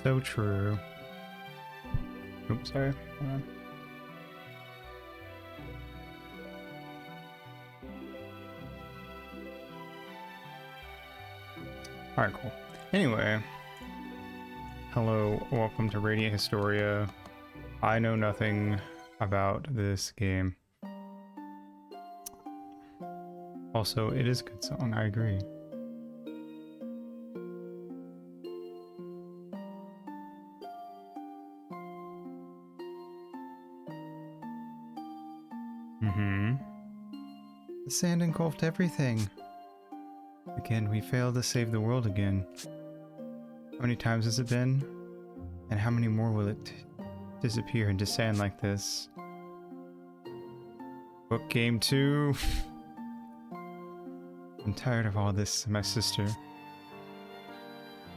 So true. Oops, sorry. Hold on. Alright, cool. Anyway. Hello, welcome to Radiant Historia. I know nothing about this game. Also, it is a good song, I agree. The sand engulfed everything. Again, we failed to save the world again. How many times has it been? And how many more will it disappear into sand like this? Book game 2. I'm tired of all this, my sister.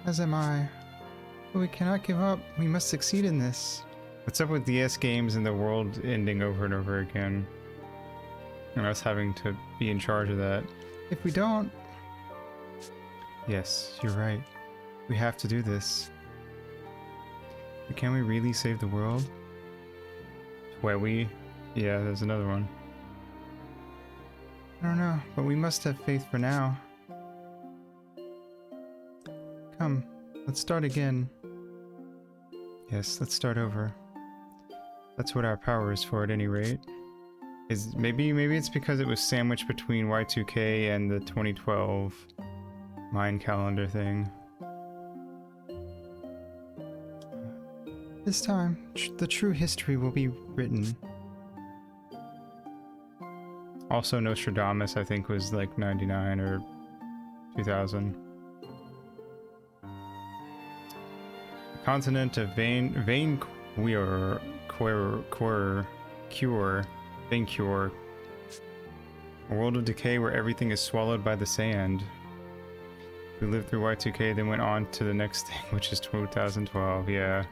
As am I. But we cannot give up. We must succeed in this. What's up with DS games and the world ending over and over again? And us having to be in charge of that. If we don't... Yes, you're right. We have to do this. But can we really save the world? Where we... Yeah, there's another one. I don't know, but we must have faith for now. Come, let's start again. Yes, let's start over. That's what our power is for at any rate. Maybe it's because it was sandwiched between Y2K and the 2012 Mayan calendar thing. This time, the true history will be written. Also, Nostradamus, I think, was like 99 or 2000. The continent of Vancure, a world of decay where everything is swallowed by the sand. We lived through Y2K, then went on to the next thing, which is 2012, yeah.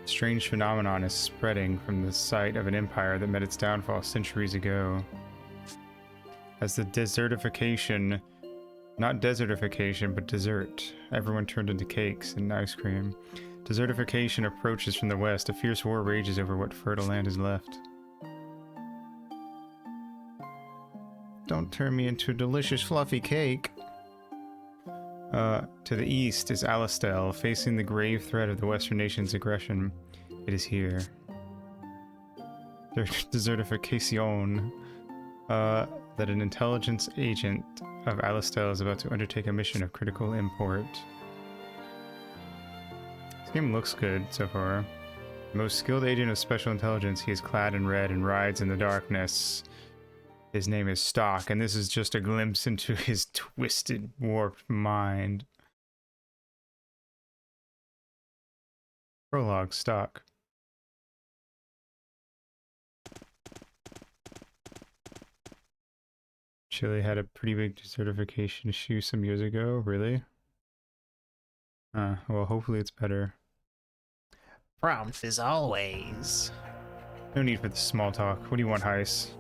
Strange phenomenon is spreading from the site of an empire that met its downfall centuries ago. As the desertification, not desertification, but dessert, everyone turned into cakes and ice cream. Desertification approaches from the west. A fierce war rages over what fertile land is left. Don't turn me into a delicious fluffy cake. To the east is Alistel, facing the grave threat of the Western nation's aggression. It is here. Desertification. That an intelligence agent of Alistel is about to undertake a mission of critical import. This game looks good so far. The most skilled agent of special intelligence, he is clad in red and rides in the darkness. His name is Stock, and this is just a glimpse into his twisted, warped mind. Prologue, Stock. Chile had a pretty big desertification issue some years ago, really? Well, hopefully it's better. Prompt as always. No need for the small talk. What do you want, Heiss?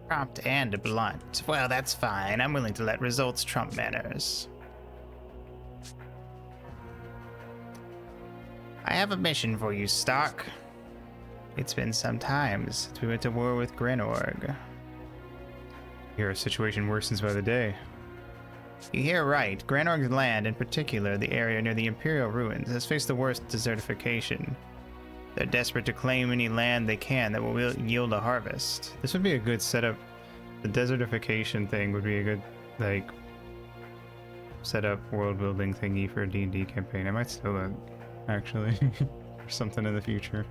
Prompt and blunt. Well, that's fine. I'm willing to let results trump manners. I have a mission for you, Stock. It's been some time since we went to war with Grenorg. Your situation worsens by the day. You hear right. Grenorg's land, in particular the area near the Imperial ruins, has faced the worst desertification. They're desperate to claim any land they can that will yield a harvest. This would be a good setup. The desertification thing would be a good, like, setup world building thingy for a D&D campaign. I might steal that, actually, or something in the future.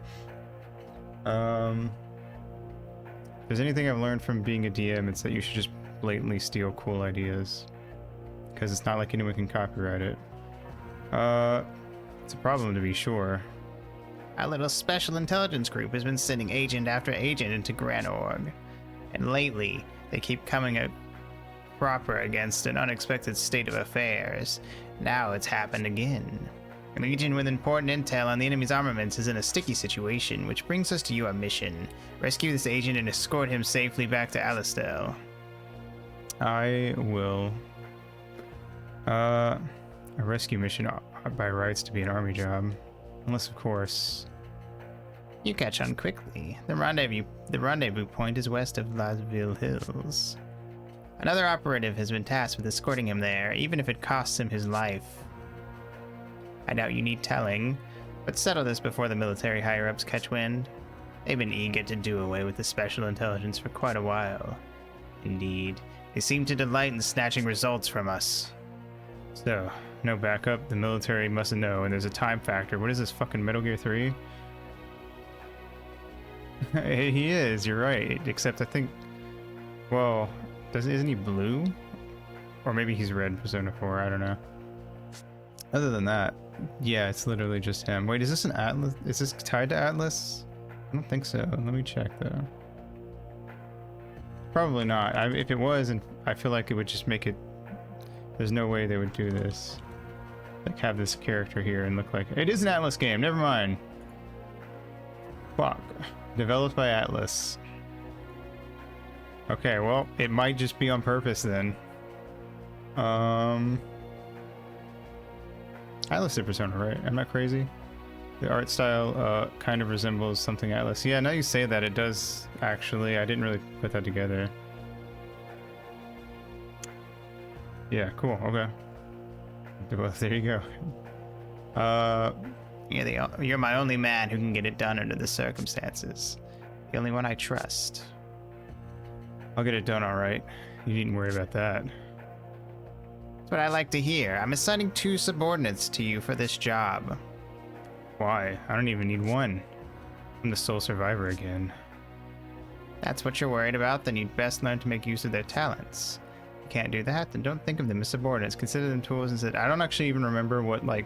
If there's anything I've learned from being a DM, it's that you should just blatantly steal cool ideas. Because it's not like anyone can copyright it. It's a problem to be sure. Our little special intelligence group has been sending agent after agent into Grenorg. And lately, they keep coming up proper against an unexpected state of affairs. Now it's happened again. An agent with important intel on the enemy's armaments is in a sticky situation, which brings us to your mission. Rescue this agent and escort him safely back to Alistel. I will A rescue mission by rights to be an army job. Unless, of course... You catch on quickly. The rendezvous point is west of Lasville Hills. Another operative has been tasked with escorting him there, even if it costs him his life. I doubt you need telling, but settle this before the military higher-ups catch wind. They've been eager to do away with the special intelligence for quite a while. Indeed, they seem to delight in snatching results from us. So, no backup, the military mustn't know, and there's a time factor. What is this, fucking Metal Gear 3? He is, you're right. Except I think... Well, isn't he blue? Or maybe he's red, Persona 4, I don't know. Other than that, yeah, it's literally just him. Wait, is this an Atlas? Is this tied to Atlas? I don't think so. Let me check, though. Probably not. If it was, and I feel like it would just make it... There's no way they would do this. Like, have this character here and look like... It is an Atlas game, never mind. Fuck. Developed by Atlas. Okay, well, it might just be on purpose then. Atlas did Persona, right? I'm not crazy. The art style kind of resembles something Atlas. Yeah, now you say that, it does actually. I didn't really put that together. Yeah, cool, okay. Well, there you go. You're my only man who can get it done under the circumstances. The only one I trust. I'll get it done all right. You needn't worry about that. That's what I like to hear. I'm assigning 2 subordinates to you for this job. Why? I don't even need one. I'm the sole survivor again. That's what you're worried about? Then you'd best learn to make use of their talents. If you can't do that, then don't think of them as subordinates. Consider them tools instead. I don't actually even remember what, like,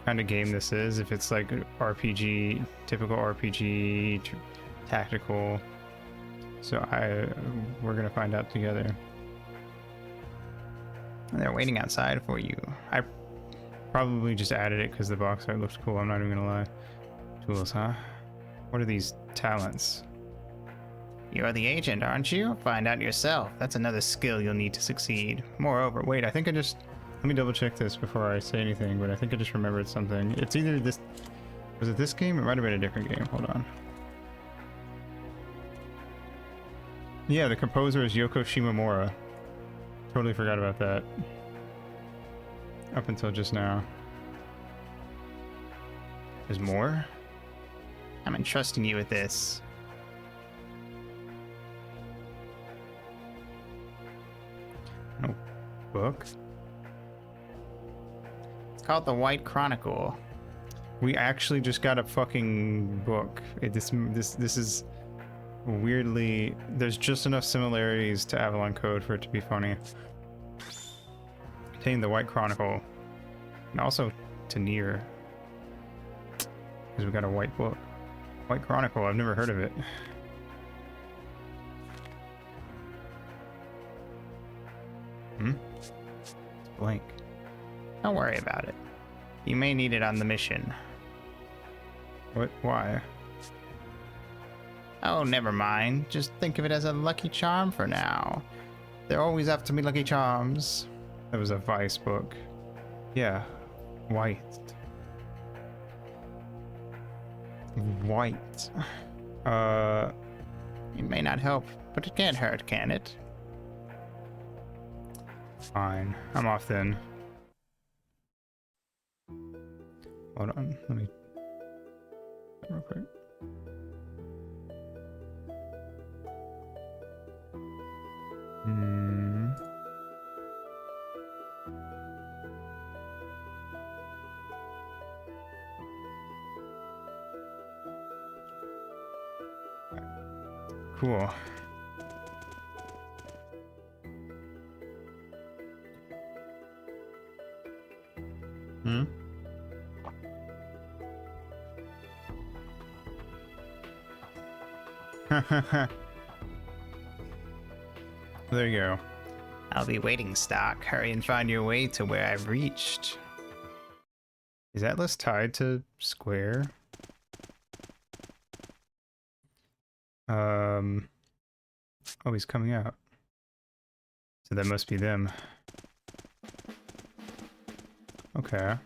kind of game this is. If it's, like, RPG, typical RPG, tactical. So we're gonna find out together. They're waiting outside for you. I probably just added it because the box art looks cool. I'm not even gonna lie. Tools, huh? What are these talents? You're the agent, aren't you? Find out yourself. That's another skill you'll need to succeed. Moreover, wait, I think I just... Let me double check this before I say anything, but I think I just remembered something. It's either this... Was it this game? It might have been a different game. Hold on. Yeah, the composer is Yoko Shimomura. Totally forgot about that. Up until just now. There's more? I'm entrusting you with this. No book? It's called The White Chronicle. We actually just got a fucking book. This is weirdly... There's just enough similarities to Avalon Code for it to be funny. Contain the White Chronicle. And also to Nier. Because we got a white book. White Chronicle, I've never heard of it. It's blank. Don't worry about it. You may need it on the mission. What? Why? Oh, never mind. Just think of it as a lucky charm for now. There always have to be lucky charms. That was a Vice book. Yeah. White. White. It may not help, but it can't hurt, can it? Fine. I'm off then. Hold on. Let me... real quick. Cool. There you go. I'll be waiting, Stock. Hurry and find your way to where I've reached. Is Atlas tied to Square? Oh, he's coming out. So that must be them. Okay.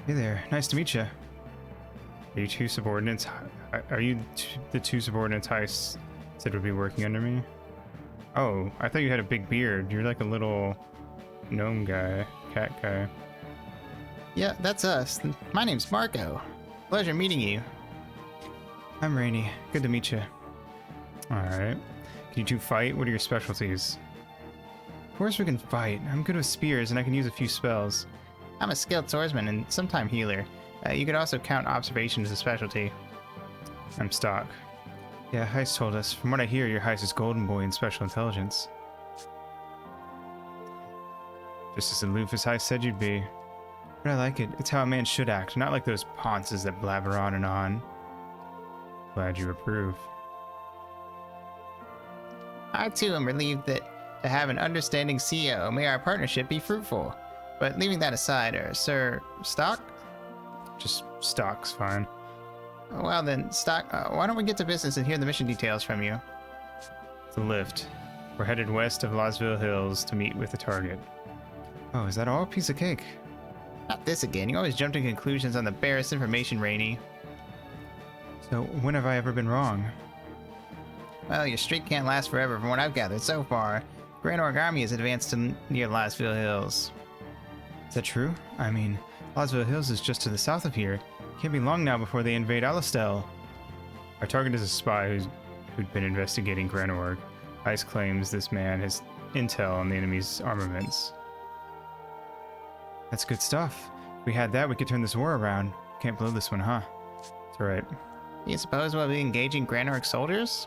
Hey there. Nice to meet you. Are you two subordinates? Are you the two subordinates Heist said would be working under me? Oh, I thought you had a big beard. You're like a little gnome guy, cat guy. Yeah, that's us. My name's Marco. Pleasure meeting you. I'm Rainy. Good to meet you. Alright. Can you two fight? What are your specialties? Of course we can fight. I'm good with spears and I can use a few spells. I'm a skilled swordsman and sometime healer. You could also count observation as a specialty. I'm Stock. Yeah, Heist told us. From what I hear, your Heist is Golden Boy in Special Intelligence. Just as aloof as Heist said you'd be. But I like it. It's how a man should act, not like those ponces that blabber on and on. Glad you approve. I too am relieved that to have an understanding CEO, may our partnership be fruitful. But leaving that aside, Sir Stock? Just Stock's fine. Well then, Stock, why don't we get to business and hear the mission details from you? The lift. We're headed west of Losville Hills to meet with the target. Oh, is that all? Piece of cake. Not this again. You always jump to conclusions on the barest information, Rainy. So, when have I ever been wrong? Well, your streak can't last forever from what I've gathered so far. Grand Org Army has advanced to near Losville Hills. Is that true? I mean, Losville Hills is just to the south of here. Can't be long now before they invade Alistel. Our target is a spy who'd been investigating Grand Org. Ice claims this man has intel on the enemy's armaments. That's good stuff. If we had that, we could turn this war around. Can't blow this one, huh? That's right. You suppose we'll be engaging Grand Org soldiers?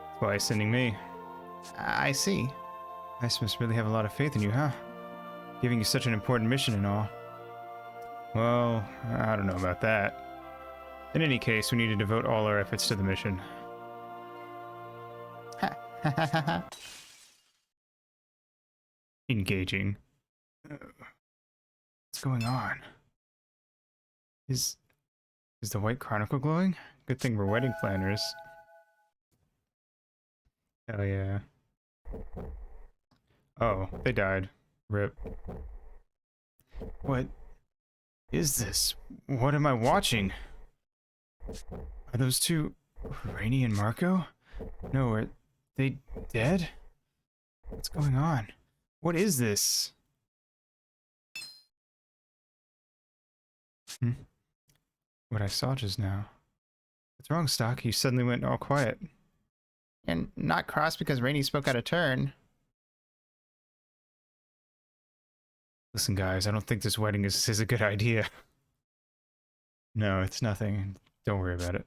That's why he's sending me. I see. Ice must really have a lot of faith in you, huh? Giving you such an important mission and all. Well, I don't know about that. In any case, we need to devote all our efforts to the mission. Ha ha ha ha ha. Engaging. What's going on? Is the White Chronicle glowing? Good thing we're wedding planners. Hell yeah. Oh, they died. Rip. What is this? What am I watching? Are those two Rainy and Marco? No, are they dead? What's going on? What is this? What I saw just now. What's wrong, Stock? You suddenly went all quiet. And not cross because Rainy spoke out of turn. Listen, guys, I don't think this wedding is a good idea. No, it's nothing. Don't worry about it.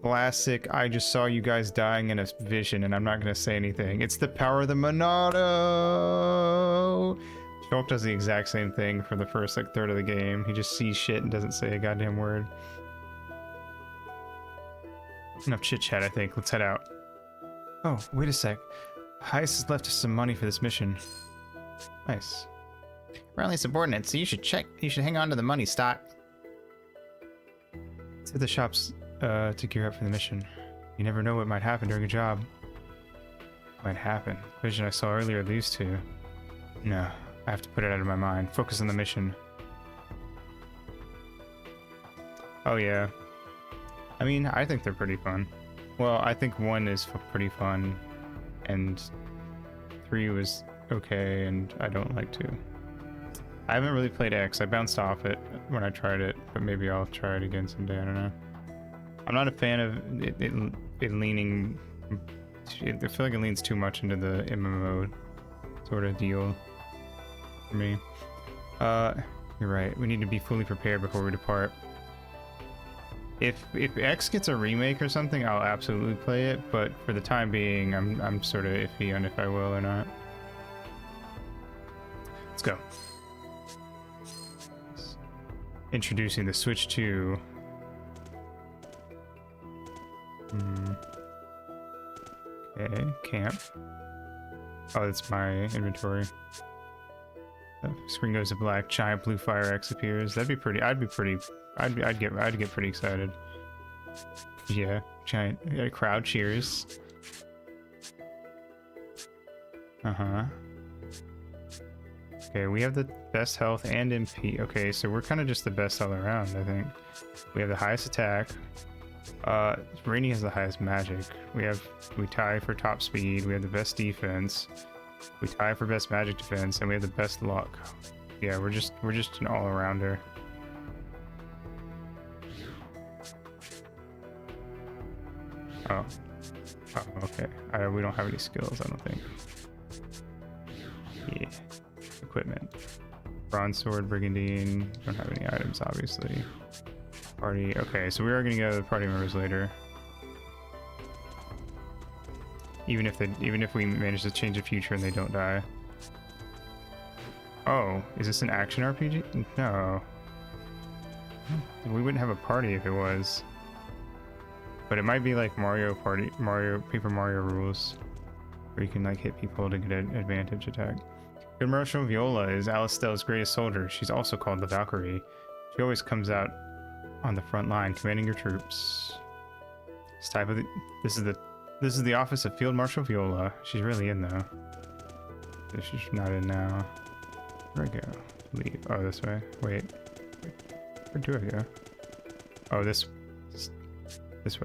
Classic, I just saw you guys dying in a vision and I'm not going to say anything. It's the power of the Monado! Shulk does the exact same thing for the first, like, third of the game. He just sees shit and doesn't say a goddamn word. Enough chit-chat, I think. Let's head out. Oh, wait a sec. Heist has left us some money for this mission. Nice. We're only subordinates, so you should hang on to the money, Stock. Let's hit the shops to gear up for the mission. You never know what might happen during a job. Might happen. The vision I saw earlier, these two. No, I have to put it out of my mind. Focus on the mission. Oh yeah. I mean, I think they're pretty fun. Well, I think 1 is pretty fun, and 3 was okay, and I don't like 2. I haven't really played X. I bounced off it when I tried it, but maybe I'll try it again someday. I don't know. I'm not a fan of it leaning... I feel like it leans too much into the MMO sort of deal for me. You're right. We need to be fully prepared before we depart. If X gets a remake or something, I'll absolutely play it, but for the time being, I'm sort of iffy on if I will or not. Let's go. Introducing the Switch 2. Okay, camp. Oh, that's my inventory. Screen goes to black. Giant blue fire X appears. That'd be pretty. I'd get pretty excited. Yeah, giant crowd cheers. Okay, we have the best health and MP. Okay, so we're kind of just the best all around, I think. We have the highest attack. Rainy has the highest magic. We tie for top speed. We have the best defense. We tie for best magic defense, and we have the best luck. Yeah, we're just an all-arounder. Oh. Oh, okay. We don't have any skills, I don't think. Yeah. Equipment. Bronze sword, brigandine. Don't have any items, obviously. Party. Okay, so we are gonna go to the party members later. Even if we manage to change the future and they don't die. Oh, is this an action RPG? No. We wouldn't have a party if it was. But it might be like Paper Mario rules, where you can like hit people to get an advantage attack. Good Marshal Viola is Alistair's greatest soldier. She's also called the Valkyrie. She always comes out on the front line, commanding your troops. This is the office of Field Marshal Viola. She's really in though. She's not in now. Where do I go? Leave. Oh, this way. Wait. Where do I go? Oh, this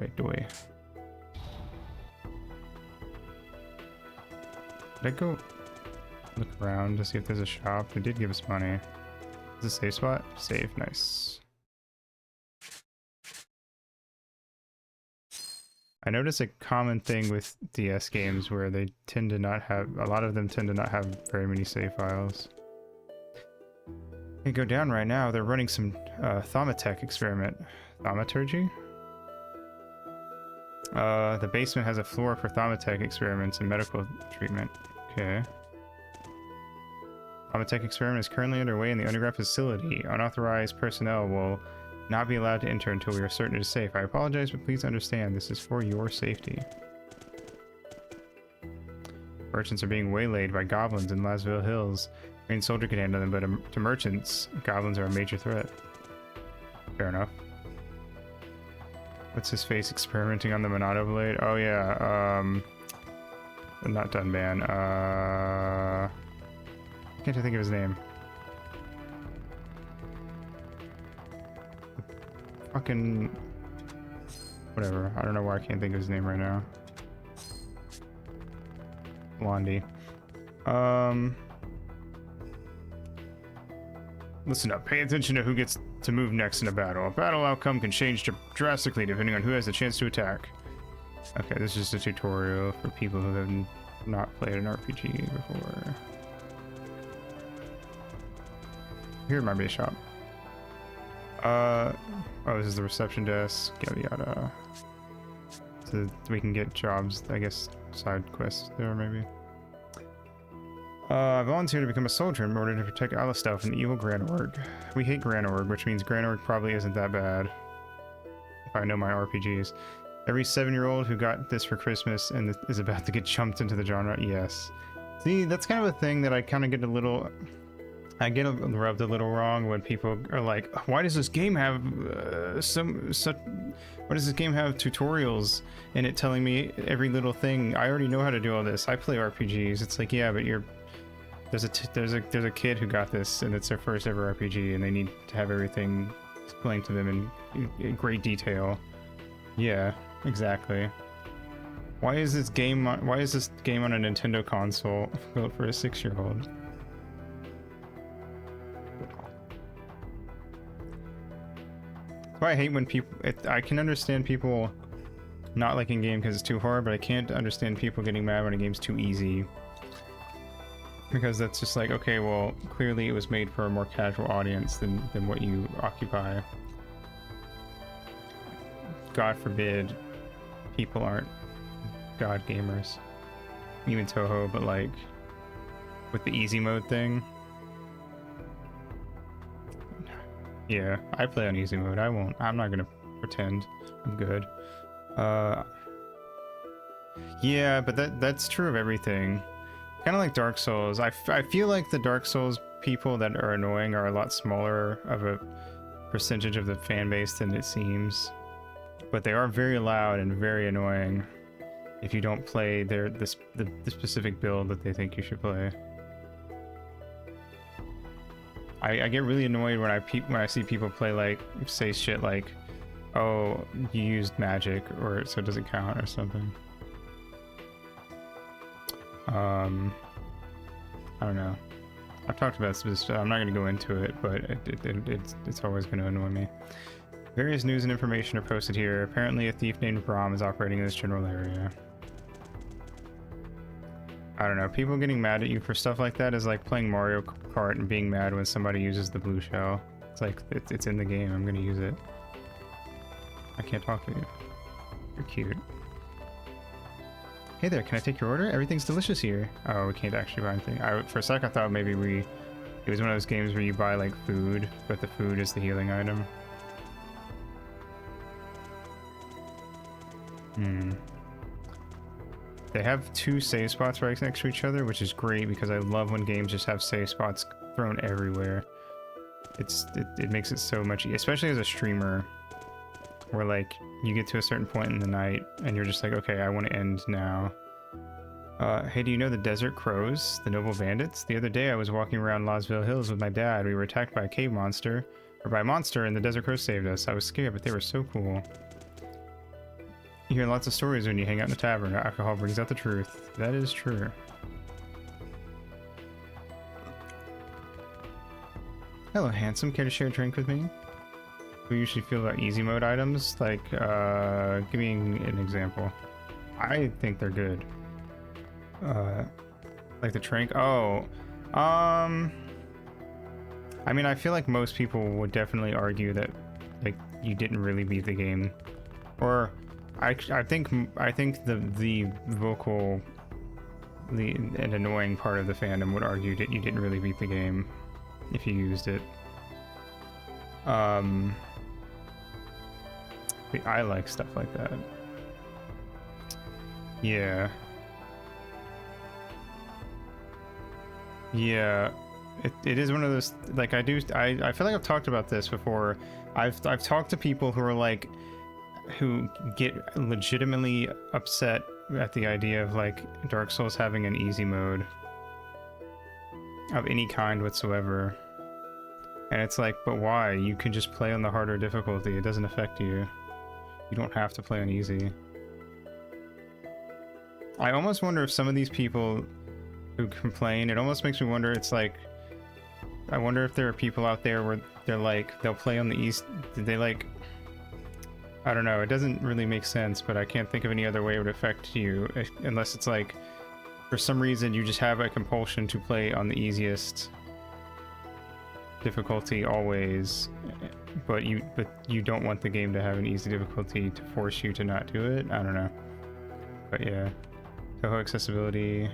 way. Doy. Did I go look around to see if there's a shop? It did give us money. Is this a safe spot? Safe. Nice. I notice a common thing with DS games where they tend to not have, a lot of them tend to not have very many save files. I go down right now, they're running some Thaumatech experiment. Thaumaturgy? The basement has a floor for Thaumatech experiments and medical treatment. Okay. Thaumatech experiment is currently underway in the underground facility. Unauthorized personnel will not be allowed to enter until we are certain it is safe. I apologize, but please understand this is for your safety. Merchants are being waylaid by goblins in Lasville Hills. Green soldier can handle them, but to merchants, goblins are a major threat. Fair enough. What's his face experimenting on the Monado blade? Oh yeah, not Dunban. Can't I think of his name? Fucking whatever. I don't know why I can't think of his name right now. Blondie. Listen up. Pay attention to who gets to move next in a battle. A battle outcome can change drastically depending on who has the chance to attack. Okay, this is just a tutorial for people who have not played an RPG before. Here might be a shop. Oh, this is the reception desk. Yada yada. So we can get jobs, I guess, side quests there maybe. I volunteered to become a soldier in order to protect Alistair from the evil Grand Org. We hate Grand Org, which means Grand Org probably isn't that bad. If I know my RPGs. Every 7-year-old who got this for Christmas and is about to get jumped into the genre, yes. See, that's kind of a thing that I kind of get a little... I get rubbed a little wrong when people are like, why does this game have why does this game have tutorials in it telling me every little thing? I already know how to do all this. I play RPGs. It's like, yeah, but there's a kid who got this and it's their first ever RPG and they need to have everything explained to them in great detail. Yeah, exactly. Why is this game on a Nintendo console built for a 6-year-old? That's why I hate when people... I can understand people not liking a game because it's too hard, but I can't understand people getting mad when a game's too easy. Because that's just like, okay, well, clearly it was made for a more casual audience than what you occupy. God forbid people aren't God gamers. Even Toho, but like, with the easy mode thing. Yeah, I play on easy mode. I'm not gonna pretend I'm good. Yeah, but that's true of everything. Kind of like Dark Souls. I feel like the Dark Souls people that are annoying are a lot smaller of a percentage of the fan base than it seems. But they are very loud and very annoying if you don't play the specific build that they think you should play. I get really annoyed when I see people play like say shit like, oh, you used magic or so it doesn't count or something. I don't know. I've talked about this. I'm not going to go into it, but it's always going to annoy me. Various news and information are posted here. Apparently, a thief named Brahm is operating in this general area. I don't know. People getting mad at you for stuff like that is like playing Mario Kart and being mad when somebody uses the blue shell. It's like, it's in the game. I'm going to use it. I can't talk to you. You're cute. Hey there, can I take your order? Everything's delicious here. Oh, we can't actually buy anything. For a sec, I thought maybe it was one of those games where you buy like food, but the food is the healing item. They have 2 save spots right next to each other, which is great because I love when games just have save spots thrown everywhere. It makes it so much, especially as a streamer, where like you get to a certain point in the night and you're just like, okay, I want to end now. Hey, do you know the Desert Crows, the noble bandits? The other day I was walking around Losville Hills with my dad. We were attacked by a cave monster, or by a monster, and the Desert Crows saved us. I was scared, but they were so cool. You hear lots of stories when you hang out in the tavern. Alcohol brings out the truth. That is true. Hello, handsome. Care to share a drink with me? What do you usually feel about easy mode items? Like, give me an example. I think they're good. Like the trank. Oh, I mean, I feel like most people would definitely argue that, like, you didn't really beat the game, or I think the vocal, and annoying part of the fandom would argue that you didn't really beat the game if you used it. I like stuff like that. Yeah. Yeah. It is one of those, like, I feel like I've talked about this before. I've talked to people who are like, who get legitimately upset at the idea of like Dark Souls having an easy mode of any kind whatsoever. And it's like, but why? You can just play on the harder difficulty. It doesn't affect you. You don't have to play on easy. I almost wonder if some of these people who complain, it almost makes me wonder, it's like, I wonder if there are people out there where they're like, they'll play on the east, they like, I don't know, it doesn't really make sense, but I can't think of any other way it would affect you, unless it's like, for some reason you just have a compulsion to play on the easiest difficulty always, but you don't want the game to have an easy difficulty to force you to not do it. I don't know, but yeah. Toho accessibility,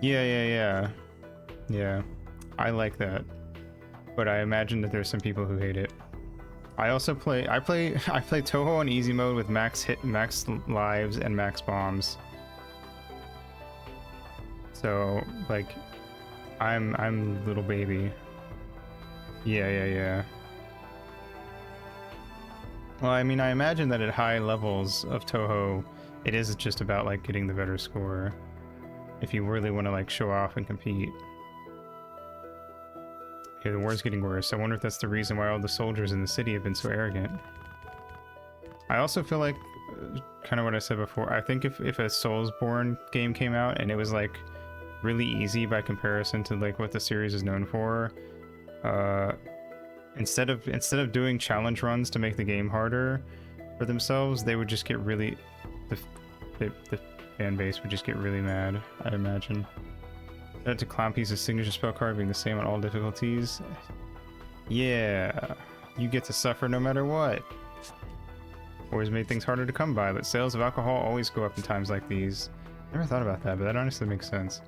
yeah, I like that, but I imagine that there's some people who hate it. I also play Toho on easy mode with max lives and max bombs. So like, I'm little baby. Yeah. Well, I mean, I imagine that at high levels of Toho, it is just about like getting the better score, if you really want to like show off and compete. Okay, the war's getting worse. I wonder if that's the reason why all the soldiers in the city have been so arrogant. I also feel like, kind of what I said before, I think if a Soulsborne game came out and it was like really easy by comparison to like what the series is known for, instead of doing challenge runs to make the game harder for themselves, they would just get really, the fan base would just get really mad, I imagine. To Clown Piece's signature spell card being the same on all difficulties. Yeah, you get to suffer no matter what. Always made things harder to come by, but sales of alcohol always go up in times like these. Never thought about that, but that honestly makes sense.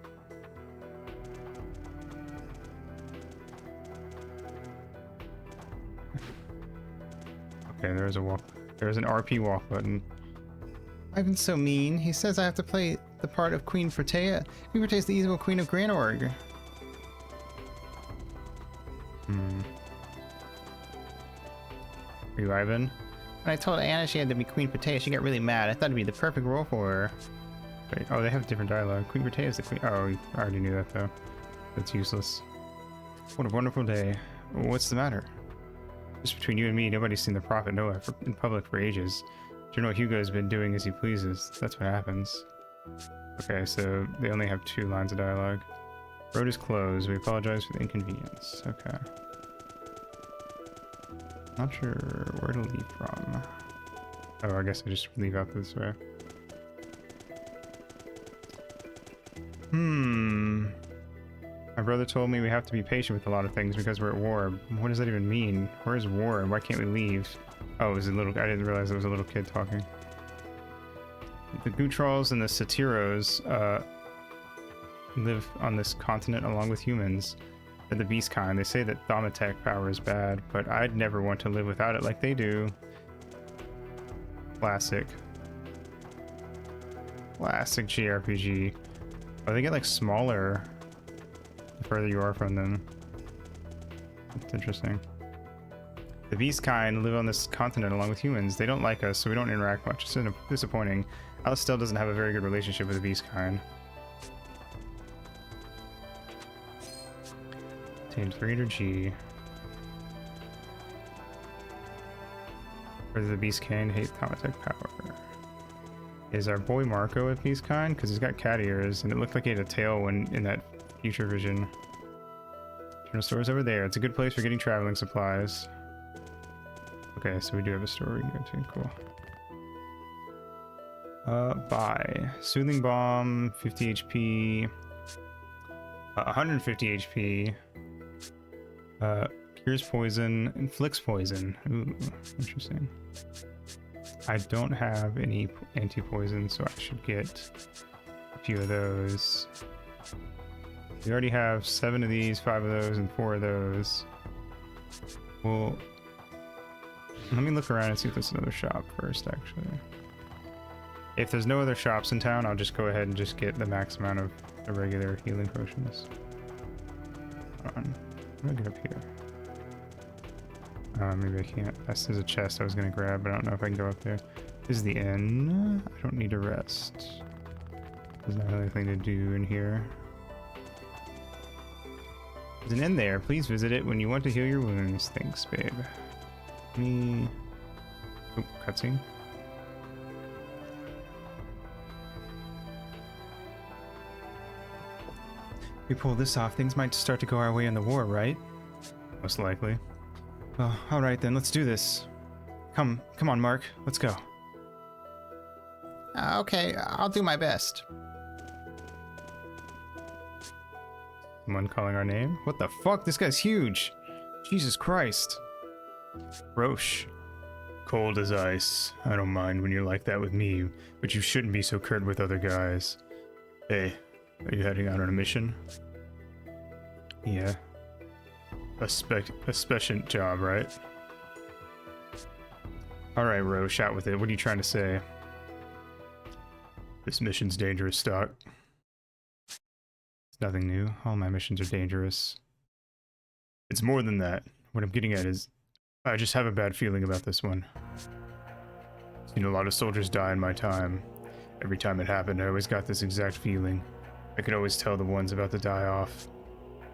Okay, there's an RP walk button. Ivan's so mean. He says I have to play the part of Queen Fratea. Queen Fratea is the evil queen of Granorg. Are you Ivan? When I told Anna she had to be Queen Fratea, she got really mad. I thought it'd be the perfect role for her. Wait, oh, they have different dialogue. Queen Fratea is the queen. Oh, I already knew that though. That's useless. What a wonderful day. What's the matter? Just between you and me, nobody's seen the Prophet Noah in public for ages. General Hugo's been doing as he pleases. That's what happens. Okay, so they only have 2 lines of dialogue. Road is closed. We apologize for the inconvenience. Okay. Not sure where to leave from. Oh, I guess I just leave out this way. My brother told me we have to be patient with a lot of things because we're at war. What does that even mean? Where is war and why can't we leave? Oh, it was a little... I didn't realize it was a little kid talking. The Gutrals and the Satiros live on this continent along with humans. They're the beast kind. They say that Thaumatek power is bad, but I'd never want to live without it like they do. Classic. Classic JRPG. Oh, they get like smaller the further you are from them. That's interesting. The beast kind live on this continent along with humans. They don't like us, so we don't interact much. It's disappointing. Alice still doesn't have a very good relationship with the beast kind. Obtained 300G. Whether the beast kind hate Thaumatek power. Is our boy Marco a beast kind? Because he's got cat ears, and it looked like he had a tail when in that future vision. General store's over there. It's a good place for getting traveling supplies. Okay, so we do have a store we can go to. Cool. Buy. Soothing Bomb, 50 HP. 150 HP. Cures poison, inflicts poison. Ooh, interesting. I don't have any anti-poison, so I should get a few of those. We already have 7 of these, 5 of those, and 4 of those. Well, let me look around and see if there's another shop first, actually. If there's no other shops in town, I'll just go ahead and just get the max amount of the regular healing potions. Hold on. I'm gonna get up here. Maybe I can't. There's a chest I was gonna grab, but I don't know if I can go up there. This is the inn. I don't need to rest. There's not really anything to do in here. There's an inn there. Please visit it when you want to heal your wounds. Thanks, babe. Me. Oh, cutscene. We pull this off, things might start to go our way in the war, right? Most likely. Well, alright then, let's do this. Come on, Mark. Let's go. Okay, I'll do my best. Someone calling our name? What the fuck? This guy's huge! Jesus Christ. Roche. Cold as ice. I don't mind when you're like that with me, but you shouldn't be so curt with other guys. Hey, are you heading out on a mission? Yeah. A special job, right? Alright, Roche, out with it. What are you trying to say? This mission's dangerous, Stock. It's nothing new. All my missions are dangerous. It's more than that. What I'm getting at is, I just have a bad feeling about this one. Seen a lot of soldiers die in my time. Every time it happened, I always got this exact feeling. I could always tell the ones about to die off.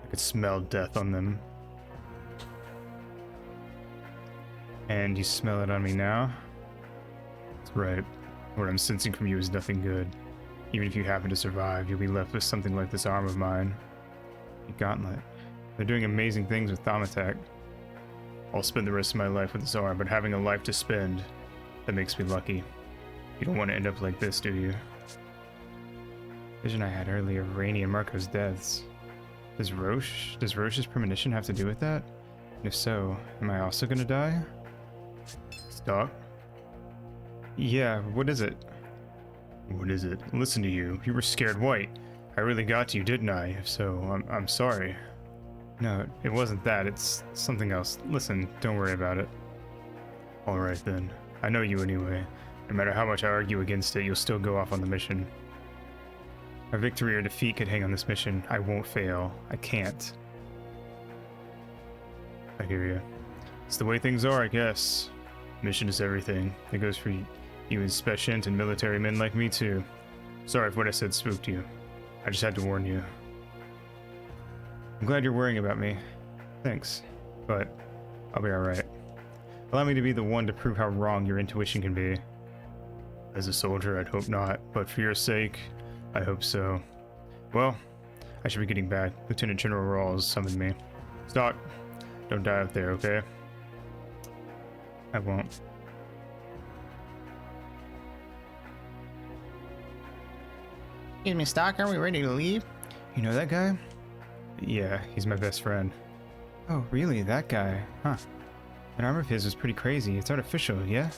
I could smell death on them. And you smell it on me now? That's right. What I'm sensing from you is nothing good. Even if you happen to survive, you'll be left with something like this arm of mine. A gauntlet. They're doing amazing things with Thaumatek. I'll spend the rest of my life with this arm, but having a life to spend, that makes me lucky. You don't want to end up like this, do you? Vision I had earlier of Rainey and Marco's deaths. Does Roche's premonition have to do with that? And if so, am I also gonna die? Stop. Yeah, what is it? What is it? Listen to you. You were scared white. I really got to you, didn't I? If so, I'm sorry. No, it wasn't that. It's something else. Listen, don't worry about it. Alright then. I know you anyway. No matter how much I argue against it, you'll still go off on the mission. Our victory or defeat could hang on this mission. I won't fail. I can't. I hear you. It's the way things are, I guess. Mission is everything. It goes for you and Specient and military men like me too. Sorry if what I said spooked you. I just had to warn you. I'm glad you're worrying about me. Thanks, but I'll be alright. Allow me to be the one to prove how wrong your intuition can be. As a soldier, I'd hope not, but for your sake, I hope so. Well, I should be getting back. Lieutenant General Rawls summoned me. Stock, don't die out there, okay? I won't. Excuse me, Stock, are we ready to leave? You know that guy? Yeah, he's my best friend. Oh, really? That guy? Huh. An arm of his was pretty crazy. It's artificial, yeah?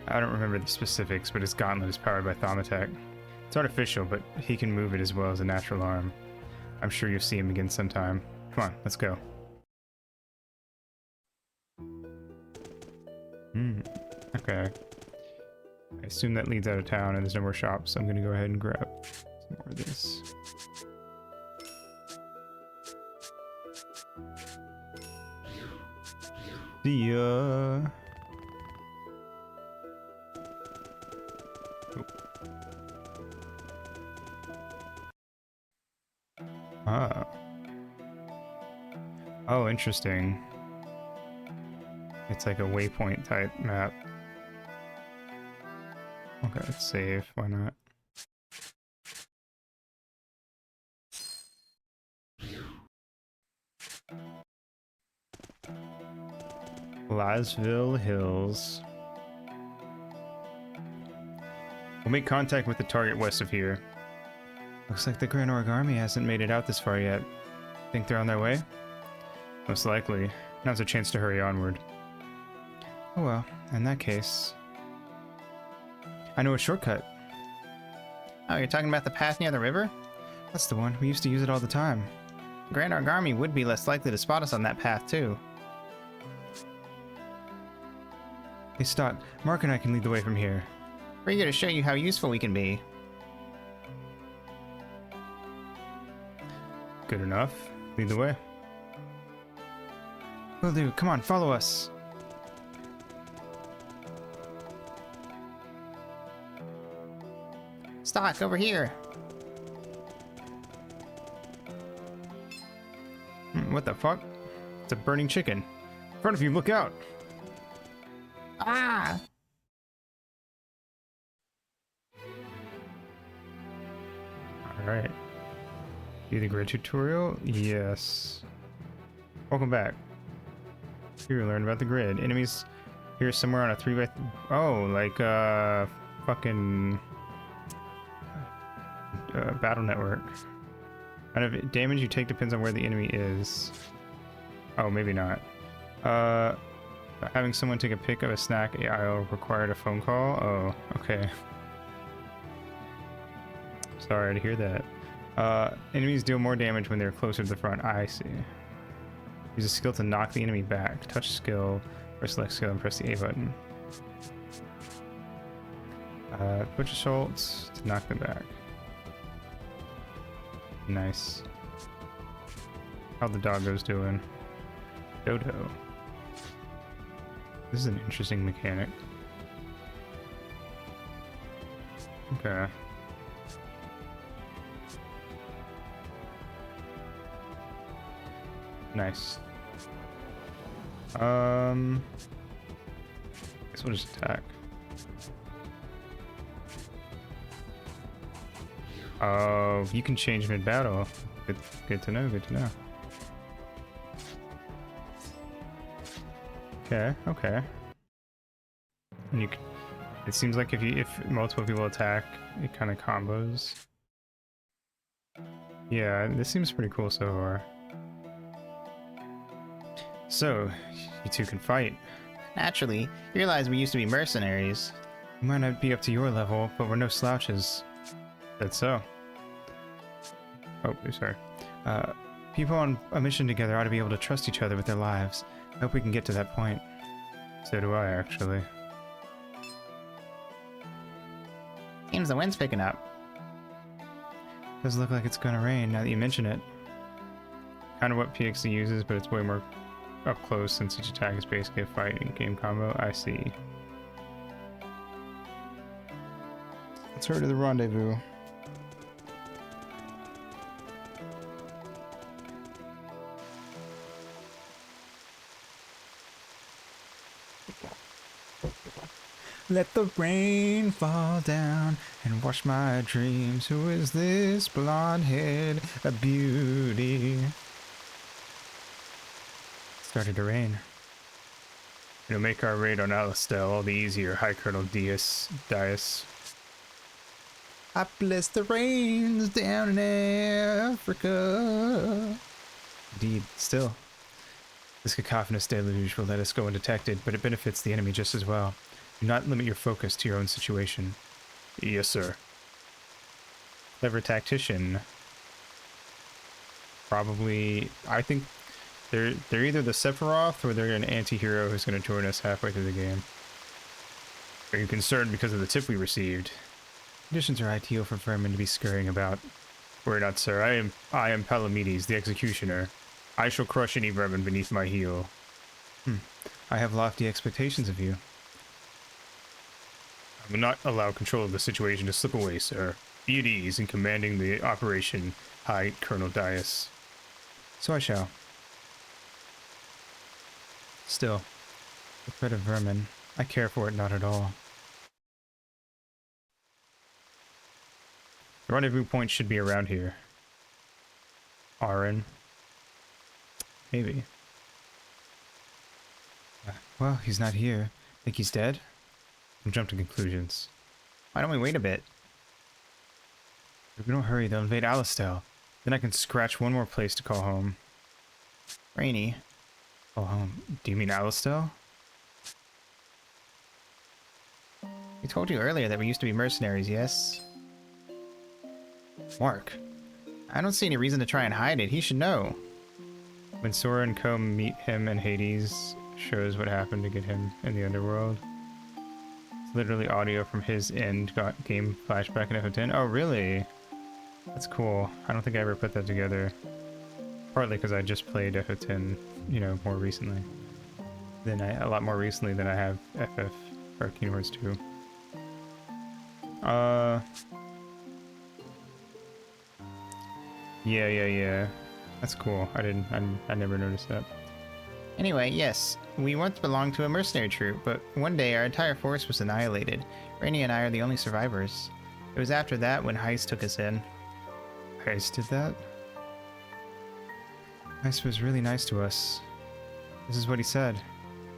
I don't remember the specifics, but his gauntlet is powered by Thaumatek. It's artificial, but he can move it as well as a natural arm. I'm sure you'll see him again sometime. Come on, let's go. Okay. I assume that leads out of town and there's no more shops, so I'm gonna go ahead and grab some more of this. See ya. Oh. Ah. Oh, interesting. It's like a waypoint type map. Okay, let's save. Why not? Lasville Hills. We'll make contact with the target west of here. Looks like the Grand Org Army hasn't made it out this far yet. Think they're on their way? Most likely. Now's a chance to hurry onward. Oh well, in that case... I know a shortcut. Oh, you're talking about the path near the river? That's the one. We used to use it all the time. Grand Org Army would be less likely to spot us on that path, too. Hey, Stock. Mark and I can lead the way from here. We're eager to show you how useful we can be. Good enough. Lead the way. Will do. Come on, follow us. Stock, over here. What the fuck? It's a burning chicken. In front of you, look out! Ah! Alright. Do the grid tutorial? Yes. Welcome back. Here you learn about the grid. Enemies here somewhere on a 3x... Oh, like, fucking... battle network. Kind of damage you take depends on where the enemy is. Oh, maybe not. Having someone take a pic of a snack aisle required a phone call? Oh, okay. Sorry to hear that. Enemies deal more damage when they're closer to the front. I see. Use a skill to knock the enemy back. Touch skill, or select skill, and press the A button. Push assaults to knock them back. Nice. How the doggo's doing? Dodo. This is an interesting mechanic. Okay. Nice. Guess we'll just attack. Oh, you can change mid-battle. Good to know, good to know. Okay. And you can, it seems like if multiple people attack, it kind of combos. Yeah, this seems pretty cool so far. So, you two can fight. Naturally, you realize we used to be mercenaries. We might not be up to your level, but we're no slouches. That's so. Oh, sorry. People on a mission together ought to be able to trust each other with their lives. I hope we can get to that point. So do I, actually. Seems the wind's picking up. Does look like it's gonna rain now that you mention it. Kind of what PXC uses, but it's way more up close since each attack is basically a fighting game combo. I see. Let's hurry to the rendezvous. Let the rain fall down and wash my dreams. Who is this blonde-haired beauty? Started to rain. It'll make our raid on Alistel all the easier, High Colonel Dias. I bless the rains down in Africa. Indeed, still. This cacophonous deluge will let us go undetected, but it benefits the enemy just as well. Do not limit your focus to your own situation. Yes, sir. Clever tactician. Probably, I think they're either the Sephiroth or they're an anti-hero who's going to join us halfway through the game. Are you concerned because of the tip we received? Conditions are ideal for vermin to be scurrying about. Worry not, sir. I am Palamedes, the executioner. I shall crush any vermin beneath my heel. I have lofty expectations of you. I will not allow control of the situation to slip away, sir. Be at ease in commanding the operation, High Colonel Dias. So I shall. Still, the threat of vermin, I care for it not at all. The rendezvous point should be around here. Aaron. Maybe. Well, he's not here. Think he's dead? Don't jump to conclusions. Why don't we wait a bit? If we don't hurry, they'll invade Alistel. Then I can scratch one more place to call home. Rainy. Call home? Do you mean Alistel? We told you earlier that we used to be mercenaries, yes? Mark. I don't see any reason to try and hide it. He should know. When Sora and Co meet him in Hades, shows what happened to get him in the underworld. It's literally audio from his end game flashback in FF10. Oh, really? That's cool. I don't think I ever put that together. Partly because I just played FF10, you know, more recently. A lot more recently than I have FF or Kingdom Hearts 2. Yeah. That's cool. I never noticed that. Anyway, yes, we once belonged to a mercenary troop, but one day our entire force was annihilated. Rainy and I are the only survivors. It was after that when Heist took us in. Heist did that? Heist was really nice to us. This is what he said.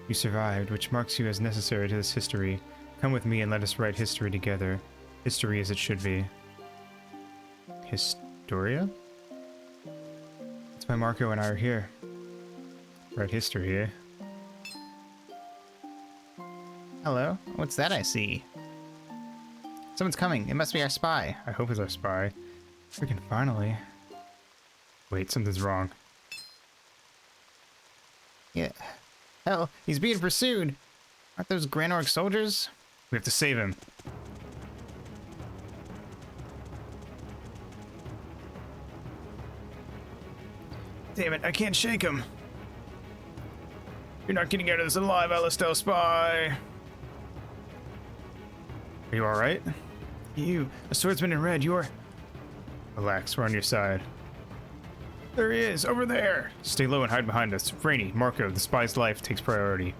You survived, which marks you as necessary to this history. Come with me and let us write history together. History as it should be. Historia? That's why Marco and I are here. Write history, eh? Hello? What's that I see? Someone's coming. It must be our spy. I hope it's our spy. Freaking finally. Wait, something's wrong. Yeah. Hell, he's being pursued. Aren't those Grand Orc soldiers? We have to save him. Damn it, I can't shake him. You're not getting out of this alive, Alistel spy. Are you alright? You, a swordsman in red, you're... Relax, we're on your side. There he is, over there! Stay low and hide behind us. Rainy, Marco, the spy's life takes priority.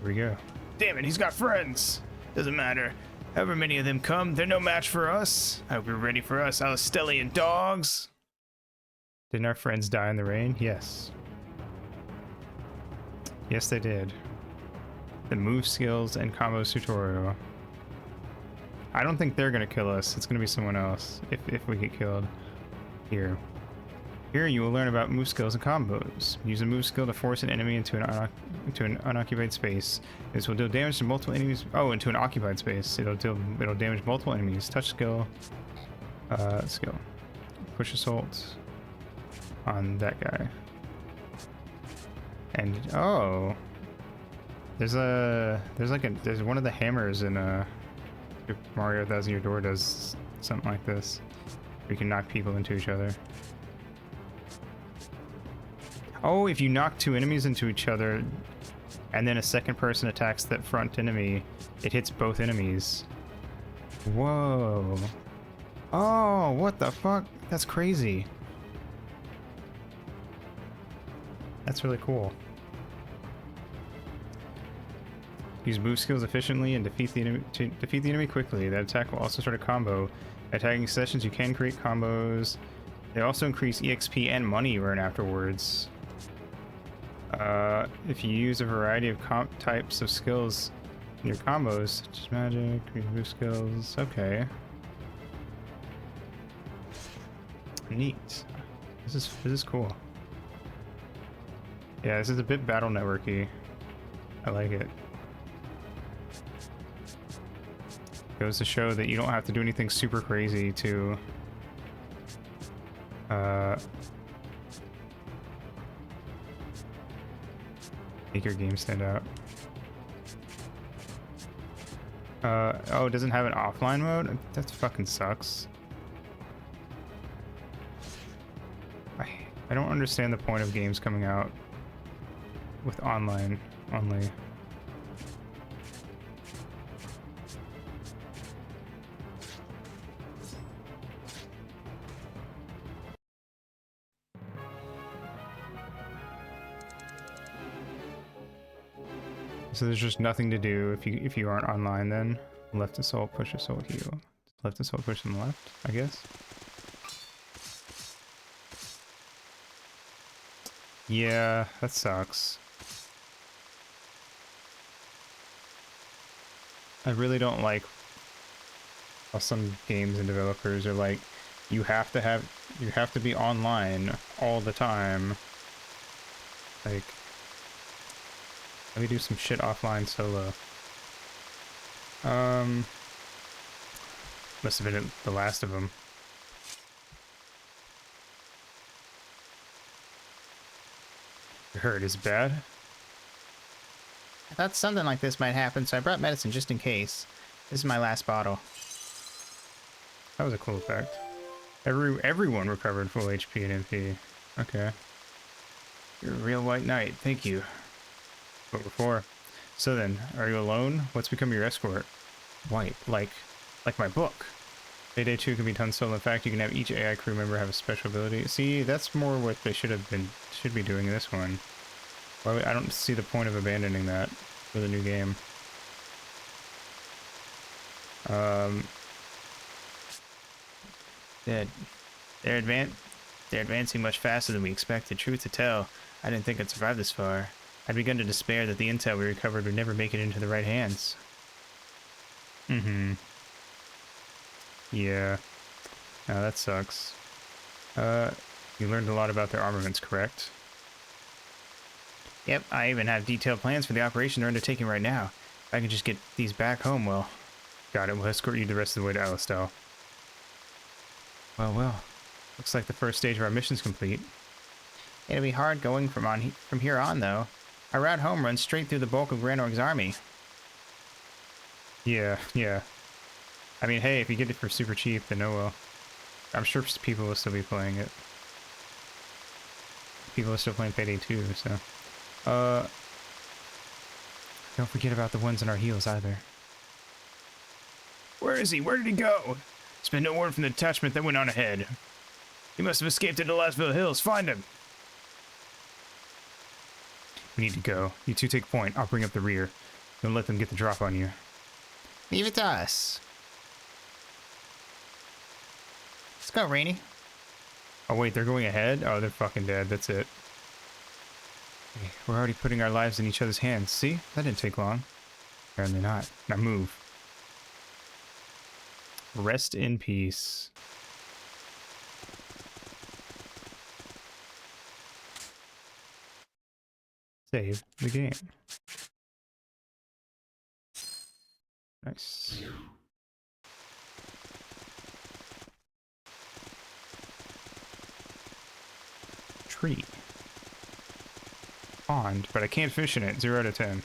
Here we go. Damn it, he's got friends! Doesn't matter. However many of them come, they're no match for us. I hope you're ready for us, Alistelian dogs! Didn't our friends die in the rain? Yes. Yes, they did. The move skills and combos tutorial. I don't think they're gonna kill us. It's gonna be someone else if we get killed. Here. Here you will learn about move skills and combos. Use a move skill to force an enemy into an unoccupied space. This will deal damage to multiple enemies. Oh, into an occupied space. It'll damage multiple enemies. Touch skill. Skill. Push assault on that guy. And oh, there's one of the hammers in Super Mario 1000 Year Door does something like this. We can knock people into each other. Oh, if you knock two enemies into each other and then a second person attacks that front enemy, it hits both enemies. Whoa. Oh, what the fuck? That's crazy. That's really cool. Use move skills efficiently and defeat the enemy quickly. That attack will also start a combo. Attacking sessions, you can create combos. They also increase EXP and money you earn afterwards. If you use a variety of types of skills in your combos, such as magic, move skills. Okay. Neat. This is cool. Yeah, this is a bit battle networky. I like it. Goes to show that you don't have to do anything super crazy to make your game stand out. Oh, it doesn't have an offline mode? That fucking sucks. I don't understand the point of games coming out with online only. So there's just nothing to do if you aren't online then. Left assault, push assault, heal. Left assault, push on the left, I guess. Yeah, that sucks. I really don't like how some games and developers are like, you have to be online all the time. Like, let me do some shit offline solo. Must have been the last of them. You heard is bad? I thought something like this might happen, so I brought medicine just in case. This is my last bottle. That was a cool effect. Everyone recovered full HP and MP. Okay. You're a real white knight, thank you. But before. So then, are you alone? What's become your escort? White, like my book. Payday 2 can be done solo. In fact, you can have each AI crew member have a special ability. See, that's more what they should be doing in this one. Why I don't see the point of abandoning that for the new game. They're advancing much faster than we expected. Truth to tell, I didn't think I'd survive this far. I'd begun to despair that the intel we recovered would never make it into the right hands. Mm-hmm. Yeah. No, that sucks. You learned a lot about their armaments, correct? Yep, I even have detailed plans for the operation they're undertaking right now. If I can just get these back home, well... Got it. We'll escort you the rest of the way to Alistel. Well. Looks like the first stage of our mission's complete. It'll be hard going from here on, though. Our route home runs straight through the bulk of Granorg's army. Yeah. I mean, hey, if you get it for super cheap, then oh well. I'm sure people will still be playing it. People are still playing Payday 2, so... Don't forget about the ones on our heels, either. Where is he? Where did he go? There's been no word from the detachment that went on ahead. He must have escaped into Lasville Hills. Find him! We need to go. You two take point. I'll bring up the rear. Don't let them get the drop on you. Leave it to us. Let's go, Rainy. Oh wait, they're going ahead? Oh, they're fucking dead. That's it. Okay, we're already putting our lives in each other's hands. See? That didn't take long. Apparently not. Now move. Rest in peace. Save the game. Nice. Tree. Pond, but I can't fish in it. 0 out of 10.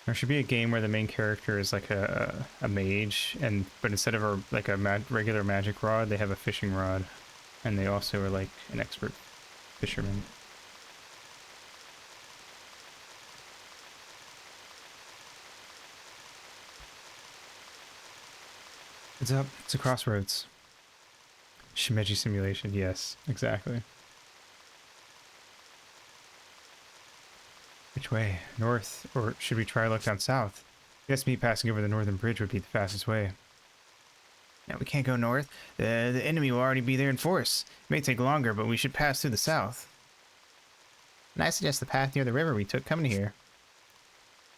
There should be a game where the main character is like a mage, but instead of a regular magic rod, they have a fishing rod, and they also are like an expert fisherman. It's up. It's a crossroads. Shimeji simulation. Yes, exactly. Which way? North? Or should we try luck down south? Guess me passing over the northern bridge would be the fastest way. No, we can't go north. The enemy will already be there in force. It may take longer, but we should pass through the south. And I suggest the path near the river we took coming here.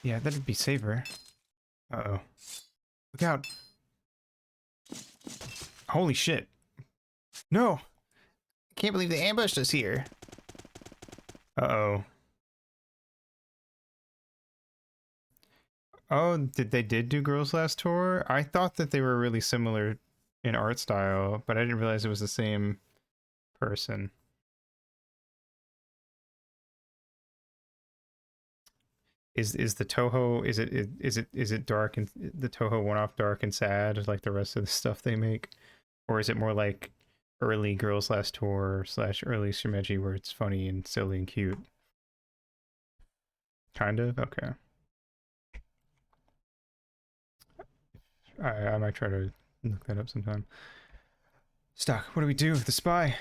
Yeah, that'd be safer. Uh-oh. Look out. Holy shit. No! I can't believe they ambushed us here. Uh-oh. Oh, they did do Girls Last Tour? I thought that they were really similar in art style, but I didn't realize it was the same person. Is the Toho, is it dark and the Toho one-off dark and sad like the rest of the stuff they make? Or is it more like early Girls Last Tour / early Shimeji where it's funny and silly and cute? Kind of? Okay. I might try to look that up sometime. Stock, what do we do with the spy?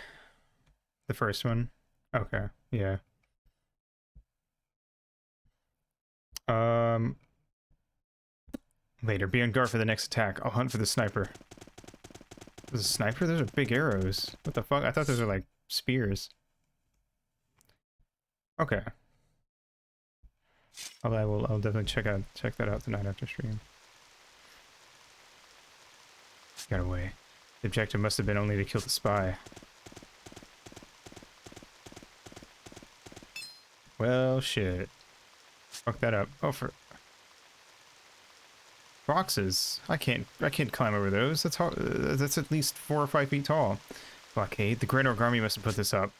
The first one? Okay, yeah. Later, be on guard for the next attack. I'll hunt for the sniper. There's a sniper? Those are big arrows. What the fuck? I thought those are like spears. Okay. I'll definitely check that out tonight after stream. Got away. The objective must have been only to kill the spy. Well, shit. Fuck that up. Oh, for boxes. I can't climb over those. That's at least 4 or 5 feet tall. Blockade. The Great Orc Army must have put this up.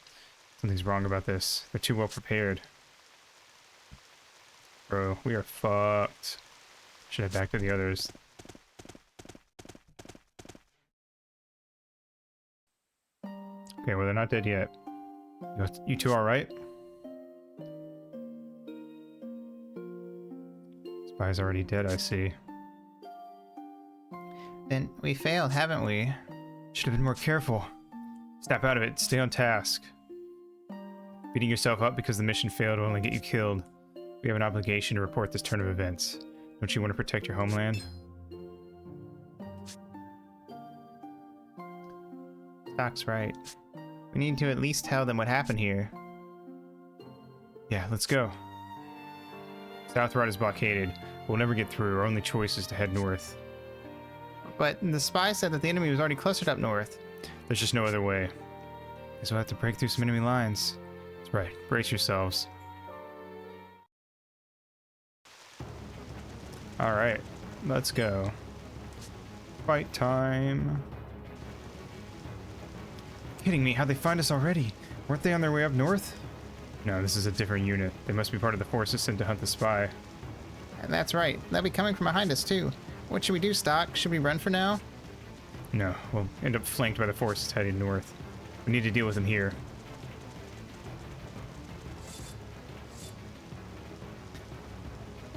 Something's wrong about this. They're too well prepared. Bro, we are fucked. Should head back to the others. Okay, well, they're not dead yet. You two alright? Spy's already dead, I see. Then we failed, haven't we? Should have been more careful. Snap out of it. Stay on task. Beating yourself up because the mission failed will only get you killed. We have an obligation to report this turn of events. Don't you want to protect your homeland? Doc's right. We need to at least tell them what happened here. Yeah, let's go. South Route is blockaded. We'll never get through. Our only choice is to head north. But the spy said that the enemy was already clustered up north. There's just no other way. Guess we'll have to break through some enemy lines. That's right. Brace yourselves. Alright. Let's go. Fight time. Kidding me, how'd they find us already? Weren't they on their way up north? No, this is a different unit. They must be part of the forces sent to hunt the spy. And that's right. They'll be coming from behind us, too. What should we do, Stock? Should we run for now? No, we'll end up flanked by the forces heading north. We need to deal with them here.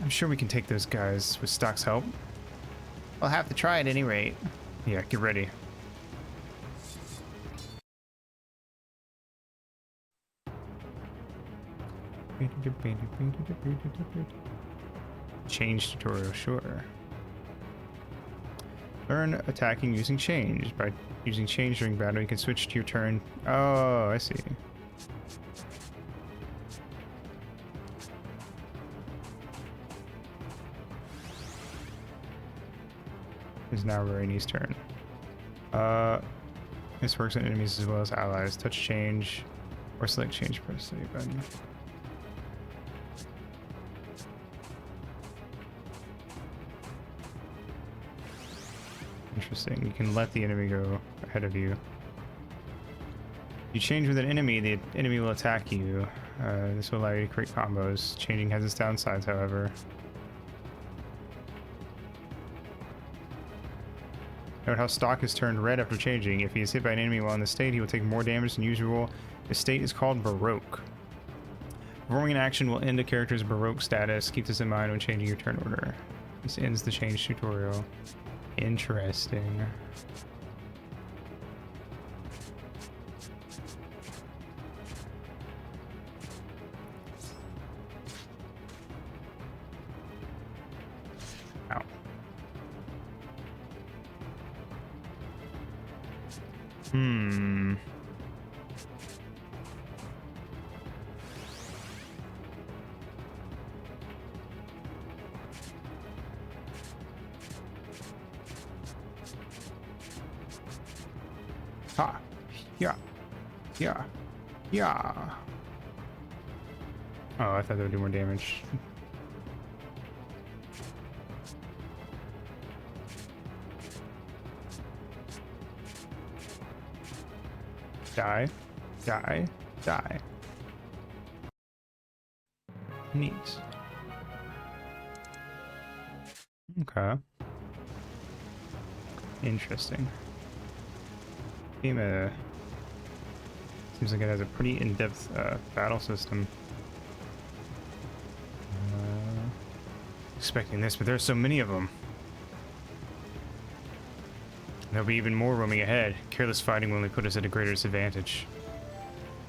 I'm sure we can take those guys with Stock's help. We'll have to try at any rate. Yeah, get ready. Change tutorial, sure. Learn attacking using change. By using change during battle, you can switch to your turn. Oh, I see. It's now Rainey's turn. This works on enemies as well as allies. Touch change or select change, press the button. Interesting. You can let the enemy go ahead of you. You change with an enemy, the enemy will attack you. This will allow you to create combos. Changing has its downsides, however. Note how Stock is turned red after changing. If he is hit by an enemy while in this state, he will take more damage than usual. This state is called Baroque. Performing an action will end a character's Baroque status. Keep this in mind when changing your turn order. This ends the change tutorial. Interesting. Ow. Hmm. Ha. Yeah. Yeah. Yeah. Oh, I thought that would do more damage. Die. Die. Die. Neat. Okay. Interesting. Game seems like it has a pretty in-depth battle system. Expecting this, but there's so many of them. There'll be even more roaming ahead. Careless fighting will only put us at a greater disadvantage.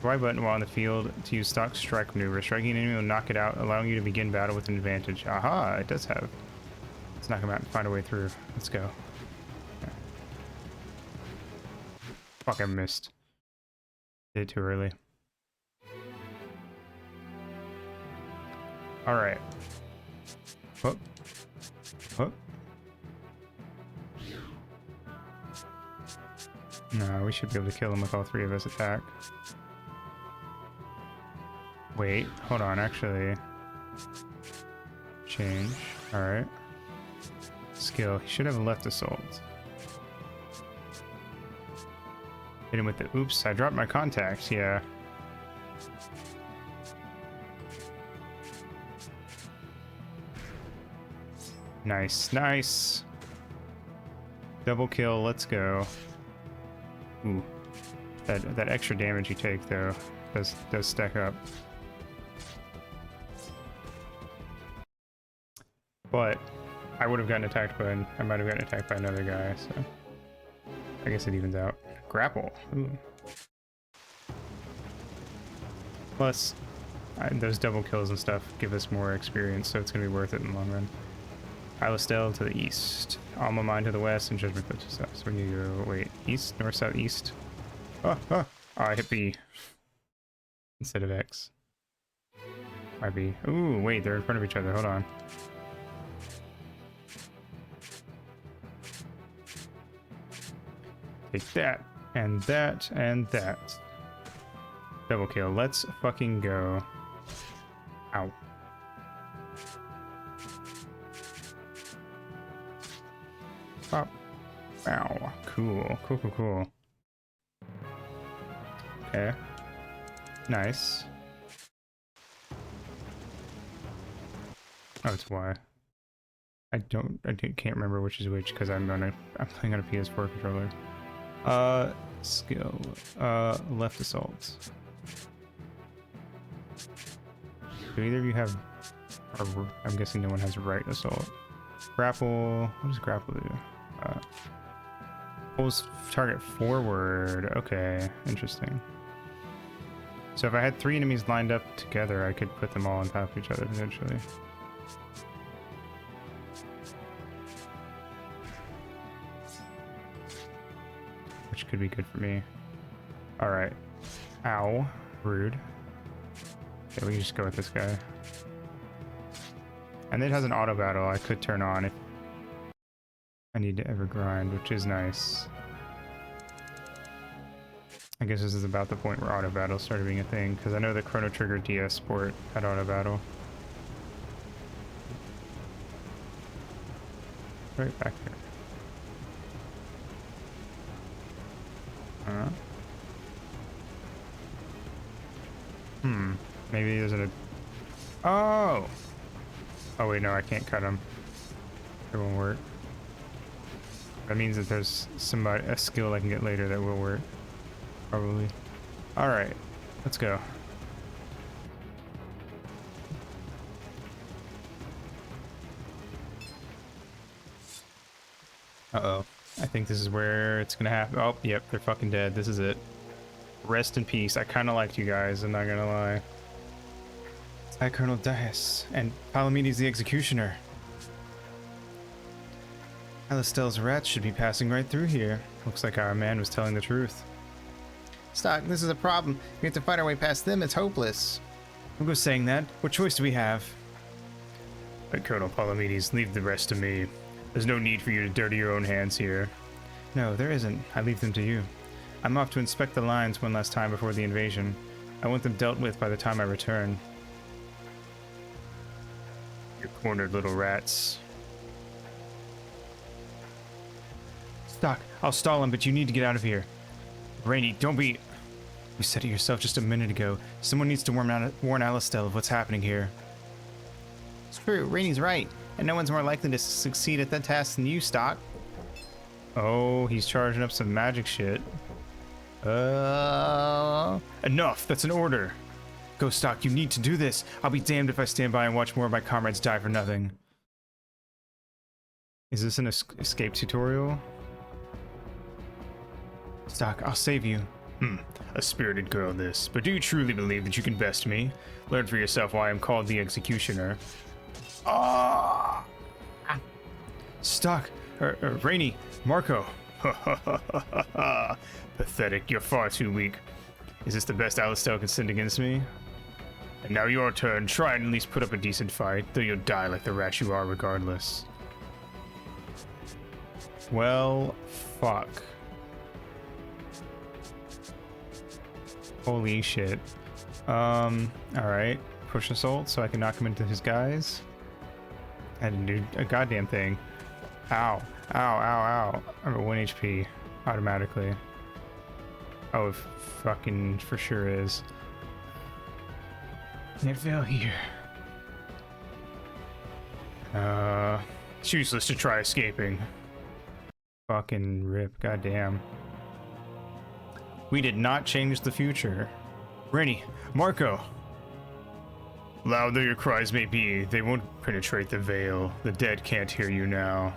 Y button while on the field to use stock strike maneuver. Striking an enemy will knock it out, allowing you to begin battle with an advantage. Aha, it does have. Let's knock him out and find a way through. Let's go. Yeah. Fuck, I missed. Did it too early. Alright. Whoop. Whoop. No, we should be able to kill him with all three of us attack. Wait, hold on, actually. Change. Alright. Skill. He should have left assault. Hit him with the oops, I dropped my contacts, yeah. Nice, nice. Double kill, let's go. Ooh. That extra damage you take though does stack up. But I would have gotten attacked by I might have gotten attacked by another guy, so I guess it evens out. Grapple. Ooh. Plus, those double kills and stuff give us more experience, so it's gonna be worth it in the long run. Isle to the east, Alma Mine to the west, and Judgment Cliff to the south. So we need to go, wait, east, north, south, east. Oh, I hit B instead of X. Why B? Ooh, wait, they're in front of each other. Hold on. Take that, and that, and that. Double kill. Let's fucking go. Ow. Pop. Ow. Cool. Cool, cool, cool. Okay. Nice. Oh, it's Y. I can't remember which is which because I'm playing on a PS4 controller. Skill. Left assault. Do either of you have, or I'm guessing no one has right assault. Grapple. What does grapple do? Pulls target forward. Okay, interesting. So if I had 3 enemies lined up together, I could put them all on top of each other potentially. Which could be good for me. Alright. Ow. Rude. Okay, we can just go with this guy. And it has an auto battle I could turn on if I need to ever grind, which is nice. I guess this is about the point where auto battle started being a thing, because I know the Chrono Trigger DS Sport had auto battle. Right back here. Maybe there's a... Oh! Oh wait, no, I can't cut him. It won't work. That means that there's a skill I can get later that will work. Probably. Alright, let's go. Uh-oh. I think this is where it's gonna happen. Oh, yep, they're fucking dead. This is it. Rest in peace. I kind of liked you guys, I'm not gonna lie. Hi, Colonel Dias, and Palamedes the Executioner. Alistell's rats should be passing right through here. Looks like our man was telling the truth. Stock, this is a problem. We have to fight our way past them. It's hopeless. Who goes saying that? What choice do we have? Colonel Palamedes, leave the rest to me. There's no need for you to dirty your own hands here. No, there isn't. I leave them to you. I'm off to inspect the lines one last time before the invasion. I want them dealt with by the time I return. You cornered little rats. Stock, I'll stall him, but you need to get out of here. Rainy, don't be... You said it yourself just a minute ago. Someone needs to warn Alistell of what's happening here. It's true. Rainey's right. And no one's more likely to succeed at that task than you, Stock. Oh, he's charging up some magic shit. Enough! That's an order! Go, Stock, you need to do this! I'll be damned if I stand by and watch more of my comrades die for nothing. Is this an escape tutorial? Stock, I'll save you. A spirited girl this, but do you truly believe that you can best me? Learn for yourself why I'm called the Executioner. Ah! Stock, Rainy, Marco. Pathetic, you're far too weak. Is this the best Alistell can send against me? And now your turn, try and at least put up a decent fight, though you'll die like the rat you are regardless. Well, fuck. Holy shit. Alright. Push assault so I can knock him into his guys. I didn't do a goddamn thing. Ow. Ow, ow, ow. I'm at 1 HP. Automatically. Oh, it fucking for sure is. It fell here. It's useless to try escaping. Fucking rip, goddamn. We did not change the future. Rennie, Marco! Loud though your cries may be, they won't penetrate the veil. The dead can't hear you now.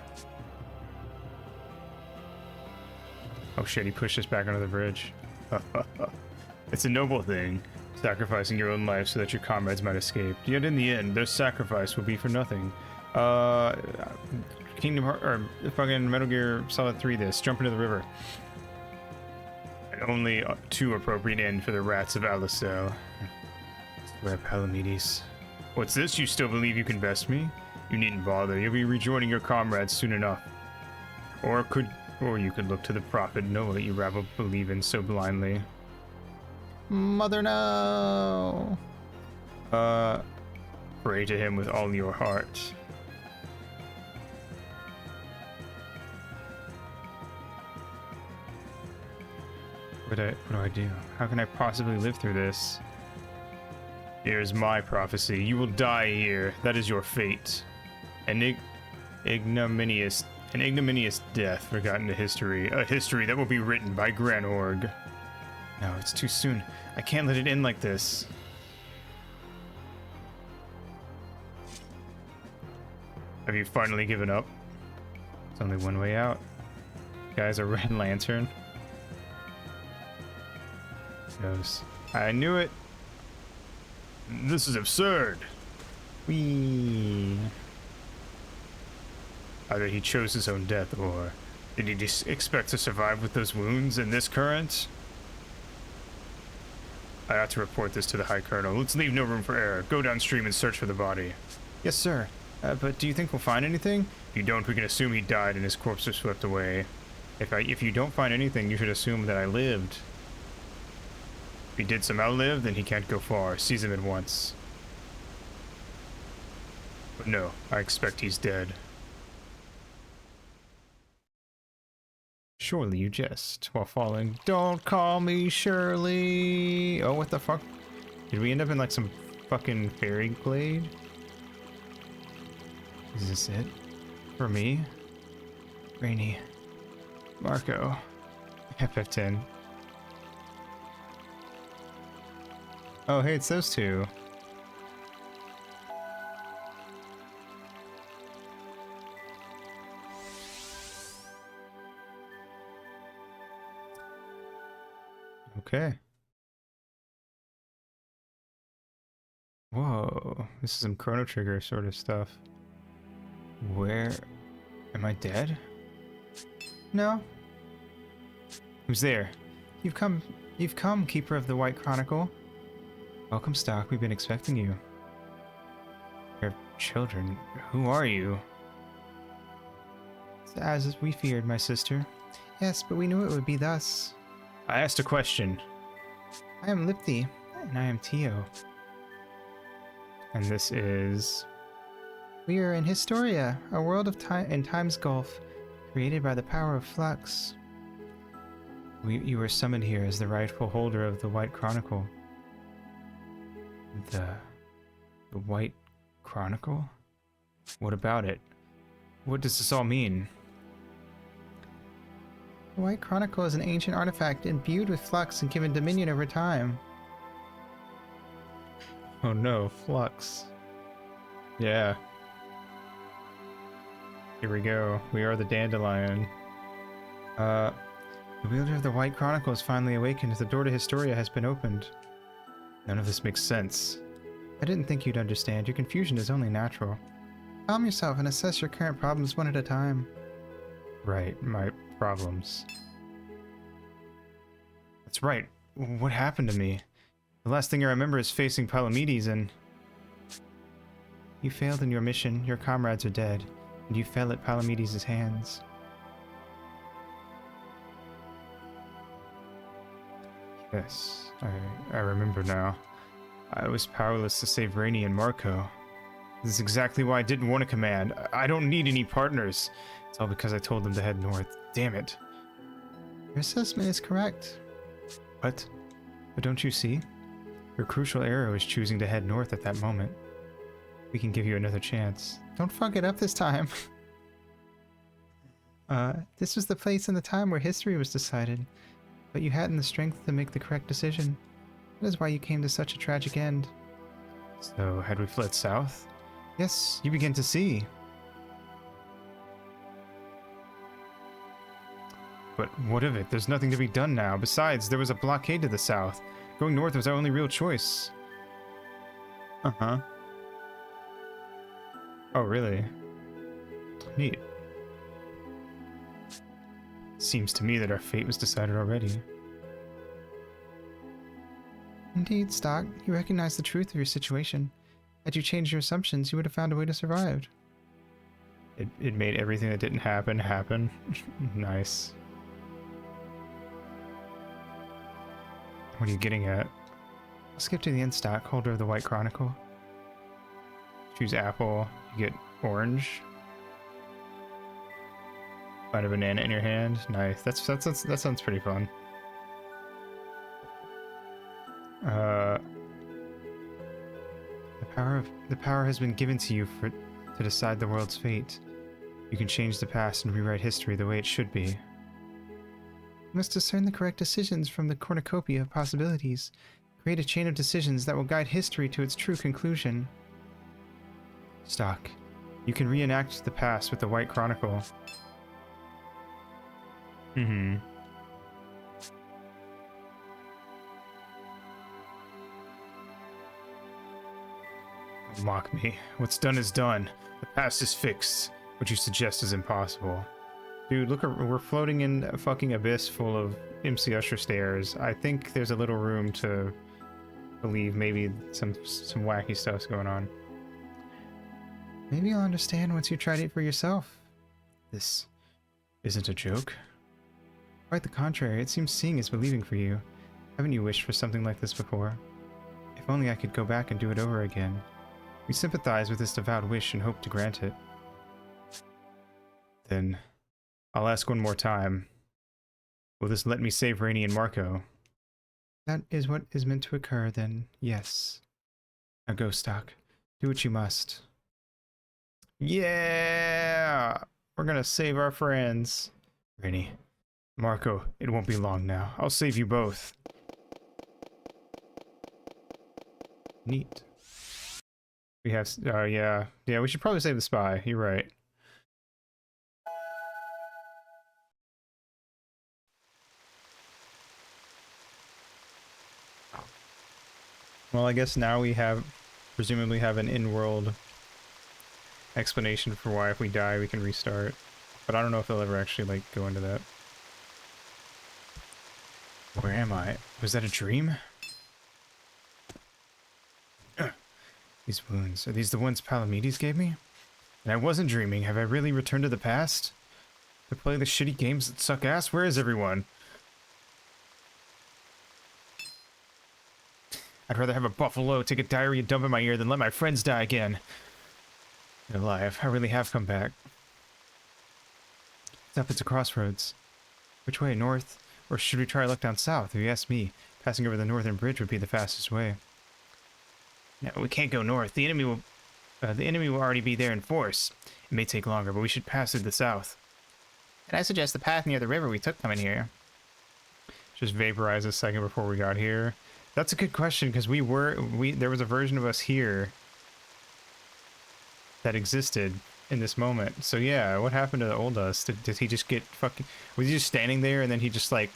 Oh shit, he pushed us back under the bridge. It's a noble thing, sacrificing your own life so that your comrades might escape. Yet in the end, their sacrifice will be for nothing. Kingdom Hearts, or fucking Metal Gear Solid 3 this, jump into the river. And only too appropriate end for the rats of Alistell. Swear, Palamedes. What's this? You still believe you can best me? You needn't bother, you'll be rejoining your comrades soon enough. Or you could look to the prophet Noah that you rabble believe in so blindly. Mother, no! Pray to him with all your heart. What do I do? How can I possibly live through this? Here's my prophecy. You will die here. That is your fate. An ignominious death forgotten to history. A history that will be written by Granorg. No, it's too soon. I can't let it end like this. Have you finally given up? There's only one way out. Guys, a red lantern. Goes. I knew it. This is absurd. Whee. Either he chose his own death, or did he just expect to survive with those wounds in this current? I ought to report this to the High Colonel. Let's leave no room for error. Go downstream and search for the body. Yes, sir. But do you think we'll find anything? If you don't, we can assume he died and his corpse was swept away. If you don't find anything, you should assume that I lived. If he did somehow live, then he can't go far. Seize him at once. But no, I expect he's dead. Surely you jest while falling. Don't call me Shirley. Oh, what the fuck? Did we end up in like some fucking fairy glade? Is this it? For me? Rainy. Marco. FF10. Oh, hey, it's those two. Okay. Whoa, this is some Chrono Trigger sort of stuff. Where... am I dead? No. Who's there? You've come, Keeper of the White Chronicle. Welcome, Stock. We've been expecting you. Your children, who are you? As we feared, my sister. Yes, but we knew it would be thus. I asked a question. I am Lipthi, and I am Tio. And this is... we are in Historia, a world of time and time's gulf, created by the power of flux. You were summoned here as the rightful holder of the White Chronicle. The White Chronicle? What about it? What does this all mean? The White Chronicle is an ancient artifact imbued with flux and given dominion over time. Oh no, flux. Yeah. Here we go. We are the Dandelion. The wielder of the White Chronicle is finally awakened. The door to Historia has been opened. None of this makes sense. I didn't think you'd understand. Your confusion is only natural. Calm yourself and assess your current problems one at a time. Right, my problems. That's right. What happened to me? The last thing I remember is facing Palamedes and... You failed in your mission, your comrades are dead, and you fell at Palamedes' hands. Yes, I remember now. I was powerless to save Rainey and Marco. This is exactly why I didn't want a command. I don't need any partners. It's all because I told them to head north. Damn it. Your assessment is correct. What? But don't you see? Your crucial error was choosing to head north at that moment. We can give you another chance. Don't fuck it up this time. This was the place and the time where history was decided. But you hadn't the strength to make the correct decision. That is why you came to such a tragic end. So, had we fled south? Yes, you begin to see. But what of it? There's nothing to be done now. Besides, there was a blockade to the south. Going north was our only real choice. Uh-huh. Oh, really? Neat. Seems to me that our fate was decided already. Indeed, Stock. You recognize the truth of your situation. Had you changed your assumptions, you would have found a way to survive. It made everything that didn't happen, happen. Nice. What are you getting at? I'll skip to the end, Stock, holder of the White Chronicle. Choose apple, you get orange. Find a banana in your hand. Nice. That sounds pretty fun. The power has been given to you to decide the world's fate. You can change the past and rewrite history the way it should be. You must discern the correct decisions from the cornucopia of possibilities. Create a chain of decisions that will guide history to its true conclusion. Stock, you can reenact the past with the White Chronicle. Mm-hmm. Mock me. What's done is done. The past is fixed. What you suggest is impossible. Dude, look, we're floating in a fucking abyss full of MC Usher stairs. I think there's a little room to believe maybe some wacky stuff's going on. Maybe you'll understand once you tried it for yourself. This isn't a joke. Quite the contrary, it seems seeing is believing for you. Haven't you wished for something like this before? If only I could go back and do it over again. We sympathize with this devout wish and hope to grant it. Then, I'll ask one more time. Will this let me save Rainey and Marco? That is what is meant to occur, then yes. Now go, Stock. Do what you must. Yeah! We're gonna save our friends. Rainey. Marco, it won't be long now. I'll save you both. Neat. We have, yeah, we should probably save the spy. You're right. Well, I guess now we have, presumably have an in-world explanation for why if we die we can restart. But I don't know if they'll ever actually, like, go into that. Where am I? Was that a dream? These wounds, are these the ones Palamedes gave me? And I wasn't dreaming. Have I really returned to the past? To play the shitty games that suck ass? Where is everyone? I'd rather have a buffalo take a diarrhea dump in my ear than let my friends die again. You're alive. I really have come back. It's up, it's a crossroads. Which way, north? Or should we try luck down south? If you ask me, passing over the northern bridge would be the fastest way. No, we can't go north. The enemy will already be there in force. It may take longer, but we should pass through the south. And I suggest the path near the river we took coming here. Just vaporize a second before we got here. That's a good question, because there was a version of us here that existed in this moment. So yeah, what happened to the old us? Did he just get fucking... Was he just standing there and then he just like...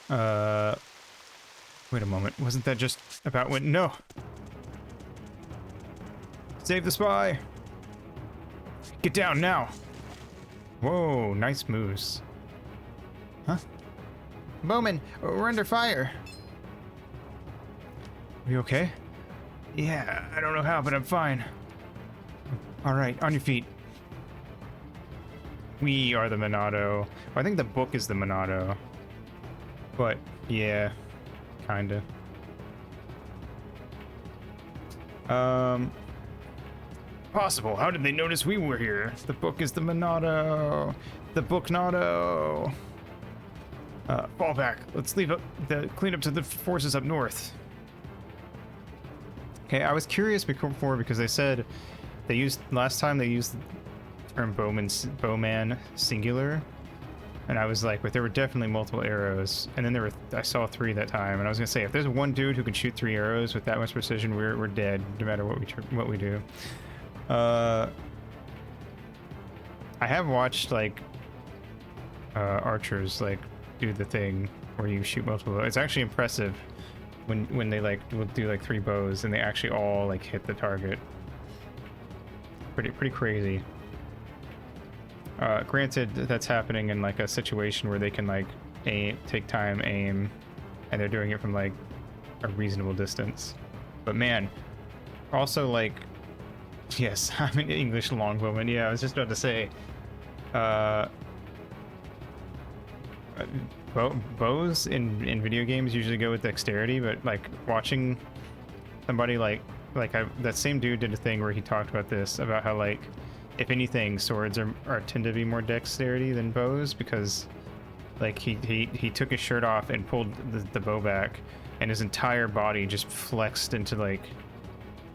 Wait a moment. Wasn't that just about when... No! Save the spy! Get down now! Whoa, nice moves. Huh? Bowman, we're under fire. Are you okay? Yeah, I don't know how, but I'm fine. Alright, on your feet. We are the Monado. I think the book is the Monado. But, yeah, kinda. Possible. How did they notice we were here? The book is the Monado. The book-nado. Fall back. Let's leave up the cleanup to the forces up north. Okay, I was curious before because they said last time they used the term bowman singular, and I was like, but there were definitely multiple arrows, and then I saw 3 that time, and I was gonna say if there's one dude who can shoot 3 arrows with that much precision, we're dead no matter what we do. I have watched like archers like do the thing where you shoot multiple. It's actually impressive when they like will do like 3 bows and they actually all like hit the target. Pretty crazy. Granted, that's happening in like a situation where they can like take time, aim, and they're doing it from like a reasonable distance. But man, also like, yes, I'm an English longbowman. Yeah, I was just about to say, bows in video games usually go with dexterity, but like watching somebody that same dude did a thing where he talked about this, about how like if anything swords tend to be more dexterity than bows, because like he took his shirt off and pulled the bow back and his entire body just flexed into like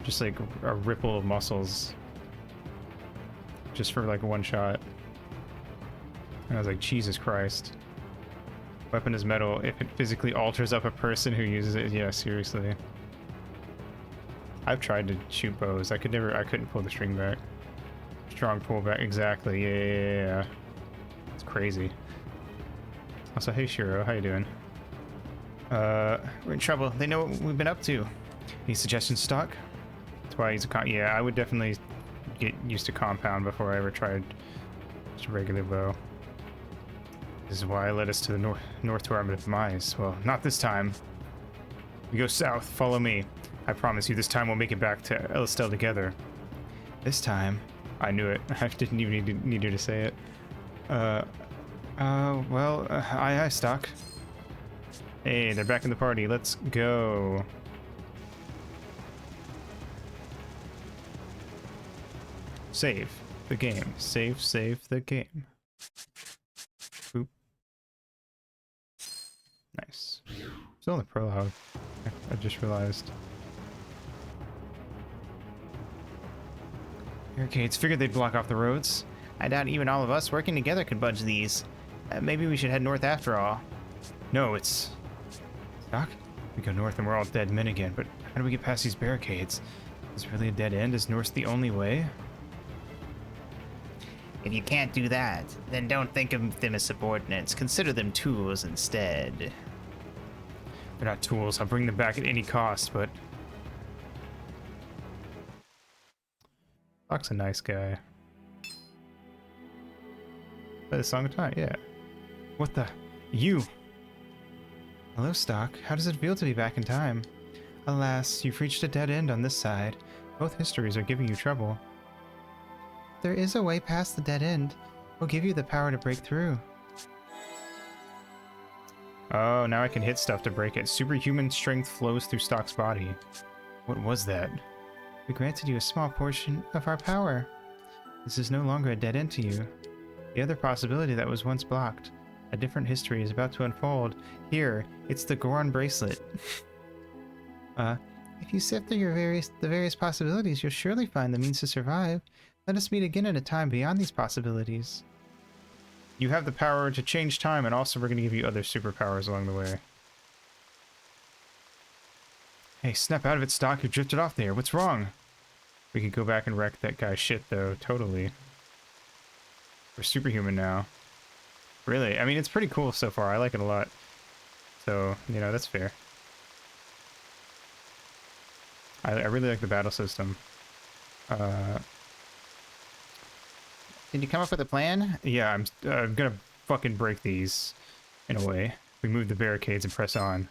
just like a ripple of muscles just for like one shot. And I was like, Jesus Christ. Weapon is metal. If it physically alters up a person who uses it, yeah, seriously. I've tried to shoot bows. I couldn't pull the string back. Strong pullback, exactly. Yeah. It's crazy. Also, hey Shiro, how you doing? We're in trouble. They know what we've been up to. Any suggestions, Stock? That's why he's a yeah, I would definitely get used to compound before I ever tried just a regular bow. This is why I led us to the north to our demise. Well, not this time. We go south. Follow me. I promise you this time we'll make it back to Elistel together. This time? I knew it. I didn't even need you to say it. Well, aye, Stock. Hey, they're back in the party. Let's go. Save the game. Save the game. Boop. Nice. Still in the prologue. I just realized. Barricades. Figured they'd block off the roads. I doubt even all of us working together could budge these. Maybe we should head north after all. No, it's... Doc? We go north and we're all dead men again, but how do we get past these barricades? Is it really a dead end? Is north the only way? If you can't do that, then don't think of them as subordinates. Consider them tools instead. They're not tools. I'll bring them back at any cost, but... Spock's a nice guy. Play the song of time, yeah. What the... You! Hello, Stock. How does it feel to be back in time? Alas, you've reached a dead end on this side. Both histories are giving you trouble. There is a way past the dead end. We'll give you the power to break through. Oh, now I can hit stuff to break it. Superhuman strength flows through Stock's body. What was that? We granted you a small portion of our power. This is no longer a dead end to you. The other possibility that was once blocked. A different history is about to unfold. Here, it's the Goron bracelet. If you sift through the various possibilities, you'll surely find the means to survive. Let us meet again at a time beyond these possibilities. You have the power to change time, and also we're going to give you other superpowers along the way. Hey, snap out of it, Stock. You drifted off there. What's wrong? We could go back and wreck that guy's shit, though. Totally. We're superhuman now. Really? I mean, it's pretty cool so far. I like it a lot. So, you know, that's fair. I really like the battle system. Did you come up with a plan? Yeah, I'm gonna fucking break these, in a way. We move the barricades and press on.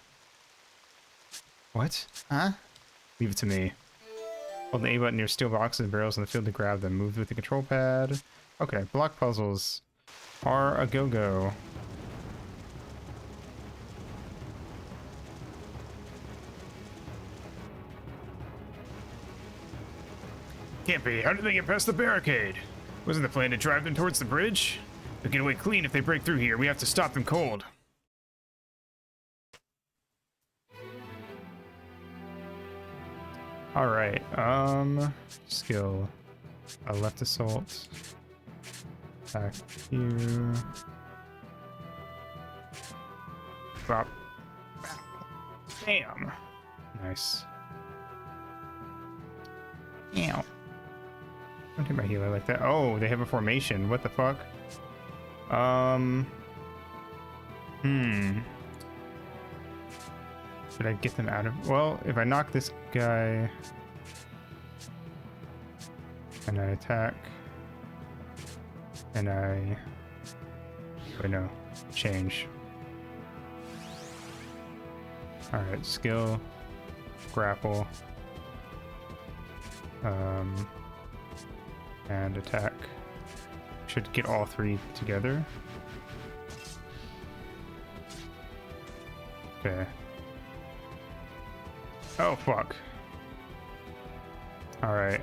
What? Huh? Leave it to me. Hold the A button near steel boxes and barrels in the field to grab them. Move with the control pad. Okay, block puzzles are a go-go. Can't be. How did they get past the barricade? Wasn't the plan to drive them towards the bridge? They'll get away clean if they break through here. We have to stop them cold. Alright, skill. Left assault. Back here. Drop. Bam! Nice. Ow. Don't hit my healer like that. Oh, they have a formation. What the fuck? Should I get them out of... Well, if I knock this guy... And I attack... And I... Wait, no. Change. Alright, skill. Grapple. And attack. Should get all three together. Okay. Oh, fuck. Alright,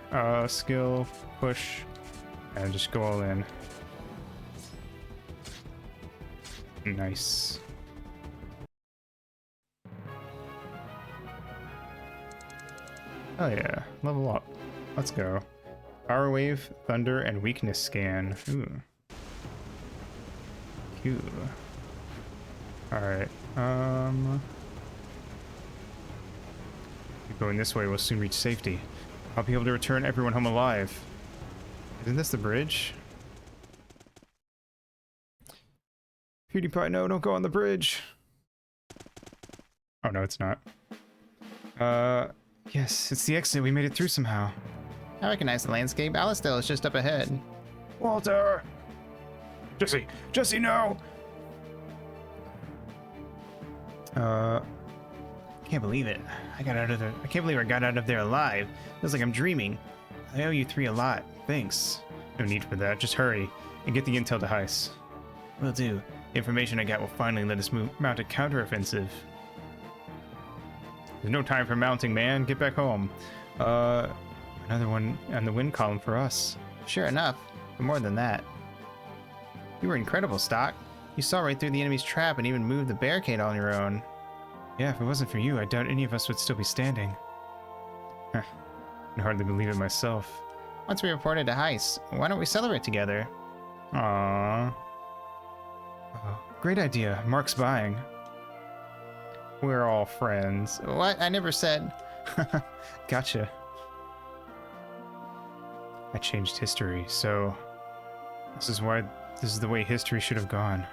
skill, push, and just go all in. Nice. Oh yeah, level up. Let's go. Power wave, thunder, and weakness scan. Ooh. Cool. Alright, going this way, we'll soon reach safety. I'll be able to return everyone home alive. Isn't this the bridge? PewDiePie, no, don't go on the bridge. Oh no, it's not. Yes, it's the exit. We made it through somehow. I recognize the landscape. Alistel is just up ahead. Walter! Jesse! Jesse, no! Can't believe it. I can't believe I got out of there alive. Feels like I'm dreaming. I owe you three a lot. Thanks. No need for that. Just hurry and get the intel to Heist. Will do. The information I got will finally let us mount a counteroffensive. There's no time for mounting, man. Get back home. Another one on the win column for us. Sure enough, but more than that. You were incredible, Stock. You saw right through the enemy's trap and even moved the barricade on your own. Yeah, if it wasn't for you, I doubt any of us would still be standing. I can hardly believe it myself. Once we reported to Heist, why don't we celebrate together? Aww. Oh, great idea. Mark's buying. We're all friends. What? I never said. Gotcha. I changed history, so this is the way history should have gone.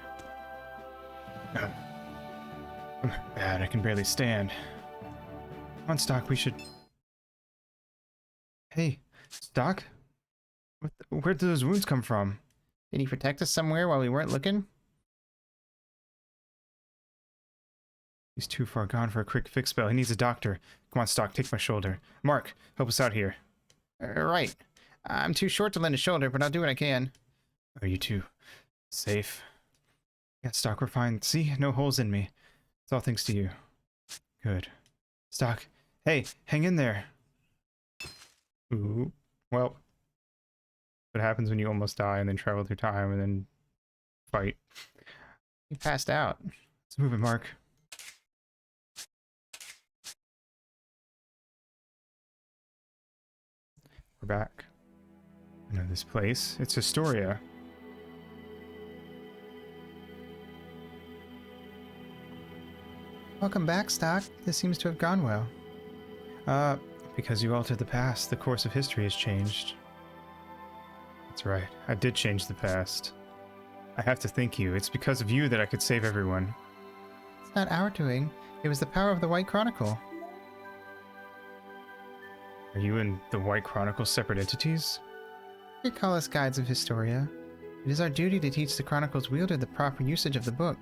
I'm bad, I can barely stand. Come on, Stock, we should... Hey, Stock? Where did those wounds come from? Did he protect us somewhere while we weren't looking? He's too far gone for a quick fix spell. He needs a doctor. Come on, Stock, take my shoulder. Mark, help us out here. Right. I'm too short to lend a shoulder, but I'll do what I can. Are you too safe? Yeah, Stock, we're fine. See? No holes in me. It's all thanks to you. Good. Stock, hey, hang in there. Ooh, well. What happens when you almost die and then travel through time and then fight? He passed out. Let's move it, Mark. We're back. I know this place. It's Historia. Welcome back, Stock. This seems to have gone well. Because you altered the past, the course of history has changed. That's right. I did change the past. I have to thank you. It's because of you that I could save everyone. It's not our doing. It was the power of the White Chronicle. Are you and the White Chronicle separate entities? You could call us guides of Historia. It is our duty to teach the Chronicle's wielder the proper usage of the book.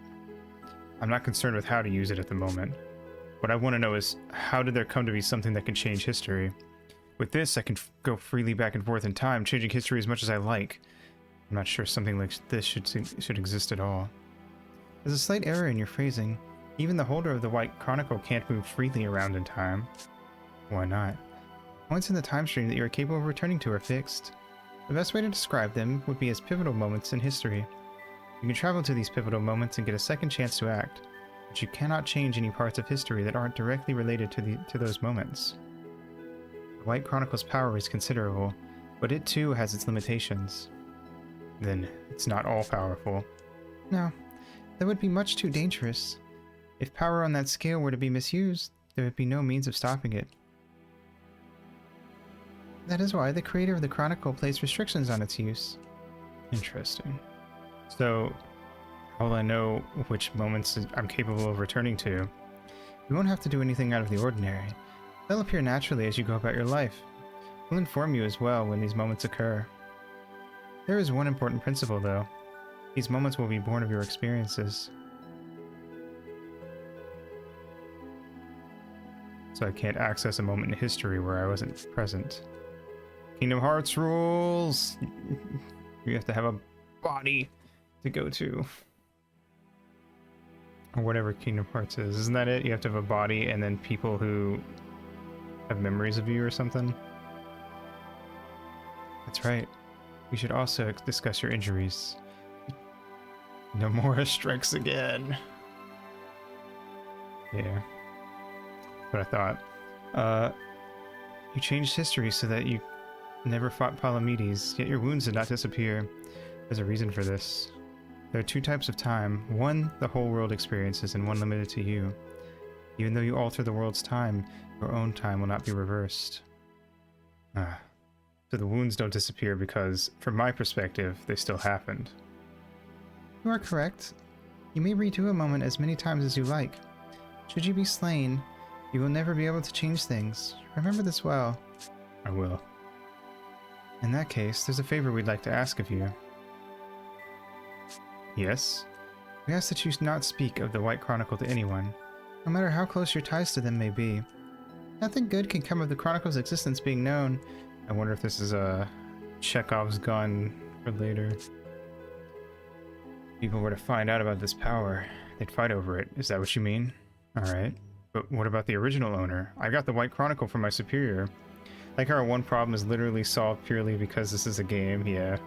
I'm not concerned with how to use it at the moment. What I want to know is, how did there come to be something that can change history? With this, I can go freely back and forth in time, changing history as much as I like. I'm not sure something like this should exist at all. There's a slight error in your phrasing. Even the holder of the White Chronicle can't move freely around in time. Why not? Points in the time stream that you are capable of returning to are fixed. The best way to describe them would be as pivotal moments in history. You can travel to these pivotal moments and get a second chance to act, but you cannot change any parts of history that aren't directly related to those moments. The White Chronicle's power is considerable, but it too has its limitations. Then it's not all powerful. No, that would be much too dangerous. If power on that scale were to be misused, there would be no means of stopping it. That is why the creator of the Chronicle placed restrictions on its use. Interesting. So, how will I know which moments I'm capable of returning to? You won't have to do anything out of the ordinary. They'll appear naturally as you go about your life. We'll inform you as well when these moments occur. There is one important principle, though. These moments will be born of your experiences. So I can't access a moment in history where I wasn't present. Kingdom Hearts rules! You have to have a body to go to. Or whatever Kingdom Hearts is. Isn't that it? You have to have a body and then people who have memories of you or something? That's right. We should also discuss your injuries. Nomura strikes again. Yeah. But I thought. You changed history so that you never fought Palamedes, yet your wounds did not disappear. There's a reason for this. There are two types of time. One the whole world experiences, and one limited to you. Even though you alter the world's time, your own time will not be reversed. So the wounds don't disappear because, from my perspective, they still happened. You are correct. You may redo a moment as many times as you like. Should you be slain, you will never be able to change things. Remember this well. I will. In that case, there's a favor we'd like to ask of you. Yes? We ask that you not speak of the White Chronicle to anyone, no matter how close your ties to them may be. Nothing good can come of the Chronicle's existence being known. I wonder if this is a Chekhov's gun for later. If people were to find out about this power, they'd fight over it. Is that what you mean? Alright. But what about the original owner? I got the White Chronicle from my superior. Like how our one problem is literally solved purely because this is a game, yeah.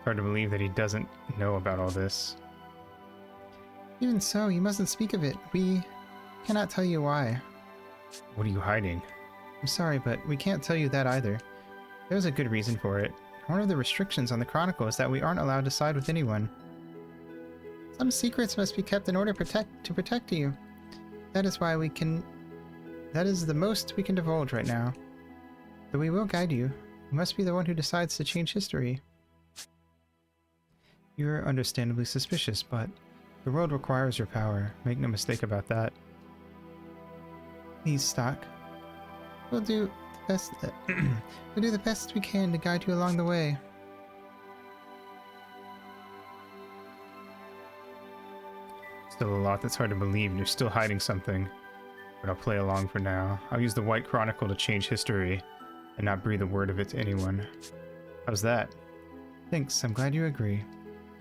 Hard to believe that he doesn't know about all this. Even so, you mustn't speak of it. We cannot tell you why. What are you hiding? I'm sorry, but we can't tell you that either. There's a good reason for it. One of the restrictions on the Chronicle is that we aren't allowed to side with anyone. Some secrets must be kept in order to protect you. That is why we can... That is the most we can divulge right now. But we will guide you. You must be the one who decides to change history. You're understandably suspicious, but The world requires your power. Make no mistake about that. Please, Stock. We'll do the best. We'll do the best we can to guide you along the way. Still a lot that's hard to believe, and you're still hiding something. But I'll play along for now. I'll use the White Chronicle to change history, and not breathe a word of it to anyone. How's that? Thanks, I'm glad you agree.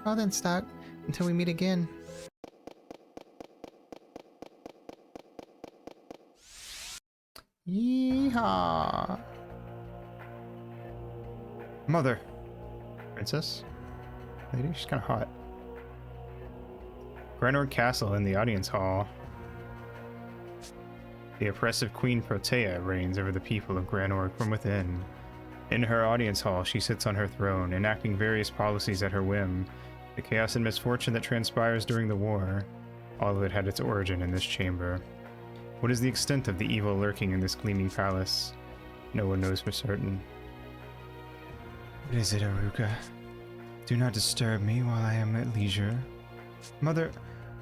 Well then, Stock, until we meet again. Yeehaw! Mother! Princess? Lady? She's kind of hot. Granor Castle in the audience hall. The oppressive Queen Protea reigns over the people of Granorg from within. In her audience hall, she sits on her throne, enacting various policies at her whim. The chaos and misfortune that transpires during the war, all of it had its origin in this chamber. What is the extent of the evil lurking in this gleaming palace? No one knows for certain. What is it, Aruka? Do not disturb me while I am at leisure. Mother,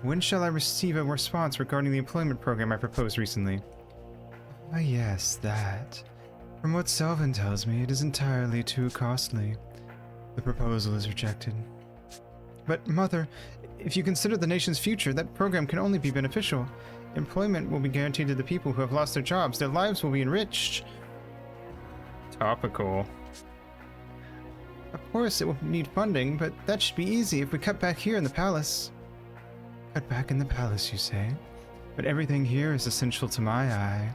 when shall I receive a response regarding the employment program I proposed recently? Ah, yes, that. From what Selvin tells me, it is entirely too costly. The proposal is rejected. But, Mother, if you consider the nation's future, that program can only be beneficial. Employment will be guaranteed to the people who have lost their jobs. Their lives will be enriched. Topical. Of course, it will need funding, but that should be easy if we cut back here in the palace. Cut back in the palace, you say? But everything here is essential to my eye.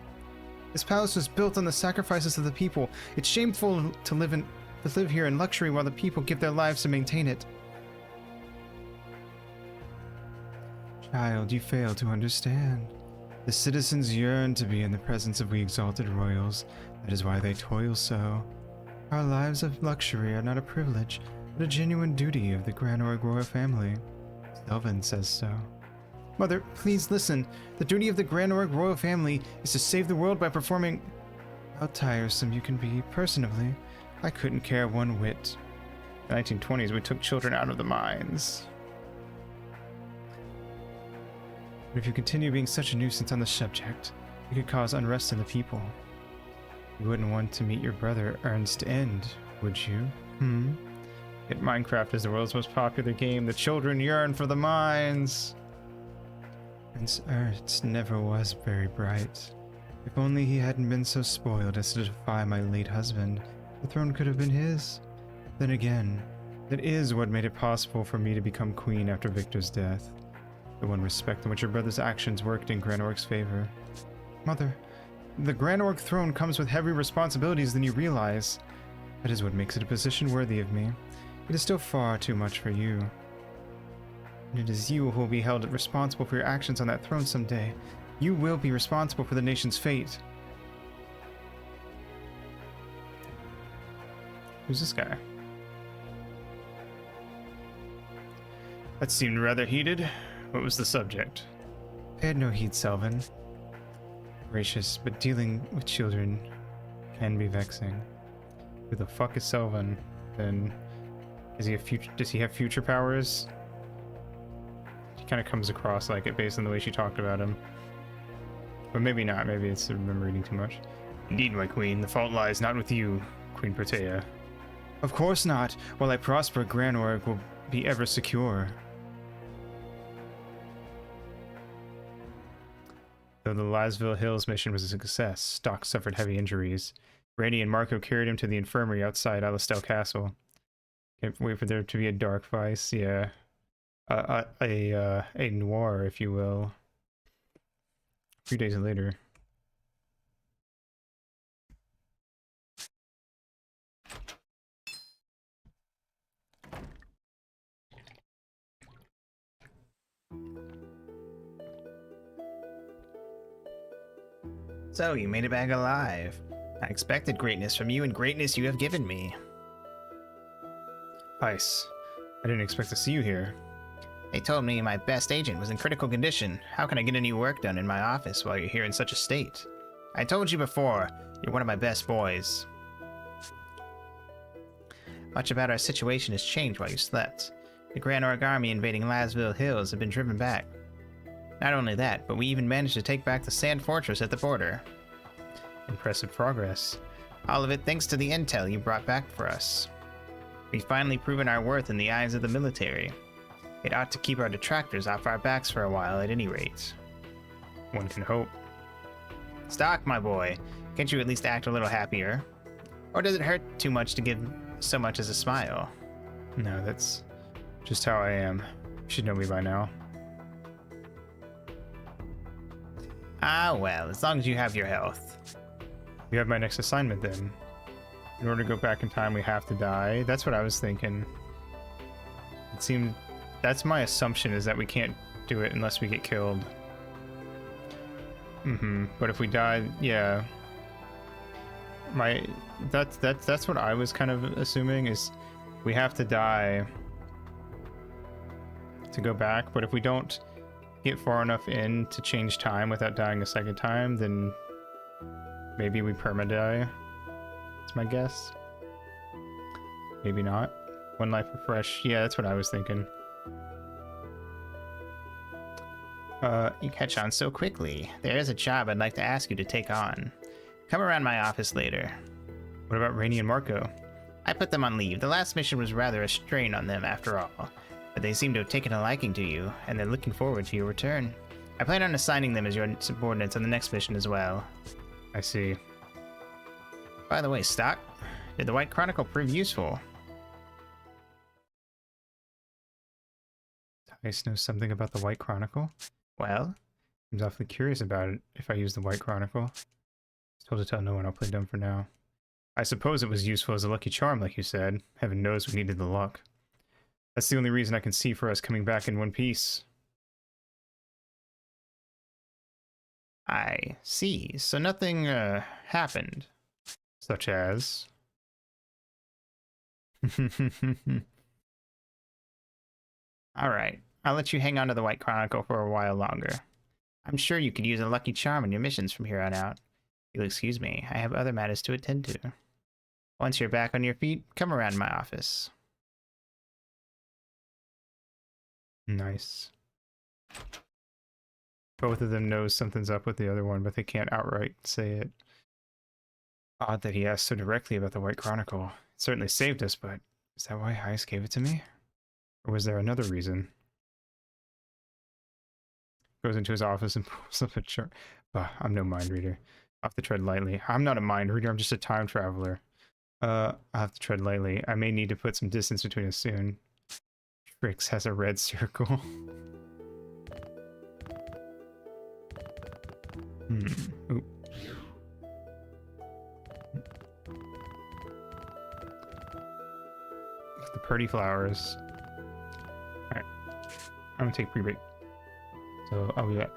This palace was built on the sacrifices of the people. It's shameful to live here in luxury while the people give their lives to maintain it. Child, you fail to understand. The citizens yearn to be in the presence of we exalted royals. That is why they toil so. Our lives of luxury are not a privilege, but a genuine duty of the Granorg royal family. Selvin says so. Mother, please listen. The duty of the Granorg royal family is to save the world by performing... How tiresome you can be. Personally, I couldn't care one whit. In the 1920s, we took children out of the mines. But if you continue being such a nuisance on the subject, you could cause unrest in the people. You wouldn't want to meet your brother Ernst End, would you? Yet Minecraft is the world's most popular game. The children yearn for the mines. Prince Ernst never was very bright. If only he hadn't been so spoiled as to defy my late husband, the throne could have been his. Then again, that is what made it possible for me to become queen after Victor's death. The one respect in which your brother's actions worked in Granorg's favor. Mother, the Granorg throne comes with heavier responsibilities than you realize. That is what makes it a position worthy of me. It is still far too much for you. And it is you who will be held responsible for your actions on that throne someday. You will be responsible for the nation's fate. Who's this guy? That seemed rather heated. What was the subject? I had no heed, Selvin. Gracious, but dealing with children can be vexing. Who the fuck is Selvin? Then is he a future? Does he have future powers? He kind of comes across like it based on the way she talked about him. But maybe not. Maybe it's I'm reading too much. Indeed, my queen, the fault lies not with you, Queen Protea. Of course not. While I prosper, Granorg will be ever secure. Though the Lasville Hills mission was a success, Stock suffered heavy injuries. Randy and Marco carried him to the infirmary outside Alistel Castle. Can't wait for there to be a dark vice, yeah. A noir, if you will. A few days later. So, you made it back alive. I expected greatness from you, and greatness you have given me. Ice. I didn't expect to see you here. They told me my best agent was in critical condition. How can I get any work done in my office while you're here in such a state? I told you before, you're one of my best boys. Much about our situation has changed while you slept. The Grand Orc army invading Lasville Hills have been driven back. Not only that, but we even managed to take back the Sand Fortress at the border. Impressive progress. All of it thanks to the intel you brought back for us. We've finally proven our worth in the eyes of the military. It ought to keep our detractors off our backs for a while at any rate. One can hope. Stock, my boy. Can't you at least act a little happier? Or does it hurt too much to give so much as a smile? No, that's just how I am. You should know me by now. Ah, well, as long as you have your health. You have my next assignment then. In order to go back in time, we have to die. That's what I was thinking. It seemed... That's my assumption, is that we can't do it unless we get killed. But if we die, yeah. That's what I was kind of assuming, is we have to die to go back. But if we don't get far enough in to change time without dying a second time, then maybe we perma-die. That's my guess. Maybe not. One life refresh. Yeah, that's what I was thinking. You catch on so quickly. There is a job I'd like to ask you to take on. Come around my office later. What about Rainey and Marco? I put them on leave. The last mission was rather a strain on them after all. But they seem to have taken a liking to you, and they're looking forward to your return. I plan on assigning them as your subordinates on the next mission as well. I see. By the way, Stock, did the White Chronicle prove useful? Tice knows something about the White Chronicle. Well, I'm awfully curious about it if I use the White Chronicle. I was told to tell no one. I'll play dumb for now. I suppose it was useful as a lucky charm, like you said. Heaven knows we needed the luck. That's the only reason I can see for us coming back in one piece. I see. So nothing, happened. Such as... Alright, I'll let you hang on to the White Chronicle for a while longer. I'm sure you could use a lucky charm in your missions from here on out. You'll excuse me, I have other matters to attend to. Once you're back on your feet, come around my office. Nice. Both of them knows something's up with the other one, but they can't outright say it. Odd that he asked so directly about the White Chronicle. It certainly saved us, but is that why Heist gave it to me? Or was there another reason? Goes into his office and pulls up a chart. I'm no mind reader. I'll have to tread lightly. I'm not a mind reader, I'm just a time traveler. I'll have to tread lightly. I may need to put some distance between us soon. Trix has a red circle. Oop. The pretty flowers. Alright. I'm gonna take a pre-break. So I'll be back.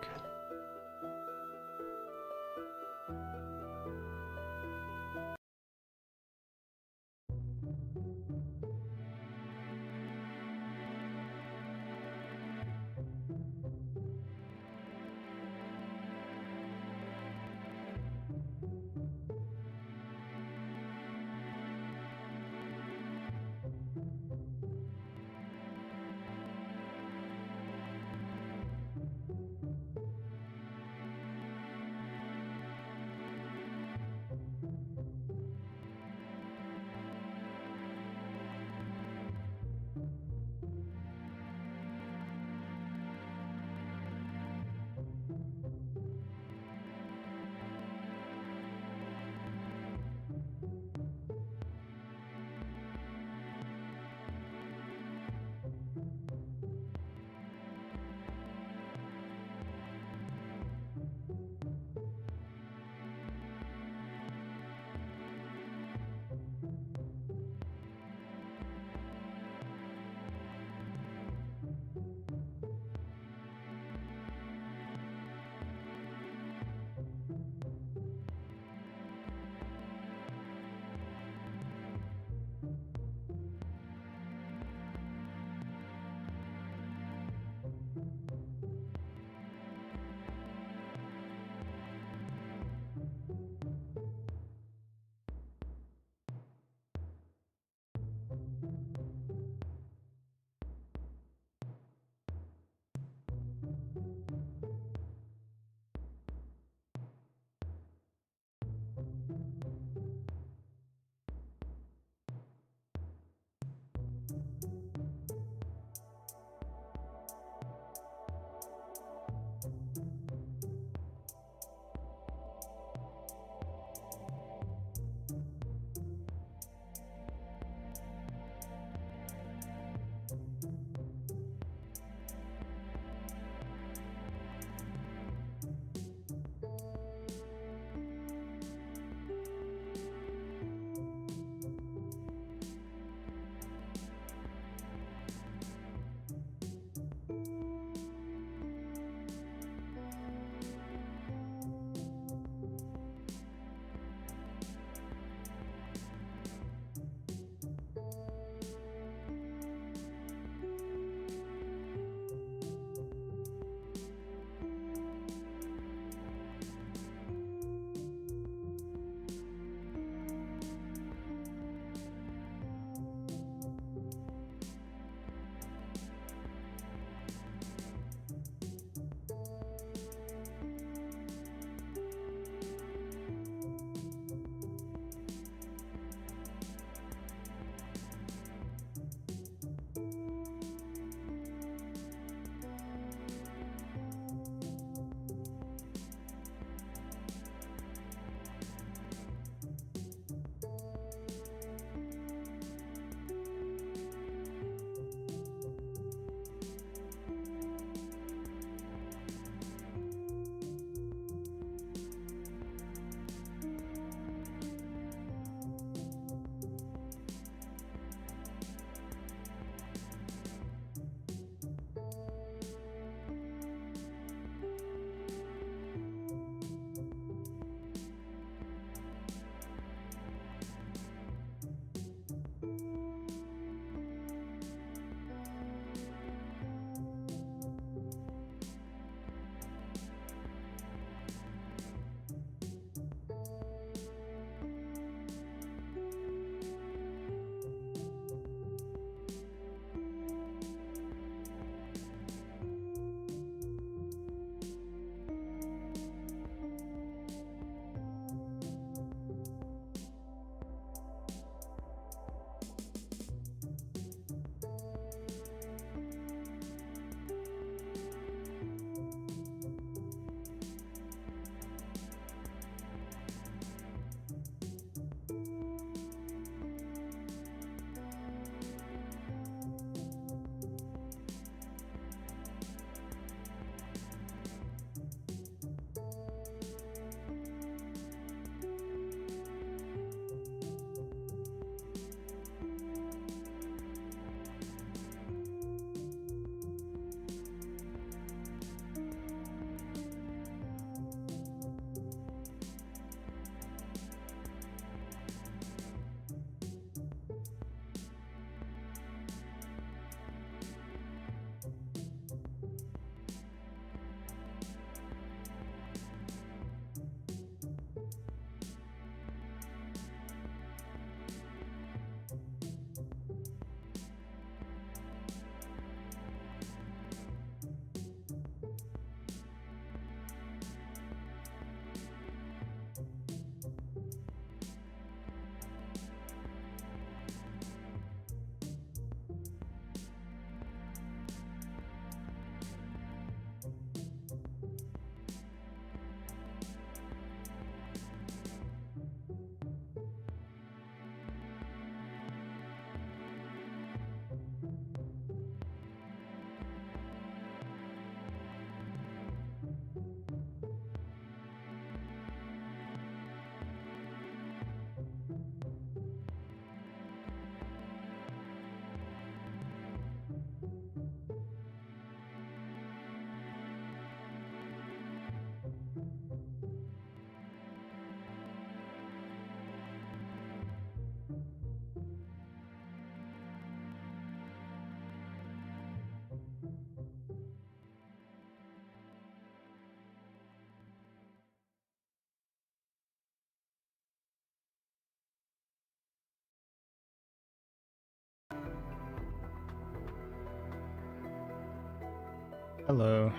Hello.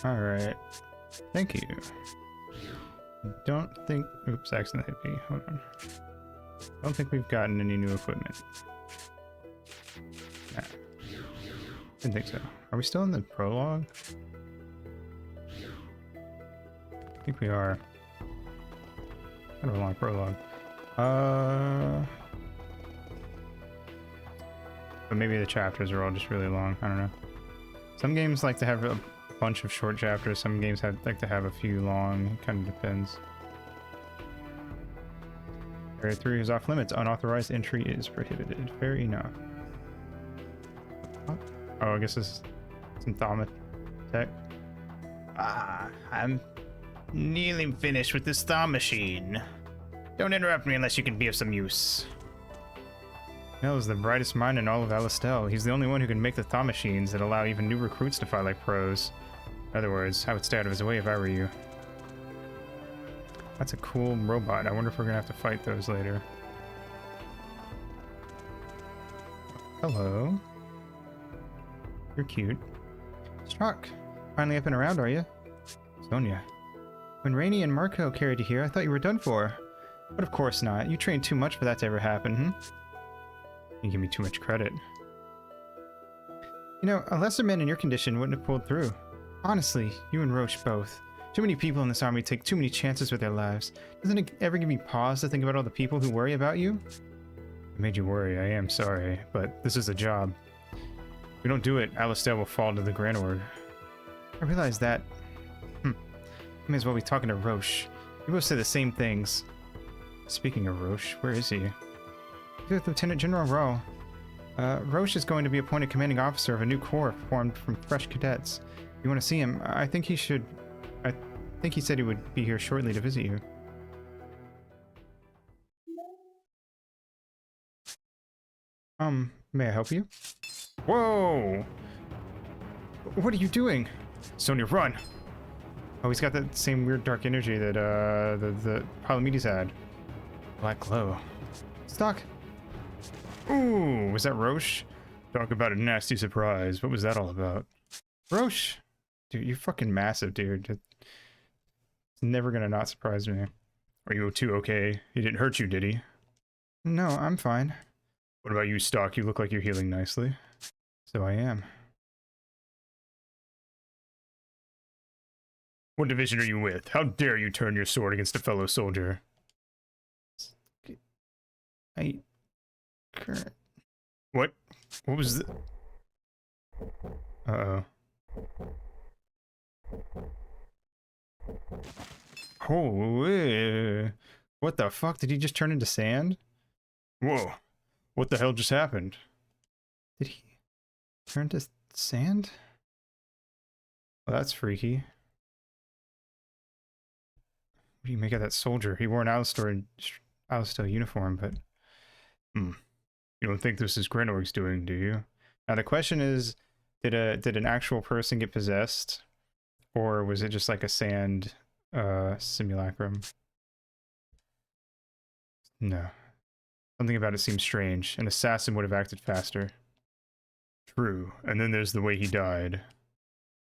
Alright. Thank you. Don't think... Oops, accident hit me. Hold on. Don't think we've gotten any new equipment. Nah. Didn't think so. Are we still in the prologue? I think we are. Kind of a long prologue. But maybe the chapters are all just really long. I don't know. Some games like to have a bunch of short chapters. Some games like to have a few long. It kind of depends. Area 3 is off limits. Unauthorized entry is prohibited. Fair enough. Oh, I guess this is some Thaumaturg tech. Ah, I'm nearly finished with this thaw machine. Don't interrupt me unless you can be of some use. Nell is the brightest mind in all of Alistel. He's the only one who can make the thaw machines that allow even new recruits to fight like pros. In other words, I would stay out of his way if I were you. That's a cool robot. I wonder if we're gonna have to fight those later. Hello. You're cute. Strock, finally up and around, are you? Sonia. When Rainey and Marco carried you here, I thought you were done for. But of course not. You trained too much for that to ever happen, hmm? You give me too much credit. You know, a lesser man in your condition wouldn't have pulled through. Honestly, you and Roche both. Too many people in this army take too many chances with their lives. Doesn't it ever give me pause to think about all the people who worry about you? I made you worry. I am sorry, but this is a job. If we don't do it, Alistel will fall to the Grand Org. I realize that. May as well be talking to Roche. We both say the same things. Speaking of Roche, where is he? He's with Lieutenant General Raw. Roche is going to be appointed commanding officer of a new corps formed from fresh cadets. You want to see him? I think he should... I think he said he would be here shortly to visit you. May I help you? Whoa! What are you doing? Sonia, run! Oh, he's got that same weird dark energy that, the Palamedes had. Black glow. Stock! Ooh, was that Roche? Talk about a nasty surprise. What was that all about? Roche! Dude, you're fucking massive, dude. It's never gonna not surprise me. Are you two okay? He didn't hurt you, did he? No, I'm fine. What about you, Stock? You look like you're healing nicely. So I am. What division are you with? How dare you turn your sword against a fellow soldier? What? What was the... Uh-oh. Oh, what the fuck? Did he just turn into sand? Whoa. What the hell just happened? Did he turn to sand? Well, that's freaky. What do you make of that soldier? He wore an Alistel uniform, but... You don't think this is Grenorg's doing, do you? Now the question is, did an actual person get possessed? Or was it just like a sand simulacrum? No. Something about it seems strange. An assassin would have acted faster. True. And then there's the way he died.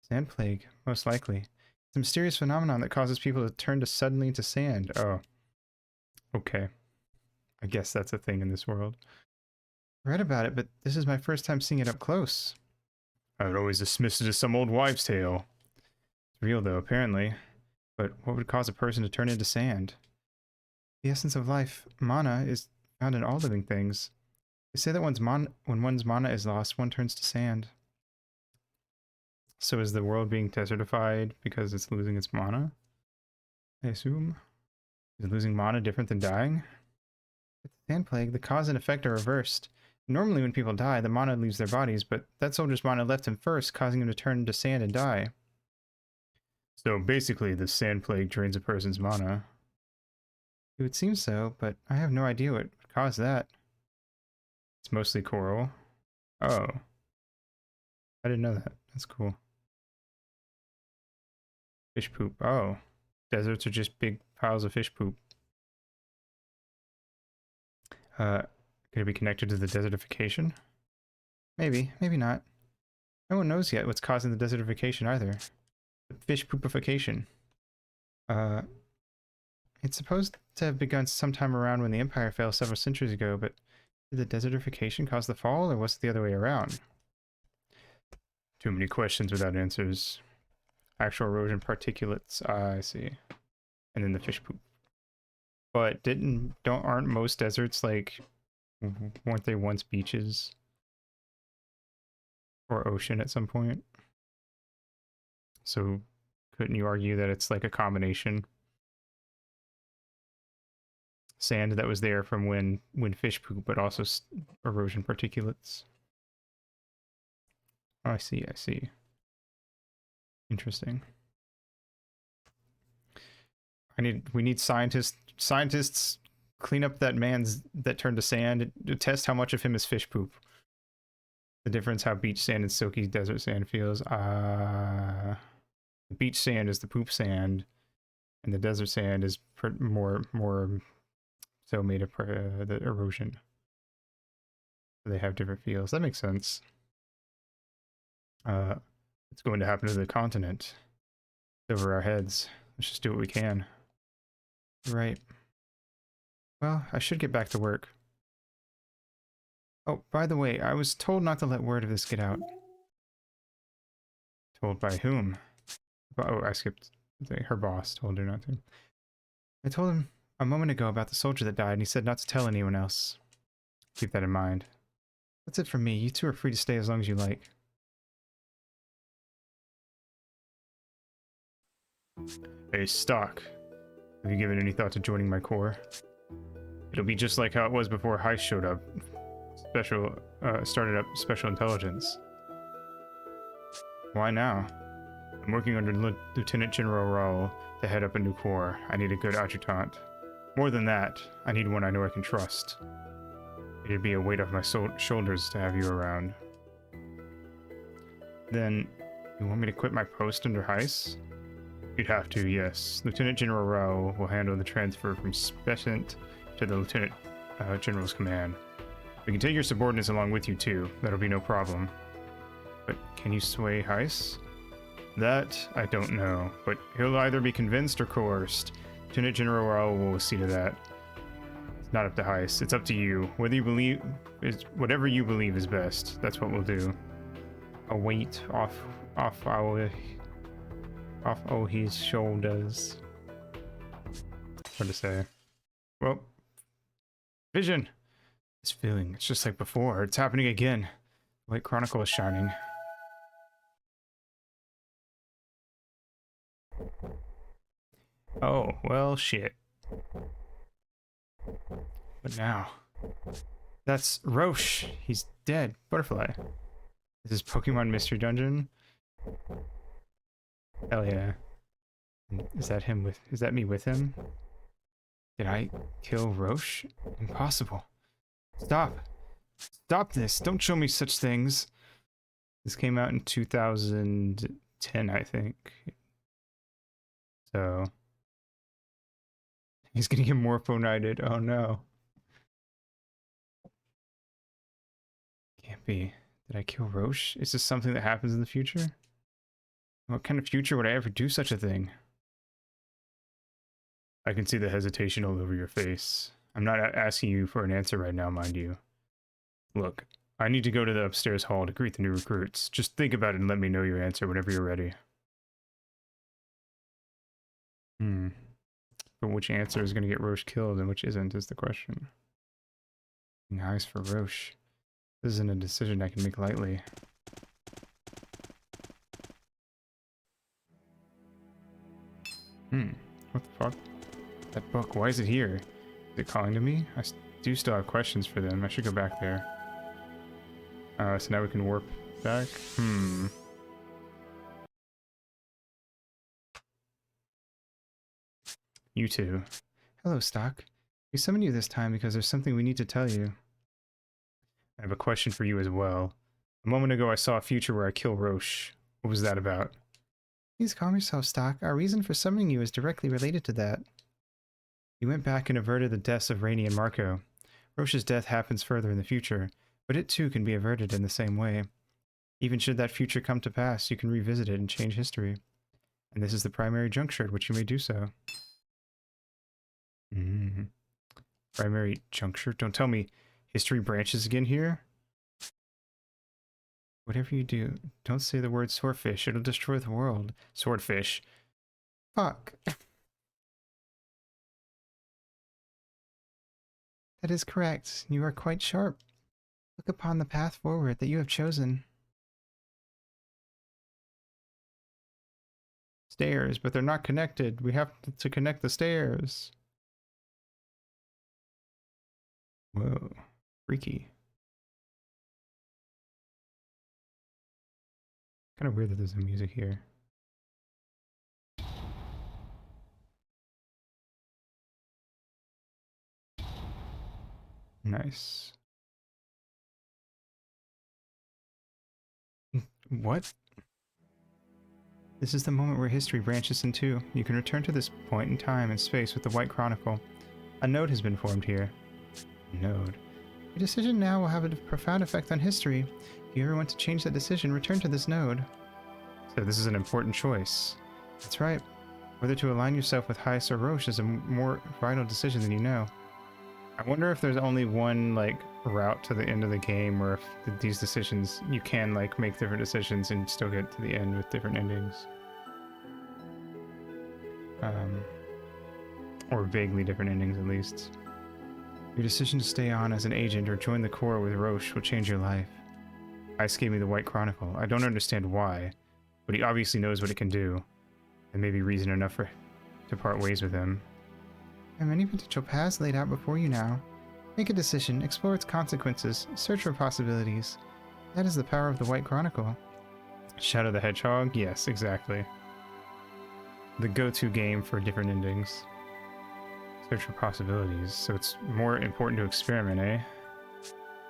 Sand plague, most likely. It's a mysterious phenomenon that causes people to turn suddenly into sand. Oh. Okay. I guess that's a thing in this world. I read about it, but this is my first time seeing it up close. I would always dismiss it as some old wives' tale. It's real though, apparently. But what would cause a person to turn into sand? The essence of life, mana, is found in all living things. They say that when one's mana is lost, one turns to sand. So is the world being desertified because it's losing its mana? I assume. Is losing mana different than dying? With the sand plague, the cause and effect are reversed. Normally when people die, the mana leaves their bodies, but that soldier's mana left him first, causing him to turn into sand and die. So basically, the sand plague drains a person's mana. It would seem so, but I have no idea what would cause that. It's mostly coral. Oh. I didn't know that. That's cool. Fish poop. Oh. Deserts are just big piles of fish poop. Could it be connected to the desertification? Maybe, maybe not. No one knows yet what's causing the desertification either. The fish poopification. It's supposed to have begun sometime around when the Empire fell several centuries ago, but did the desertification cause the fall, or was it the other way around? Too many questions without answers. Actual erosion particulates, I see. And then the fish poop. But aren't most deserts like, weren't they once beaches? Or ocean at some point? So couldn't you argue that it's like a combination? Sand that was there from when fish poop, but also erosion particulates. Oh, I see, I see. Interesting. We need scientists clean up that that turned to sand to test how much of him is fish poop. The difference how beach sand and silky desert sand feels. The beach sand is the poop sand, and the desert sand is more so made of the erosion. So they have different feels. That makes sense. It's going to happen to the continent. It's over our heads. Let's just do what we can. Right. Well, I should get back to work. Oh, by the way, I was told not to let word of this get out. Told by whom? Oh, I skipped. Her boss told her not to. I told him a moment ago about the soldier that died, and he said not to tell anyone else. Keep that in mind. That's it from me. You two are free to stay as long as you like. Hey, Stock. Have you given any thought to joining my corps? It'll be just like how it was before Heist showed up. Started up Special Intelligence. Why now? I'm working under Lieutenant General Raoul to head up a new corps. I need a good adjutant. More than that, I need one I know I can trust. It'd be a weight off my shoulders to have you around. Then, you want me to quit my post under Heist? You'd have to, yes. Lieutenant General Raoul will handle the transfer from Specent to the Lieutenant General's command. We can take your subordinates along with you too. That'll be no problem. But can you sway Heist? That, I don't know. But he'll either be convinced or coerced. Lieutenant General Raoul will see to that. It's not up to Heist. It's up to you. Whatever you believe is best. That's what we'll do. A weight off his shoulders. Hard to say. Well, Vision. This feeling, it's just like before. It's happening again. The White Chronicle is shining. Oh, well, shit. But now, that's Roche. He's dead. Butterfly. This is Pokemon Mystery Dungeon. Hell yeah. Is that me with him? Did I kill Roche? Impossible. Stop. Stop this. Don't show me such things. This came out in 2010, I think. So he's gonna get morpho-knighted. Oh no. Can't be. Did I kill Roche? Is this something that happens in the future? What kind of future would I ever do such a thing? I can see the hesitation all over your face. I'm not asking you for an answer right now, mind you. Look, I need to go to the upstairs hall to greet the new recruits. Just think about it and let me know your answer whenever you're ready. But which answer is going to get Roche killed and which isn't is the question. Eyes for Roche. This isn't a decision I can make lightly. What the fuck? That book, why is it here? Is it calling to me? I do still have questions for them. I should go back there. So now we can warp back? You two. Hello, Stock. We summoned you this time because there's something we need to tell you. I have a question for you as well. A moment ago I saw a future where I kill Roche. What was that about? Please calm yourself, Stock. Our reason for summoning you is directly related to that. You went back and averted the deaths of Rainey and Marco. Roche's death happens further in the future, but it too can be averted in the same way. Even should that future come to pass, you can revisit it and change history. And this is the primary juncture at which you may do so. Primary juncture? Don't tell me history branches again here? Whatever you do, don't say the word swordfish. It'll destroy the world. Swordfish. Fuck. That is correct. You are quite sharp. Look upon the path forward that you have chosen. Stairs, but they're not connected. We have to connect the stairs. Whoa. Freaky. Kind of weird that there's no music here. Nice. What? This is the moment where history branches in two. You can return to this point in time and space with the White Chronicle. A node has been formed here. Node. Your decision now will have a profound effect on history. If you ever want to change that decision, return to this node. So this is an important choice. That's right. Whether to align yourself with Hyas or Roche is a more vital decision than you know. I wonder if there's only one, like, route to the end of the game, or if these decisions, you can, like, make different decisions and still get to the end with different endings. Or vaguely different endings, at least. Your decision to stay on as an agent or join the Corps with Roche will change your life. Ice gave me the White Chronicle. I don't understand why, but he obviously knows what it can do, and maybe reason enough to part ways with him. There are many potential paths laid out before you now. Make a decision, explore its consequences, search for possibilities. That is the power of the White Chronicle. Shadow the Hedgehog? Yes, exactly. The go-to game for different endings. Search for possibilities, so it's more important to experiment, eh?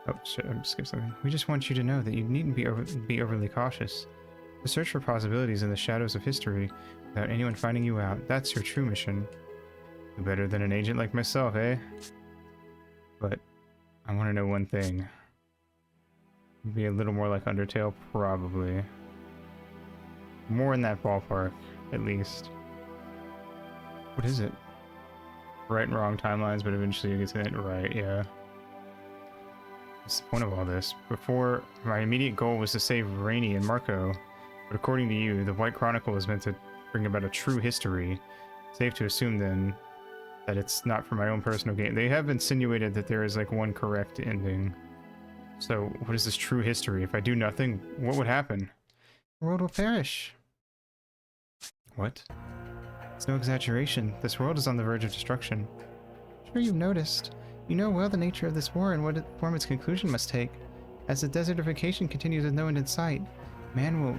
Oh, shit, I skipped something. We just want you to know that you needn't be overly cautious. To search for possibilities in the shadows of history without anyone finding you out, that's your true mission. Better than an agent like myself, eh? But I want to know one thing. Be a little more like Undertale, probably. More in that ballpark, at least. What is it? Right and wrong timelines, but eventually you get to it right, yeah. What's the point of all this? Before, my immediate goal was to save Rainy and Marco, but according to you, the White Chronicle is meant to bring about a true history. Safe to assume, then, that it's not for my own personal gain. They have insinuated that there is, like, one correct ending. So, what is this true history? If I do nothing, what would happen? The world will perish. What? It's no exaggeration. This world is on the verge of destruction. Sure, you've noticed. You know well the nature of this war and what form its conclusion must take. As the desertification continues with no end in sight, man will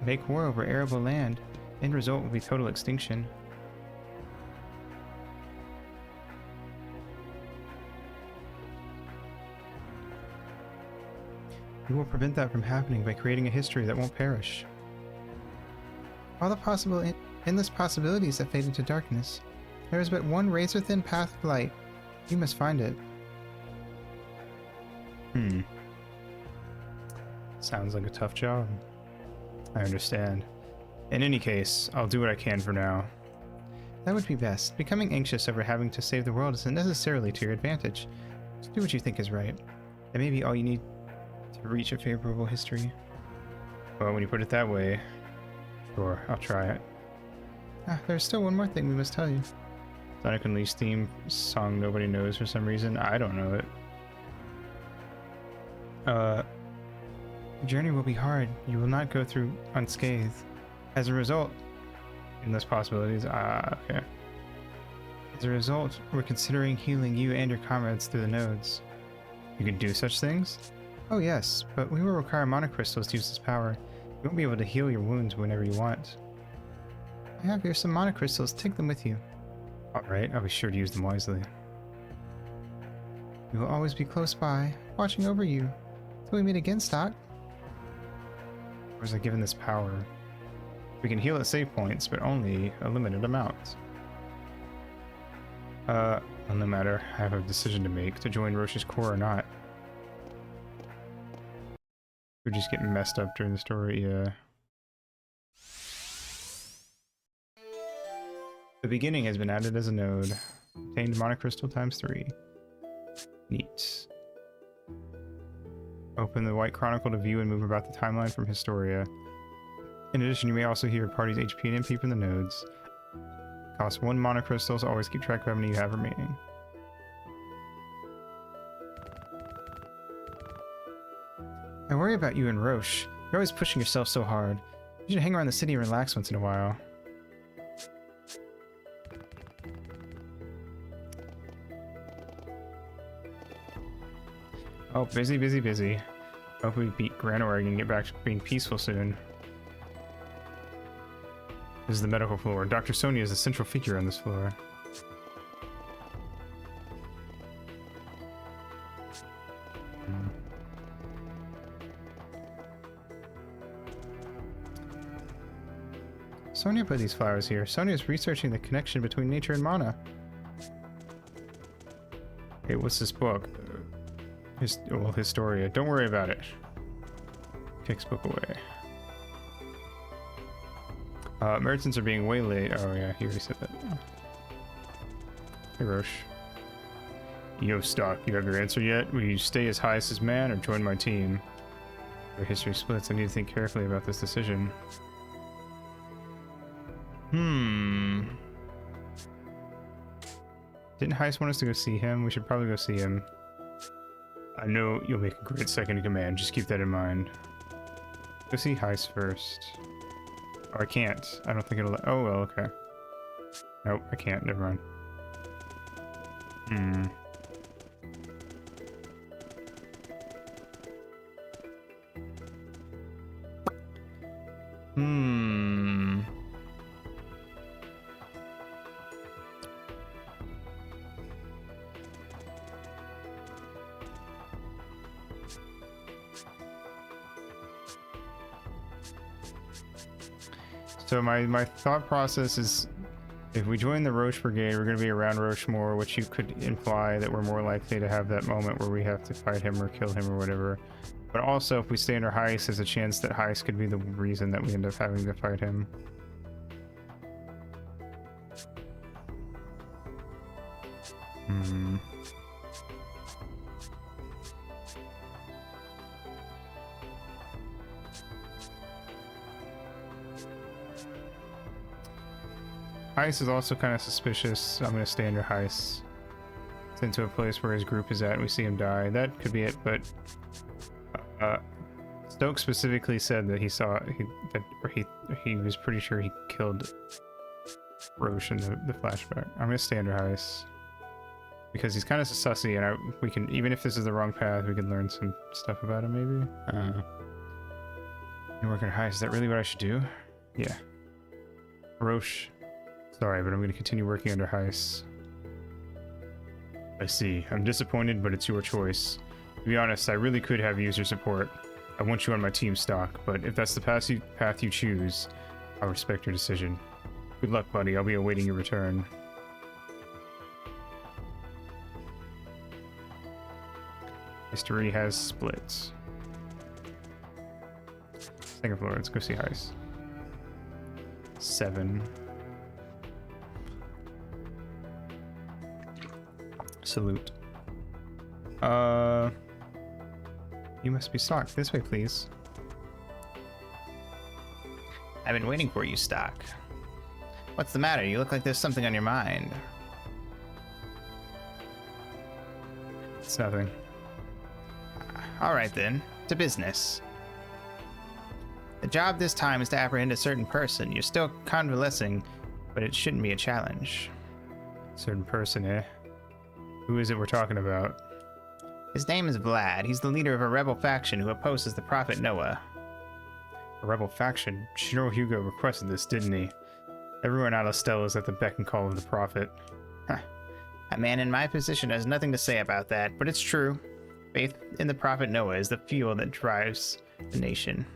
make war over arable land. End result will be total extinction. We will prevent that from happening by creating a history that won't perish. All the possible endless possibilities that fade into darkness. There is but one razor-thin path of light. You must find it. Sounds like a tough job. I understand. In any case, I'll do what I can for now. That would be best. Becoming anxious over having to save the world isn't necessarily to your advantage. Just do what you think is right. That may be all you need to reach a favorable history. Well, when you put it that way, sure, I'll try it. There's still one more thing we must tell you. Sonic Unleashed theme song nobody knows for some reason. I don't know it. The journey will be hard. You will not go through unscathed. As a result, endless possibilities. Okay. As a result, we're considering healing you and your comrades through the nodes. You can do such things? Oh yes, but we will require monocrystals to use this power. You won't be able to heal your wounds whenever you want. I have here some monocrystals. Take them with you. Alright, I'll be sure to use them wisely. We will always be close by, watching over you. Till we meet again, Stock. Or was I given this power? We can heal at save points, but only a limited amount. Well, no matter. I have a decision to make, to join Roche's Corps or not. We're just getting messed up during the story, yeah. The beginning has been added as a node. Obtained monocrystal ×3. Neat. Open the White Chronicle to view and move about the timeline from Historia. In addition, you may also hear parties' HP and MP from the nodes. Cost 1 monocrystal, so always keep track of how many you have remaining. I worry about you and Roche. You're always pushing yourself so hard. You should hang around the city and relax once in a while. Oh, busy, busy, busy. Hope we beat Grand Oregon and get back to being peaceful soon. This is the medical floor. Dr. Sonia is the central figure on this floor. Sonia put these flowers here. Sonia is researching the connection between nature and mana. Hey, what's this book? Historia. Don't worry about it. Kicks book away. Merchants are being waylaid. Oh yeah, he already said that. Hey Roche. Yo, Stock, you have your answer yet? Will you stay as Highest as man or join my team? Our history splits. I need to think carefully about this decision. Didn't Heist want us to go see him? We should probably go see him. I know you'll make a great second in command. Just keep that in mind. Go see Heist first. Oh, I can't. I don't think it'll... Oh, well, okay. Nope, I can't. Never mind. So my thought process is, if we join the Roche Brigade, we're going to be around Roche more, which you could imply that we're more likely to have that moment where we have to fight him or kill him or whatever. But also, if we stay under Heist, there's a chance that Heist could be the reason that we end up having to fight him. Heist is also kind of suspicious. I'm going to stay under Heist. Sent to a place where his group is at and we see him die. That could be it, but Stokes specifically said that he saw he was pretty sure he killed Roche in the flashback. I'm going to stay under Heist because he's kind of sussy, and we can, even if this is the wrong path, we can learn some stuff about him maybe. You're working at Heist. Is that really what I should do? Yeah. Roche. Sorry, but I'm going to continue working under Heist. I see. I'm disappointed, but it's your choice. To be honest, I really could have user support. I want you on my team, Stock, but if that's the path you choose, I'll respect your decision. Good luck, buddy. I'll be awaiting your return. History has split. Second floor. Let's go see Heist. 7. Salute. You must be Stock. This way, please. I've been waiting for you, Stock. What's the matter? You look like there's something on your mind. It's nothing. All right then, to business. The job this time is to apprehend a certain person. You're still convalescing, but it shouldn't be a challenge. Certain person, eh? Who is it we're talking about? His name is Vlad. He's the leader of a rebel faction who opposes the Prophet Noah. A rebel faction? General Hugo requested this, didn't he? Everyone out of Stella is at the beck and call of the Prophet. Huh. A man in my position has nothing to say about that, but it's true. Faith in the Prophet Noah is the fuel that drives the nation.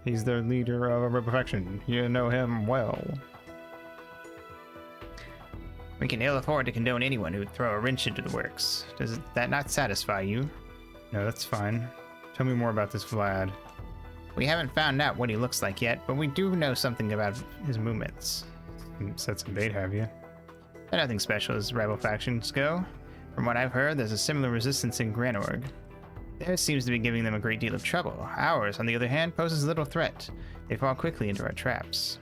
He's the leader of a rebel faction. You know him well. We can ill afford to condone anyone who would throw a wrench into the works. Does that not satisfy you? No, that's fine. Tell me more about this Vlad. We haven't found out what he looks like yet, but we do know something about his movements. Set some bait, have you? They're nothing special as rival factions go. From what I've heard, there's a similar resistance in Granorg. Theirs seems to be giving them a great deal of trouble. Ours, on the other hand, poses little threat. They fall quickly into our traps.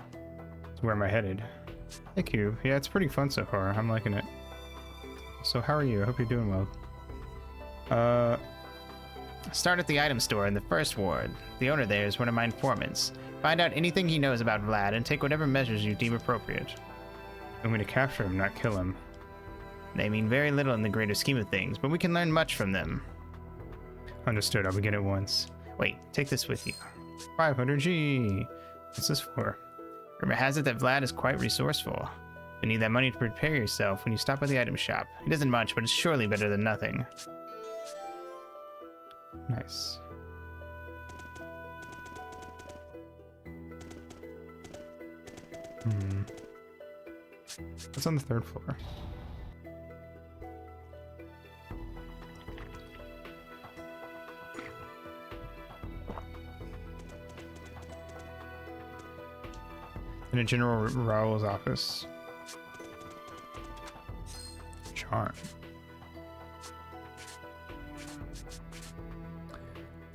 So where am I headed? Hey, Cube. Yeah, it's pretty fun so far. I'm liking it. So how are you? I hope you're doing well. Start at the item store in the first ward. The owner there is one of my informants. Find out anything he knows about Vlad and take whatever measures you deem appropriate. I'm going to capture him, not kill him. They mean very little in the greater scheme of things, but we can learn much from them. Understood. I'll begin at once. Wait, take this with you. 500G. What's this for? Rumor has it that Vlad is quite resourceful. You need that money to prepare yourself when you stop at the item shop. It isn't much, but it's surely better than nothing. Nice. What's on the third floor? In a General Raoul's office. Charm.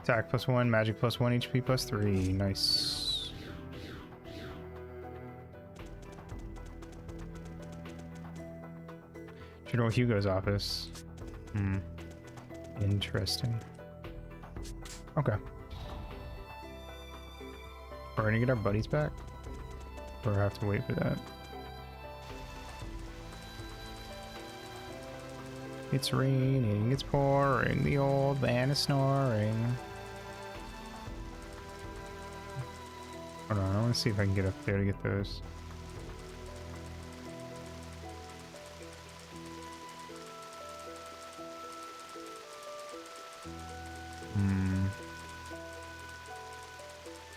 Attack +1, magic +1, HP +3. Nice. General Hugo's office. Interesting. Okay. We're gonna get our buddies back? Or have to wait for that? It's raining, it's pouring, the old man is snoring. Hold on, I want to see if I can get up there to get those.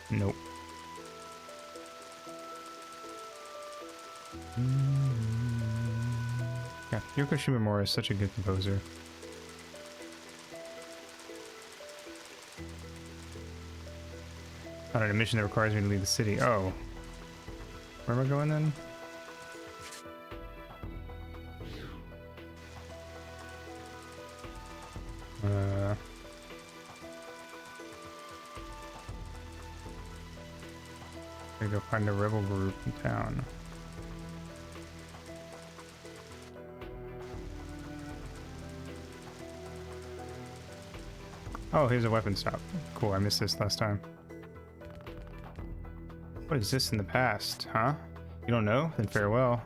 Nope. Yeah, Yoko Shimomura is such a good composer. On a mission that requires me to leave the city. Oh. Where am I going then? I gotta go find a rebel group in town. Oh, here's a weapon stop. Cool, I missed this last time. What exists in the past, huh? You don't know? Then farewell.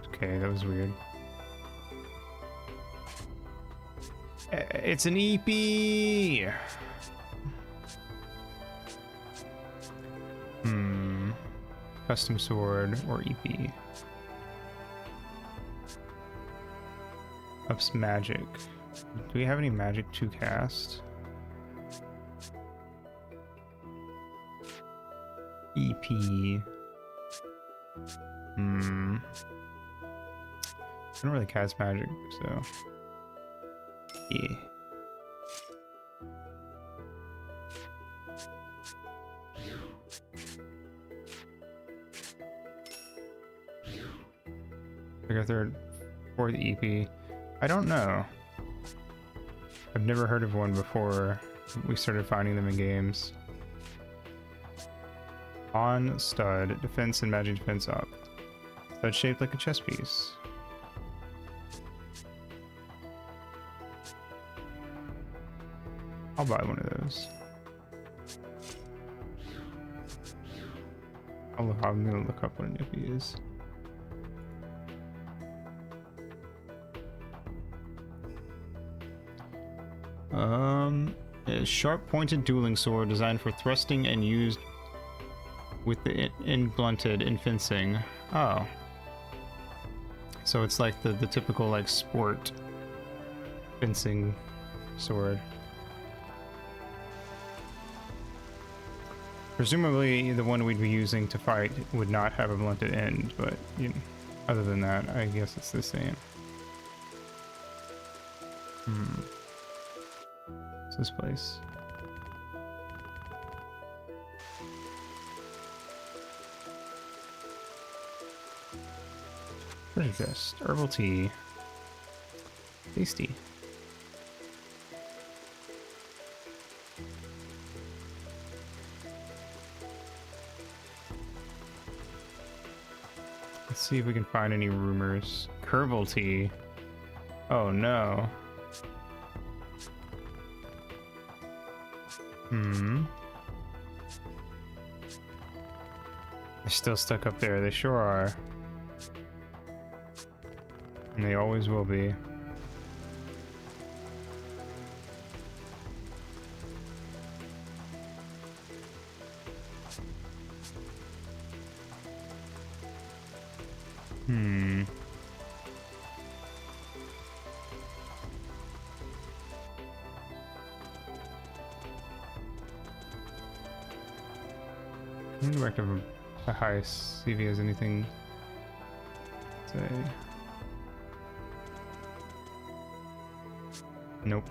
Okay, that was weird. It's an EP! Custom sword or EP. Ups magic. Do we have any magic to cast? EP. I don't really cast magic, so yeah. Like a third, fourth EP. I don't know. I've never heard of one before we started finding them in games. On stud, defense and magic defense up. Stud shaped like a chess piece. I'll buy one of those. I'm gonna look up what an ippy is. A sharp-pointed dueling sword designed for thrusting and used with the end blunted in fencing. Oh. So it's like the typical like sport fencing sword. Presumably the one we'd be using to fight would not have a blunted end, but you know, Other than that, I guess it's the same. What's this place? Treasure chest. Herbal tea. Tasty. Let's see if we can find any rumors. Kerbal tea. Oh no. They're still stuck up there. They sure are. And they always will be. I'm gonna go back to the highest, see if he has anything to say. Nope.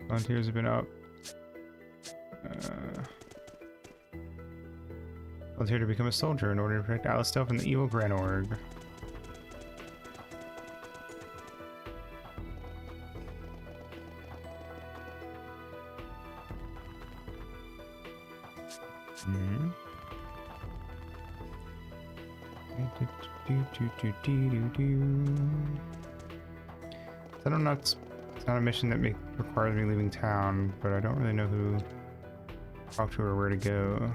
Volunteers have been up. Volunteer to become a soldier in order to protect Alistel from the evil Granorg. I don't know. It's not a mission that requires me leaving town, but I don't really know who to talk to or where to go.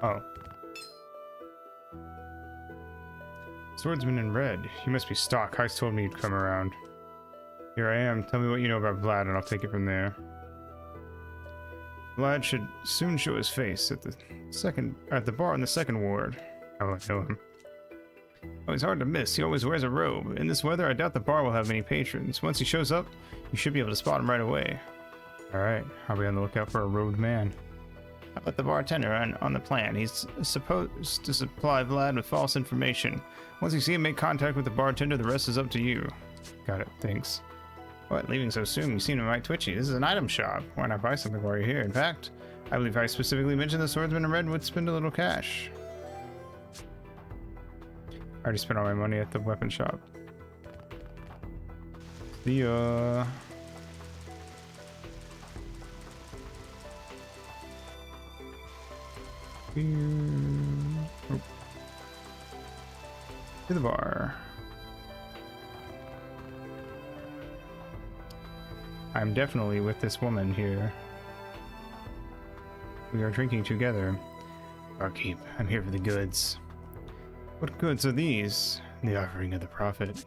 Oh. Swordsman in red. You must be Stock. Heist told me you'd come around. Here I am. Tell me what you know about Vlad and I'll take it from there. Vlad should soon show his face at the bar in the second ward. How will I know him? Oh, he's hard to miss. He always wears a robe. In this weather, I doubt the bar will have many patrons. Once he shows up, you should be able to spot him right away. Alright, I'll be on the lookout for a robed man. I'll let the bartender on the plan. He's supposed to supply Vlad with false information. Once you see him make contact with the bartender, the rest is up to you. Got it, thanks. What, leaving so soon? You seem mighty twitchy. This is an item shop. Why not buy something while you're here? In fact, I believe I specifically mentioned the swordsman in red would spend a little cash. I already spent all my money at the weapon shop. See ya. Oh. To the bar. I'm definitely with this woman here. We are drinking together. Barkeep, I'm here for the goods. What goods are these? The offering of the prophet.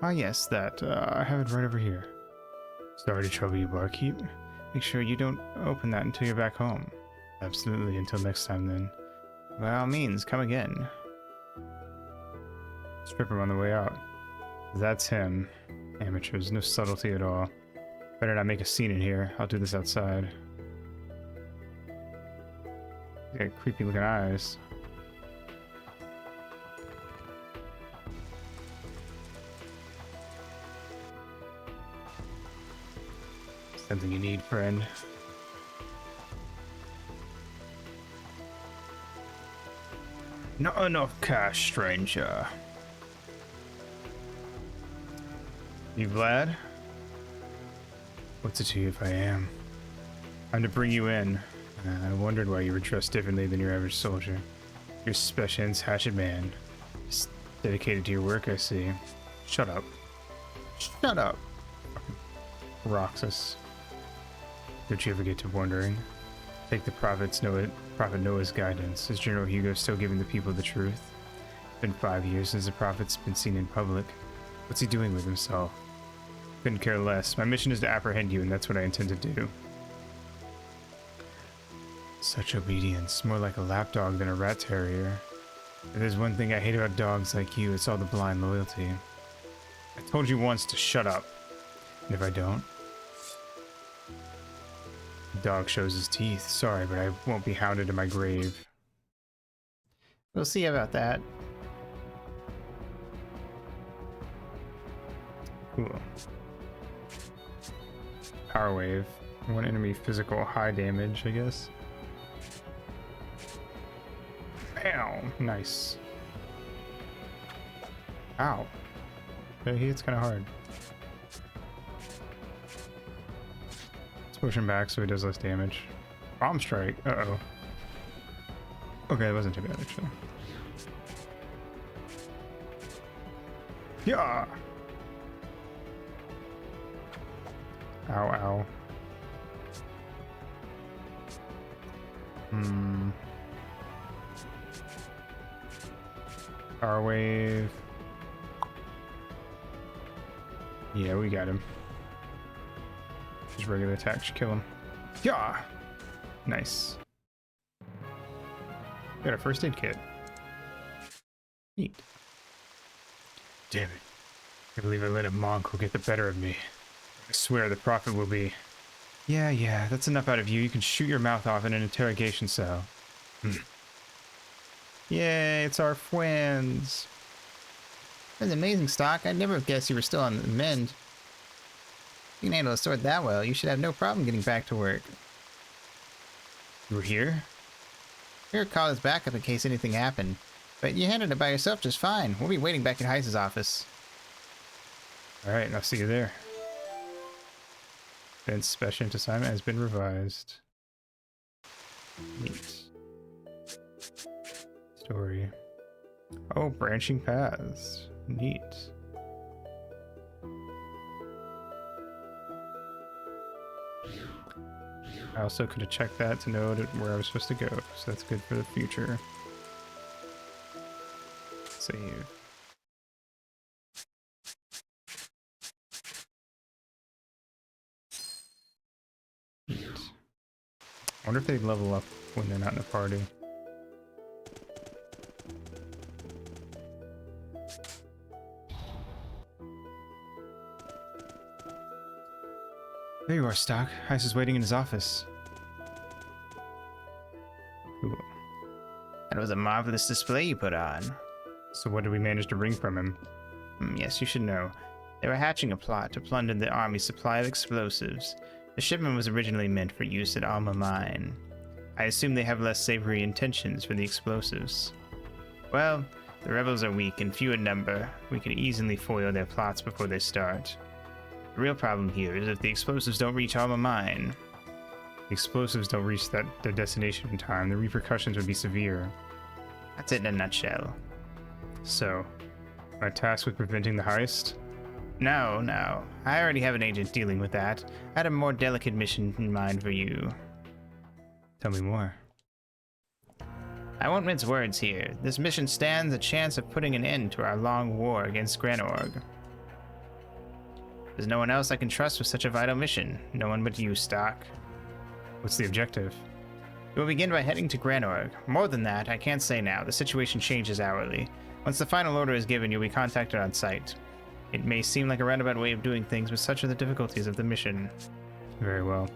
Ah yes, that. I have it right over here. Sorry to trouble you, barkeep. Make sure you don't open that until you're back home. Absolutely, until next time then. By all means, come again. Strip him on the way out. That's him. Amateurs, no subtlety at all. Better not make a scene in here. I'll do this outside. He's got creepy looking eyes. Something you need, friend. Not enough cash, stranger. You Vlad? What's it to you if I am? I'm to bring you in. I wondered why you were dressed differently than your average soldier. You're a special hatchet man. Just dedicated to your work, I see. Shut up. Shut up. Roxas. Don't you ever get to wondering? Take the Prophet Noah's guidance. Is General Hugo still giving the people the truth? It's been 5 years since the Prophet's been seen in public. What's he doing with himself? Couldn't care less. My mission is to apprehend you, and that's what I intend to do. Such obedience. More like a lapdog than a rat terrier. If there's one thing I hate about dogs like you, it's all the blind loyalty. I told you once to shut up. And if I don't? The dog shows his teeth. Sorry, but I won't be hounded to my grave. We'll see about that. Cool. Power wave. One enemy physical high damage, I guess. Ow, nice. Ow. Okay, he hits kind of hard. Let's push him back so he does less damage. Bomb strike. Uh-oh. Okay, it wasn't too bad, actually. Yeah! Ow, ow. Power wave. Yeah, we got him. His regular attack should kill him. Yeah! Nice. Got a first aid kit. Neat. Damn it. I believe I let a monk who get the better of me. I swear the Prophet will be... Yeah, that's enough out of you. You can shoot your mouth off in an interrogation cell. Yay, it's our friends. That's amazing, Stock. I'd never have guessed you were still on the mend. If you can handle a sword that well, you should have no problem getting back to work. You were here? Here, call as backup in case anything happened. But you handled it by yourself just fine. We'll be waiting back at Heiss's office. Alright, I'll see you there. Ben's special assignment has been revised. Neat. Story. Oh, branching paths. Neat. I also could have checked that to know where I was supposed to go, so that's good for the future. Save. Neat. I wonder if they level up when they're not in a party. There you are, Stock. Heiss is waiting in his office. Cool. That was a marvelous display you put on. So what did we manage to wring from him? Yes, you should know. They were hatching a plot to plunder the army's supply of explosives. The shipment was originally meant for use at Alma Mine. I assume they have less savory intentions for the explosives. Well, the rebels are weak and few in number. We can easily foil their plots before they start. The real problem here is if the explosives don't reach Alma Mine. The explosives don't reach their destination in time. The repercussions would be severe. That's it in a nutshell. So, am I tasked with preventing the heist? No. I already have an agent dealing with that. I had a more delicate mission in mind for you. Tell me more. I won't mince words here. This mission stands a chance of putting an end to our long war against Granorg. There's no one else I can trust with such a vital mission. No one but you, Stock. What's the objective? We will begin by heading to Granorg. More than that, I can't say now. The situation changes hourly. Once the final order is given, you'll be contacted on site. It may seem like a roundabout way of doing things, but such are the difficulties of the mission. Very well.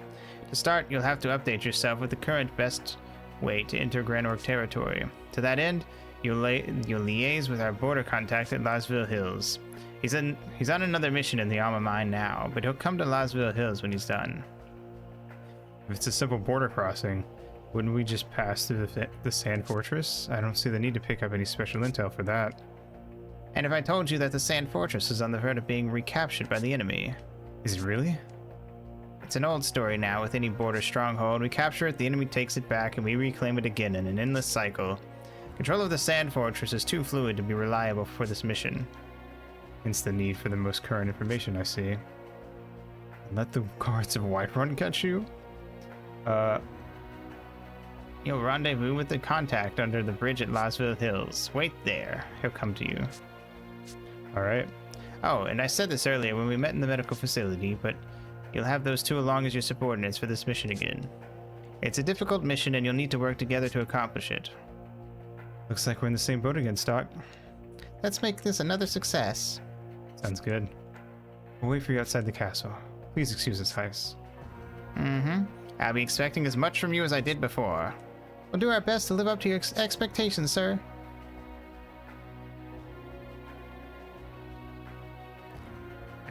To start, you'll have to update yourself with the current best way to enter Granorg territory. To that end, you'll liaise with our border contact at Lasville Hills. He's on another mission in the Alma Mine now, but he'll come to Lasville Hills when he's done. If it's a simple border crossing, wouldn't we just pass through the Sand Fortress? I don't see the need to pick up any special intel for that. And if I told you that the Sand Fortress is on the verge of being recaptured by the enemy? Is it really? It's an old story now. With any border stronghold, we capture it, the enemy takes it back, and we reclaim it again in an endless cycle. Control of the Sand Fortress is too fluid to be reliable for this mission. Hence the need for the most current information, I see. Let the guards of Whiterun catch you? You'll rendezvous with the contact under the bridge at Lasville Hills. Wait there. He'll come to you. Alright. Oh, and I said this earlier when we met in the medical facility, but you'll have those two along as your subordinates for this mission again. It's a difficult mission and you'll need to work together to accomplish it. Looks like we're in the same boat again, Stock. Let's make this another success. Sounds good. We'll wait for you outside the castle. Please excuse us, Heiss. I'll be expecting as much from you as I did before. We'll do our best to live up to your expectations, sir.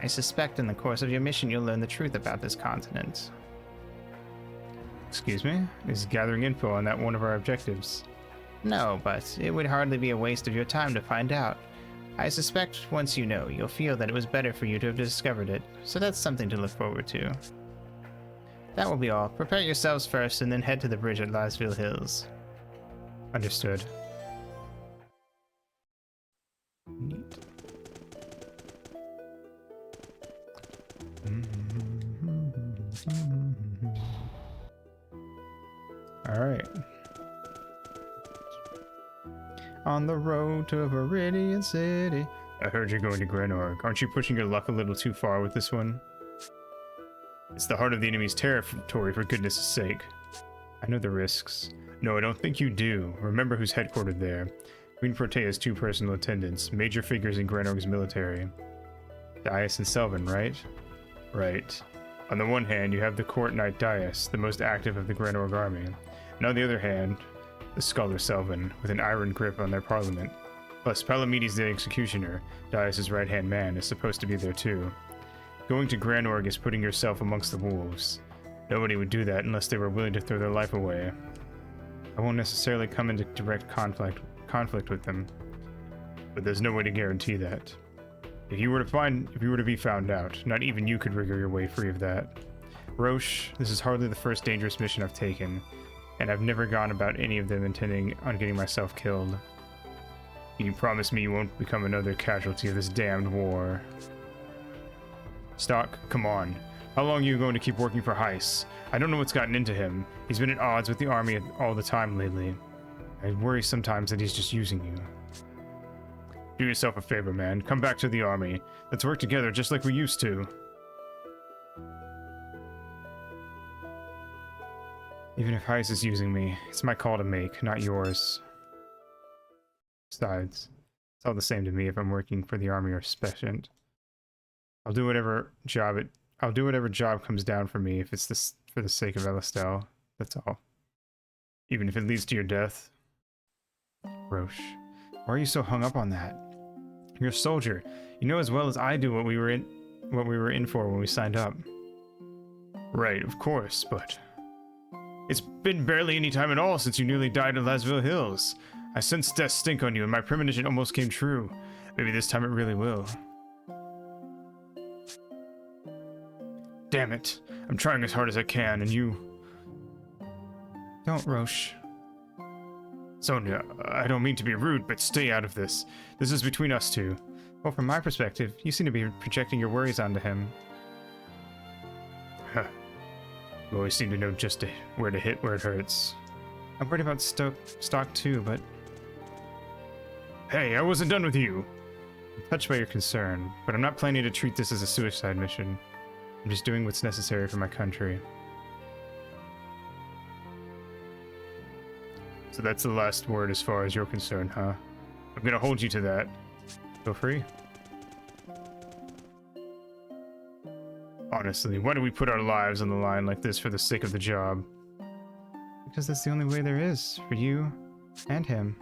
I suspect in the course of your mission you'll learn the truth about this continent. Excuse me? Is gathering info on that one of our objectives? No, but it would hardly be a waste of your time to find out. I suspect once you know, you'll feel that it was better for you to have discovered it, so that's something to look forward to. That will be all. Prepare yourselves first and then head to the bridge at Lasville Hills. Understood. Neat. Alright. On the road to Viridian City. I heard you're going to Grenorg. Aren't you pushing your luck a little too far with this one? It's the heart of the enemy's territory, for goodness sake. I know the risks. No, I don't think you do. Remember who's headquartered there. Queen Protea's 2 personal attendants, major figures in Grenorg's military. Dias and Selvin, right? Right. On the one hand, you have the court knight Dias, the most active of the Grenorg army. And on the other hand, the scholar Selvin, with an iron grip on their parliament. Plus, Palamedes the executioner, Dias' right-hand man, is supposed to be there too. Going to Grenorg is putting yourself amongst the wolves. Nobody would do that unless they were willing to throw their life away. I won't necessarily come into direct conflict with them, but there's no way to guarantee that. If you were to be found out, not even you could wriggle your way free of that. Roche, this is hardly the first dangerous mission I've taken, and I've never gone about any of them intending on getting myself killed. Can you promise me you won't become another casualty of this damned war? Stock, come on. How long are you going to keep working for Heiss? I don't know what's gotten into him. He's been at odds with the army all the time lately. I worry sometimes that he's just using you. Do yourself a favor, man. Come back to the army. Let's work together just like we used to. Even if Heiss is using me, it's my call to make, not yours. Besides, it's all the same to me if I'm working for the army or Specient. I'll do whatever job comes down for me if it's for the sake of Elistel. That's all. Even if it leads to your death. Roche, why are you so hung up on that? You're a soldier. You know as well as I do what we were in for when we signed up. Right, of course, but it's been barely any time at all since you nearly died at Lasville Hills. I sensed death stink on you, and my premonition almost came true. Maybe this time it really will. Damn it. I'm trying as hard as I can, and you... Don't, Roche. Sonia, I don't mean to be rude, but stay out of this. This is between us two. Well, from my perspective, you seem to be projecting your worries onto him. Huh. You always seem to know just where to hit where it hurts. I'm worried about Stock too, but... Hey, I wasn't done with you! I'm touched by your concern, but I'm not planning to treat this as a suicide mission. I'm just doing what's necessary for my country. So that's the last word as far as you're concerned, huh? I'm gonna hold you to that. Feel free. Honestly, why do we put our lives on the line like this for the sake of the job? Because that's the only way there is, for you and him.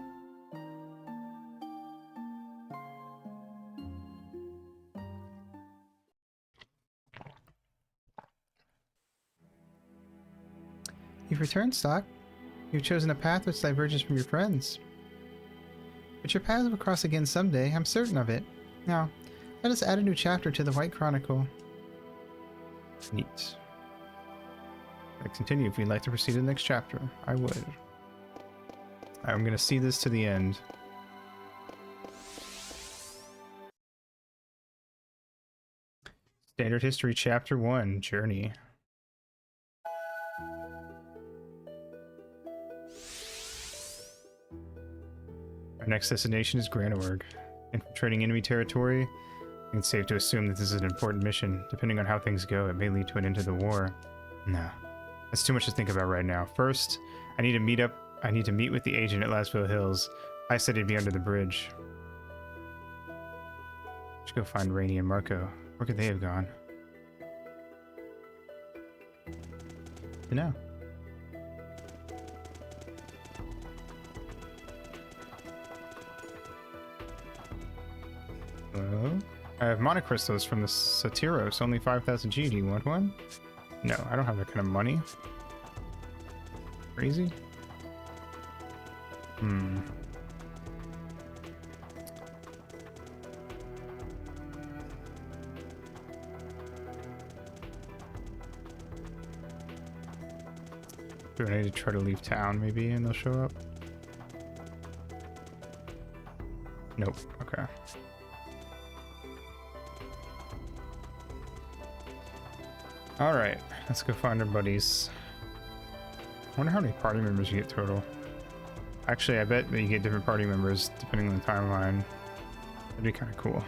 You've returned, Stock. You've chosen a path which diverges from your friends. But your paths will cross again someday, I'm certain of it. Now, let us add a new chapter to the White Chronicle. Neat. Let's continue if you'd like to proceed to the next chapter. I would. I'm going to see this to the end. Standard History Chapter 1, Journey. Our next destination is Granorg. Infiltrating enemy territory. It's safe to assume that this is an important mission. Depending on how things go, it may lead to an end to the war. No. That's too much to think about right now. First, I need to meet with the agent at Lasville Hills. I said he'd be under the bridge. Should go find Rainey and Marco. Where could they have gone? No. Hello? I have monocrystals from the Satiros, only 5,000 G. Do you want one? No, I don't have that kind of money. Crazy? Do I need to try to leave town maybe and they'll show up? Nope, okay. Alright, let's go find our buddies. I wonder how many party members you get total. Actually, I bet that you get different party members depending on the timeline. That'd be kind of cool.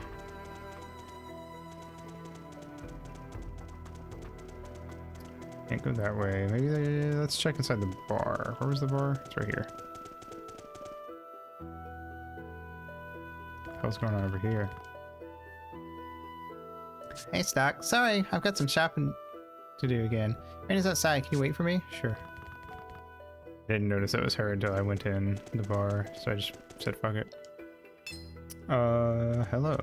Can't go that way. Maybe let's check inside the bar. Where was the bar? It's right here. What the hell's going on over here? Hey, Stock. Sorry, I've got some shopping to do again. Raina's outside. Can you wait for me? Sure. I didn't notice it was her until I went in the bar, so I just said fuck it. Hello.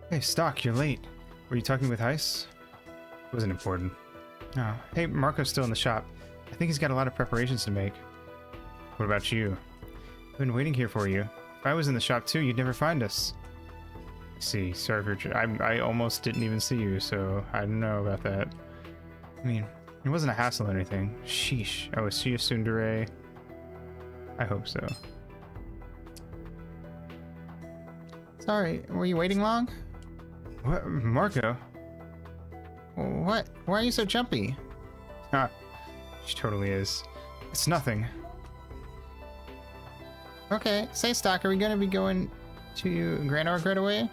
Hey, Stock, you're late. Were you talking with Heiss? It wasn't important. Oh, hey, Marco's still in the shop. I think he's got a lot of preparations to make. What about you? I've been waiting here for you. If I was in the shop too, you'd never find us. I see. Sorry for I almost didn't even see you, so I don't know about that. I mean, it wasn't a hassle or anything. Sheesh. Oh, is she a tsundere? I hope so. Sorry, were you waiting long? What? Marco? What? Why are you so jumpy? Ah, she totally is. It's nothing. Okay, say, Stock, are we gonna be going to Granorg right away?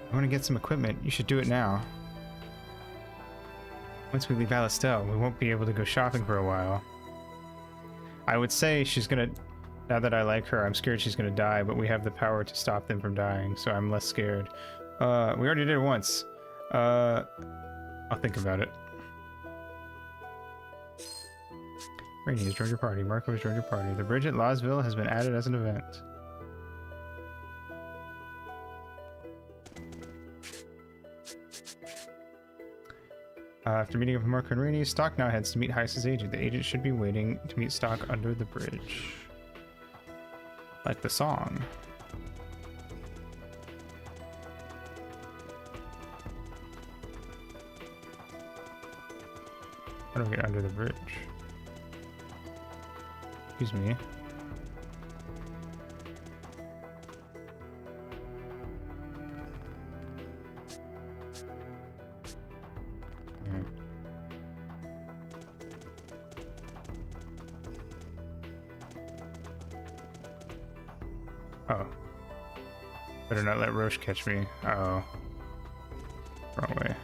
I want to get some equipment. You should do it now. Once we leave Alistel, we won't be able to go shopping for a while. I would say she's gonna... Now that I like her, I'm scared she's gonna die, but we have the power to stop them from dying, so I'm less scared. We already did it once. I'll think about it. Rainey has joined your party. Marco has joined your party. The bridge at Lasville has been added as an event. After meeting up with Marco and Rainey, Stock now heads to meet Heiss's agent. The agent should be waiting to meet Stock under the bridge. Like the song. How do I get under the bridge? Excuse me. Oh. Better not let Roche catch me. Uh-oh. Wrong way.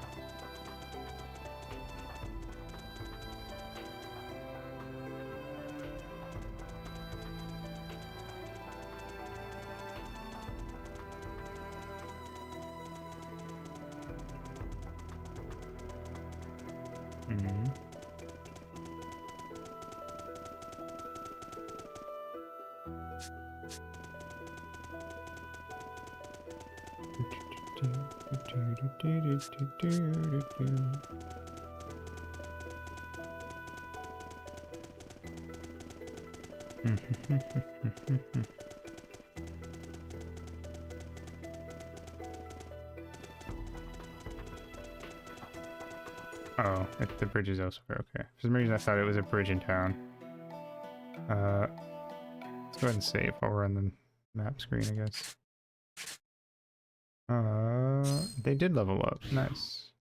Oh, the bridge is elsewhere. Okay. For some reason, I thought it was a bridge in town. Let's go ahead and save while we're on the map screen, I guess. They did level up. Nice.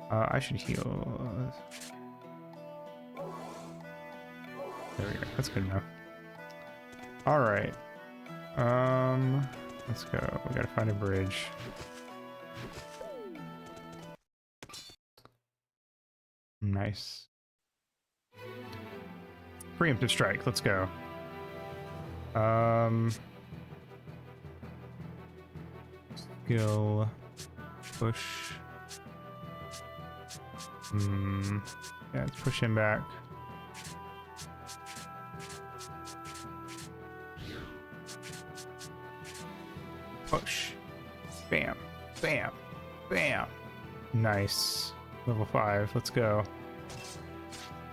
I should heal. There we go. That's good enough. All right. Let's go. We gotta find a bridge. Nice. Preemptive strike. Let's go. Skill. Push. Yeah, let's push him back. Push. Bam. Bam. Bam. Nice. Level 5. Let's go.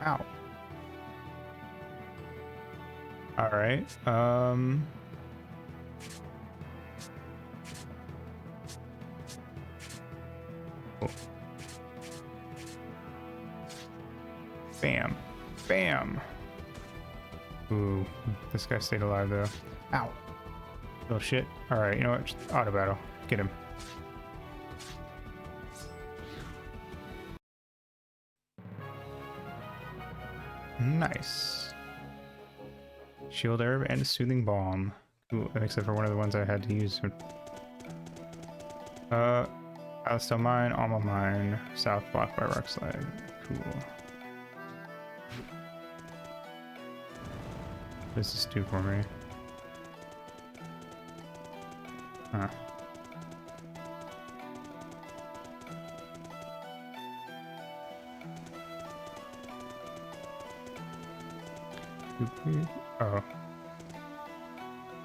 Ow. Alright. Oh. Bam. Bam. Ooh. This guy stayed alive though. Ow. Oh shit. Alright, you know what? Just auto battle. Get him. Nice. Shield herb and a soothing balm. Cool. Except for one of the ones I had to use. Alstel mine, Alma mine, south blocked by rock slide. Cool. What does this do for me? Huh. Oh.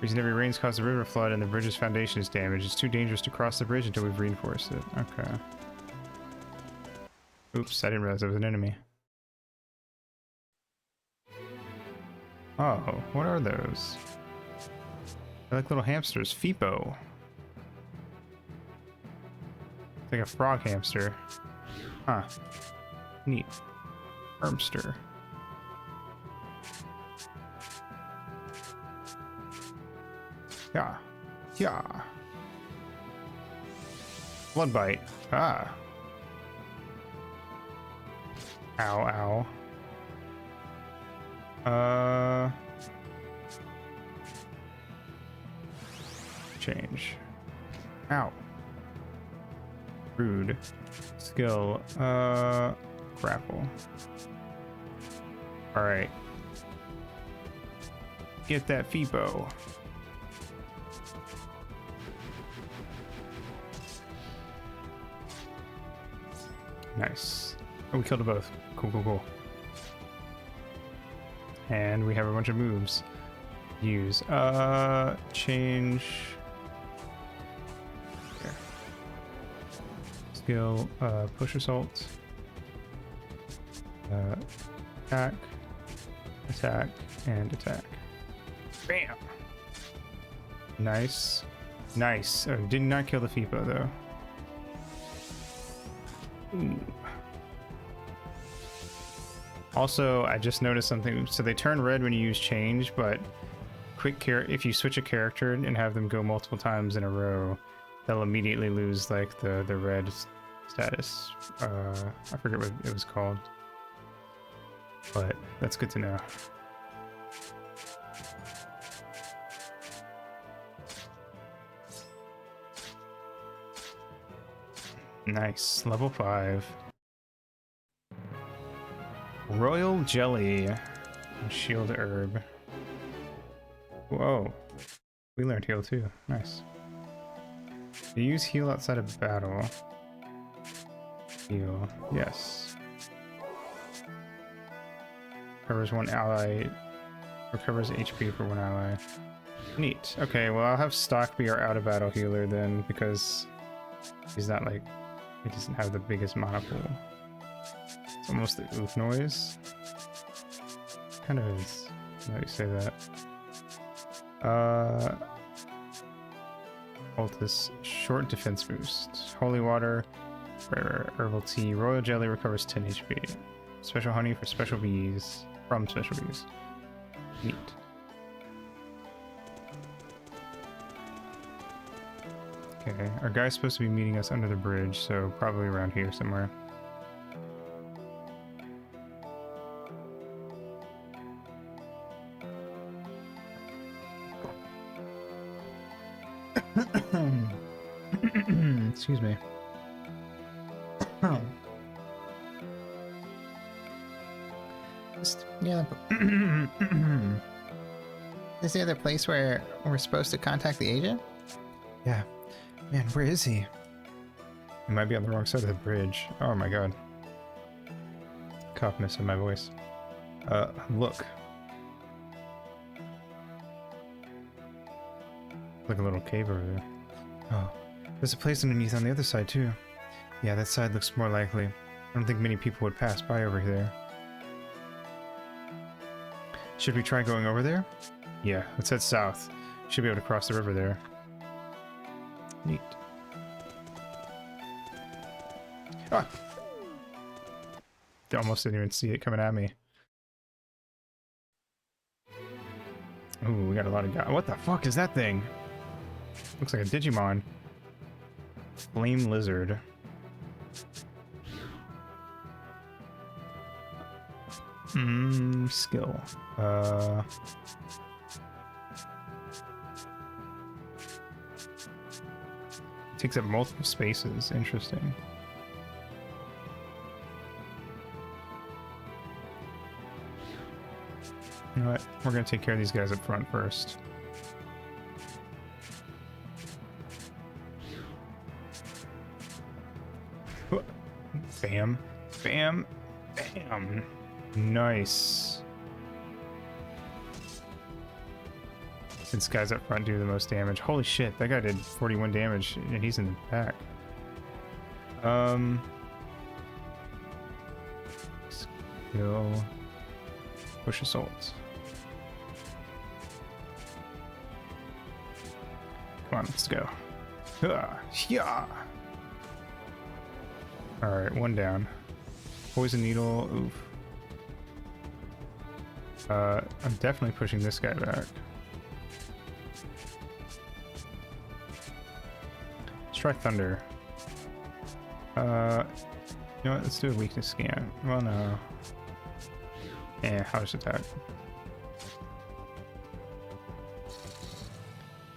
Recent heavy rains caused the river flood and the bridge's foundation is damaged. It's too dangerous to cross the bridge until we've reinforced it. Okay. Oops, I didn't realize that was an enemy. Oh, what are those? They're like little hamsters. Feepo. It's like a frog hamster. Huh. Neat. Hermster. Yeah. Yeah. Blood bite. Ah. Ow, ow. Change. Ow. Rude. Skill. Grapple. Alright. Get that Feepo. Nice. Oh, we killed them both. Cool, cool, cool. And we have a bunch of moves. Use. Change. There. Skill. Push assault. Attack. Attack. And attack. Bam! Nice. Nice. Oh, did not kill the Feepo, though. Ooh. Also, I just noticed something. So they turn red when you use change, but if you switch a character and have them go multiple times in a row, they'll immediately lose like the red status. I forget what it was called, but that's good to know. Nice. Level 5. Royal Jelly. Shield Herb. Whoa. We learned heal too. Nice. You use heal outside of battle. Heal. Yes. Covers one ally. Recovers HP for one ally. Neat. Okay, well I'll have Stock be our out of battle healer then, because he's not like, he doesn't have the biggest mana pool. It's almost the oof noise. Kind of is, now you say that. Ultis, short defense boost. Holy water, herbal tea, royal jelly recovers 10 HP. Special honey for special bees, from special bees. Neat. Okay, our guy's supposed to be meeting us under the bridge, so probably around here somewhere. Excuse me. Yeah. Is there the place where we're supposed to contact the agent? Yeah. Man, where is he? He might be on the wrong side of the bridge. Oh my god. Coughness in my voice. Look. Like a little cave over there. Oh, there's a place underneath on the other side too. Yeah, that side looks more likely. I don't think many people would pass by over there. Should we try going over there? Yeah, let's head south. Should be able to cross the river there. Neat. Ah! Almost didn't even see it coming at me. Ooh, we got a lot of guys. What the fuck is that thing? Looks like a Digimon. Flame lizard. Skill. Takes up multiple spaces. Interesting. You know what? We're gonna take care of these guys up front first. Bam. Bam. Bam. Nice. Since guys up front do the most damage. Holy shit, that guy did 41 damage and he's in the back. Skill. Push assault. Come on, let's go. Yeah. Alright, one down. Poison needle. Oof. I'm definitely pushing this guy back. Let's try thunder. You know what? Let's do a weakness scan. Well, no. Yeah, hellish attack.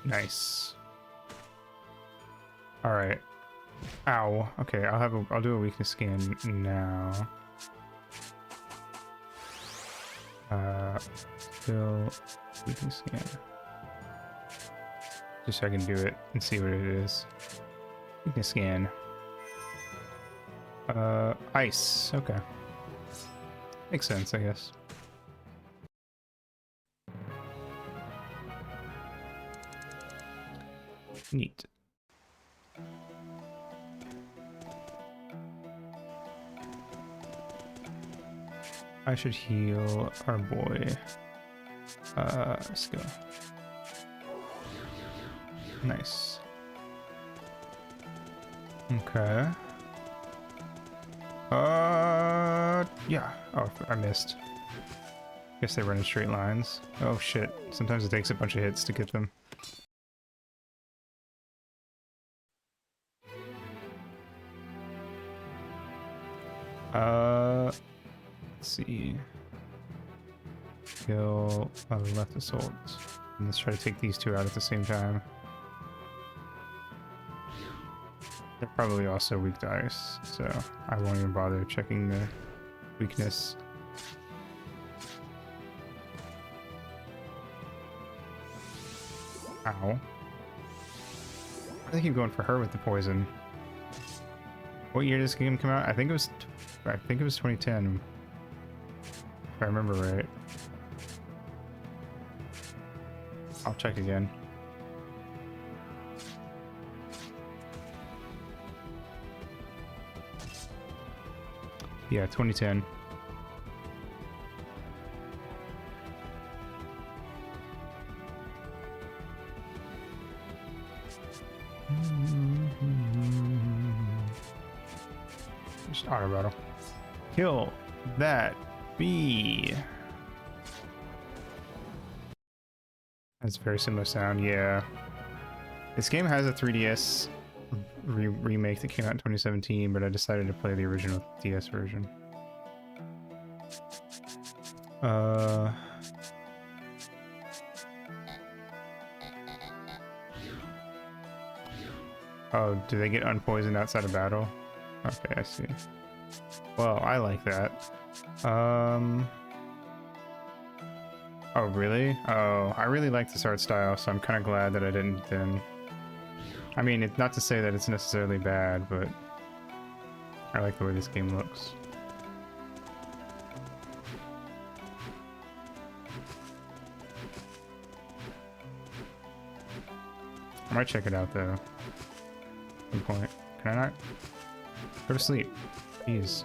Nice. All right. Ow. Okay, I'll do a weakness scan now. Still weakness scan. Just so I can do it and see what it is. Weakness scan. Ice. Okay. Makes sense, I guess. Neat. I should heal our boy. Skill. Nice. Okay. Yeah. Oh, I missed. Guess they run in straight lines. Oh shit. Sometimes it takes a bunch of hits to get them. Let's see. Kill left assault. And let's try to take these two out at the same time. They're probably also weak to ice, so I won't even bother checking the weakness. Ow. I keep going for her with the poison. What year did this game come out? I think it was 2010. If I remember right. I'll check again. Yeah, 2010. Just auto battle. Kill that bee. That's a very similar sound, yeah. This game has a 3DS remake that came out in 2017, but I decided to play the original DS version. Oh, do they get unpoisoned outside of battle? Okay, I see. Well, I like that. Oh, really? Oh, I really like this art style, so I'm kind of glad that I didn't then. I mean, it's not to say that it's necessarily bad, but I like the way this game looks. I might check it out, though. At some point. Can I not? Go to sleep. Jeez.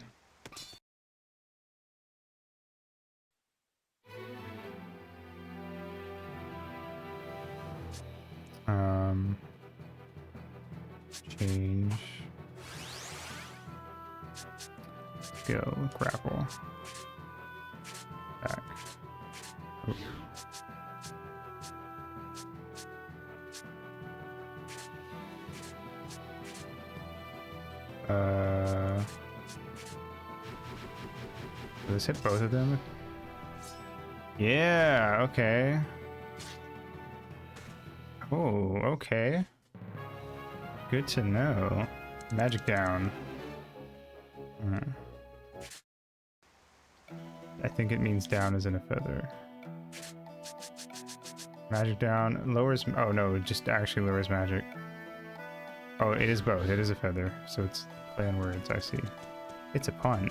Change. Go. Grapple. Back. Oop. Does this hit both of them? Yeah, okay. Oh, okay. Good to know. Magic down. I think it means down as in a feather. Magic down lowers. Oh no, it just actually lowers magic. Oh, it is both. It is a feather, so it's play on words. I see. It's a pun.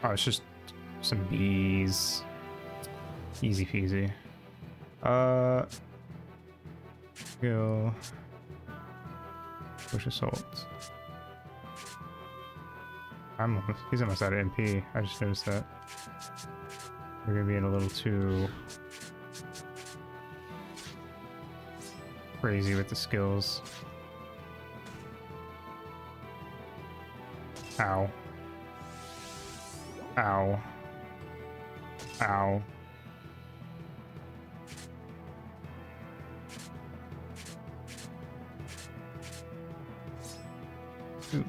Oh, it's just some bees. Easy peasy. Go. Push assault. He's almost out of MP. I just noticed that. We're gonna be in a little too crazy with the skills. Ow. Ow. Ow. Ooh.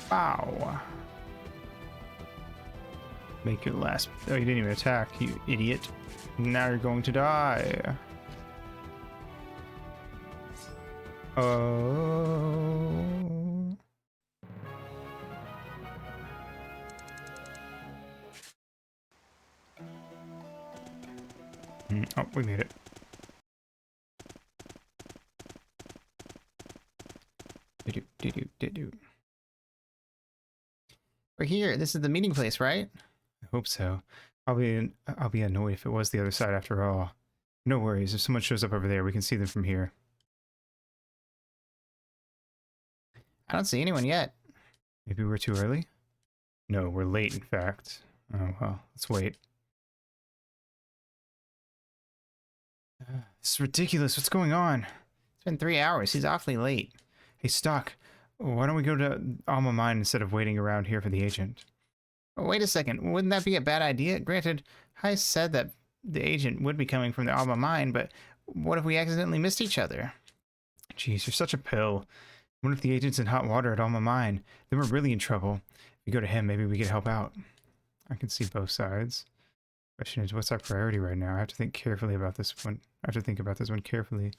Wow. Make your last. Oh, you didn't even attack, you idiot. Now you're going to die. Oh. Oh, we made it. We're here. This is the meeting place, right? I hope so. I'll be annoyed if it was the other side after all. No worries. If someone shows up over there, we can see them from here. I don't see anyone yet. Maybe we're too early? No, we're late, in fact. Oh, well, let's wait. This is ridiculous. What's going on? It's been 3 hours. He's awfully late. Hey, Stock, why don't we go to Alma Mine instead of waiting around here for the agent? Oh, wait a second. Wouldn't that be a bad idea? Granted, Heist said that the agent would be coming from the Alma Mine, but what if we accidentally missed each other? Jeez, you're such a pill. What if the agent's in hot water at Alma Mine? Then we're really in trouble. If we go to him, maybe we can help out. I can see both sides. Question is, what's our priority right now? I have to think carefully about this one. I have to think about this one carefully.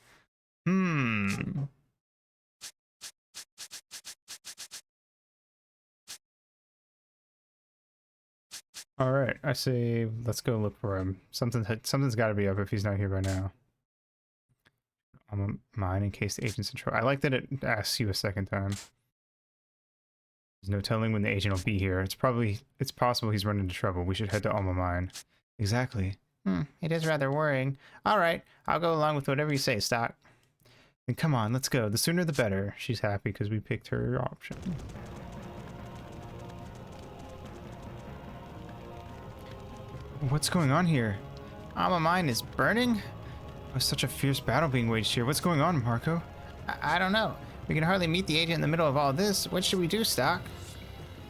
All right, I say let's go look for him. Something's got to be up if he's not here by now. Alma Mine in case the agent's in trouble. I like that it asks you a second time. There's no telling when the agent will be here. It's possible he's run into trouble. We should head to Alma Mine. Exactly. It is rather worrying. All right, I'll go along with whatever you say, Stock. Then come on, let's go. The sooner the better. She's happy because we picked her option. What's going on here? Alma Mine is burning? There's such a fierce battle being waged here. What's going on, Marco? I don't know. We can hardly meet the agent in the middle of all this. What should we do, Stock?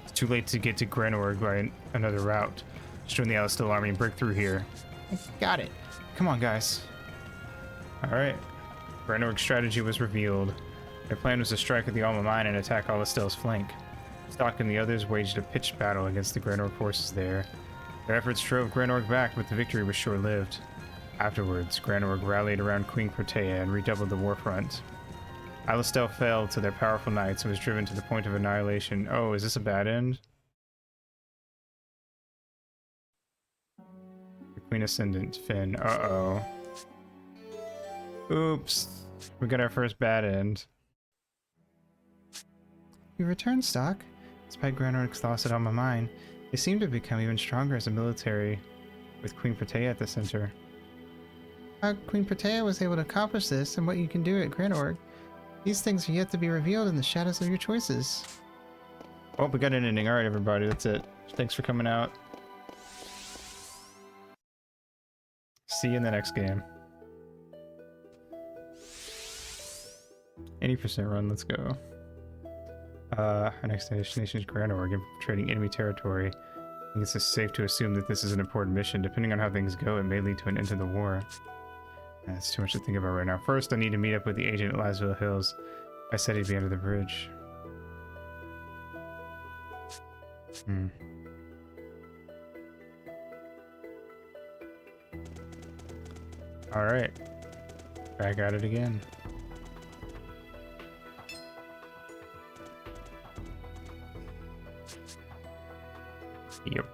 It's too late to get to Grenorg by another route. Just join the Alistil army and break through here. Got it. Come on, guys. Alright. Grenorg's strategy was revealed. Their plan was to strike at the Alma Mine and attack Alistil's flank. Stock and the others waged a pitched battle against the Grenorg forces there. Their efforts drove Grenorg back, but the victory was short-lived. Afterwards, Grenorg rallied around Queen Protea and redoubled the war front. Alistel fell to their powerful knights and was driven to the point of annihilation. Oh, is this a bad end? The Queen Ascendant, Finn. Uh-oh. Oops. We got our first bad end. You returned, Stock. Despite Grenorg's loss at Alma Mine, they seem to have become even stronger as a military, with Queen Protea at the center. How Queen Protea was able to accomplish this and what you can do at Grenorg. These things are yet to be revealed in the shadows of your choices. Well, we got an ending. Alright, everybody. That's it. Thanks for coming out. See you in the next game. 80% run. Let's go. Our next destination is Grenorg, infiltrating enemy territory. I think it's safe to assume that this is an important mission. Depending on how things go, it may lead to an end to the war. That's too much to think about right now. First, I need to meet up with the agent at Lasville Hills. I said he'd be under the bridge. Alright. Back at it again. Yep.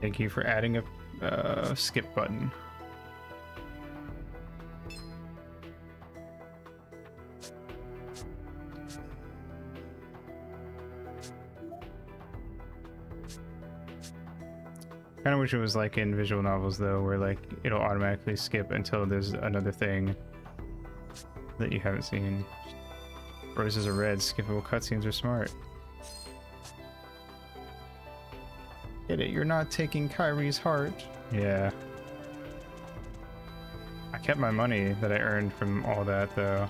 Thank you for adding a skip button. Kind of wish it was like in visual novels though, where like it'll automatically skip until there's another thing that you haven't seen. Roses are red, skippable cutscenes are smart. Get it, you're not taking Kyrie's heart. Yeah. I kept my money that I earned from all that though.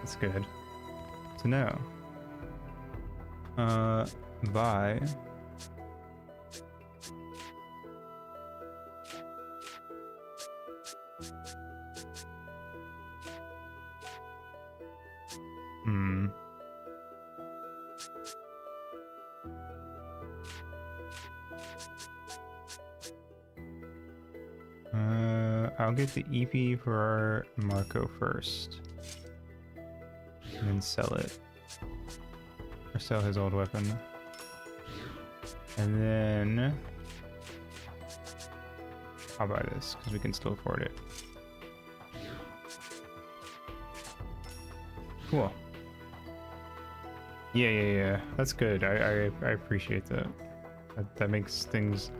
That's good to know. Bye. I'll get the EP for Marco first. And then sell it. Or sell his old weapon. And then I'll buy this, because we can still afford it. Cool. Yeah. That's good. I appreciate that. That makes things...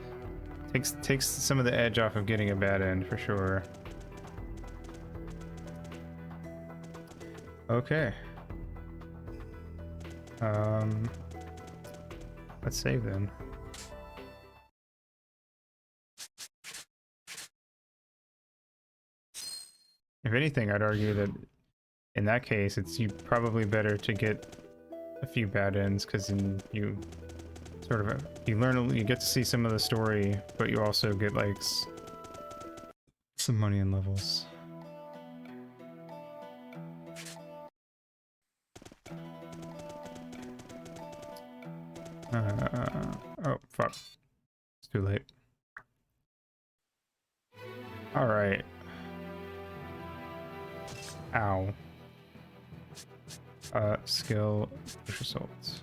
Takes some of the edge off of getting a bad end, for sure. Okay. Let's save then. If anything, I'd argue that in that case, it's probably better to get a few bad ends, because then you sort of you get to see some of the story, but you also get like Some money and levels. Oh fuck, it's too late. All right. Ow. Skill push assaults.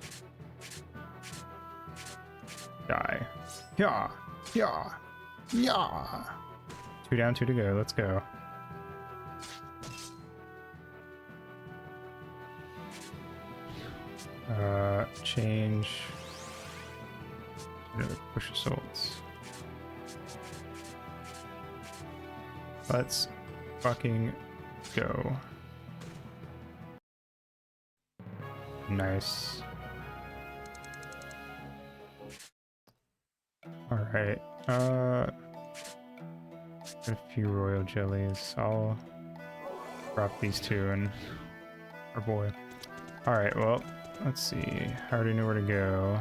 Die. Yeah. 2 down, 2 to go. Let's go. Change. Push assaults. Let's fucking go. Nice. Alright, a few royal jellies. I'll drop these two and our boy. Alright, well, let's see. I already know where to go.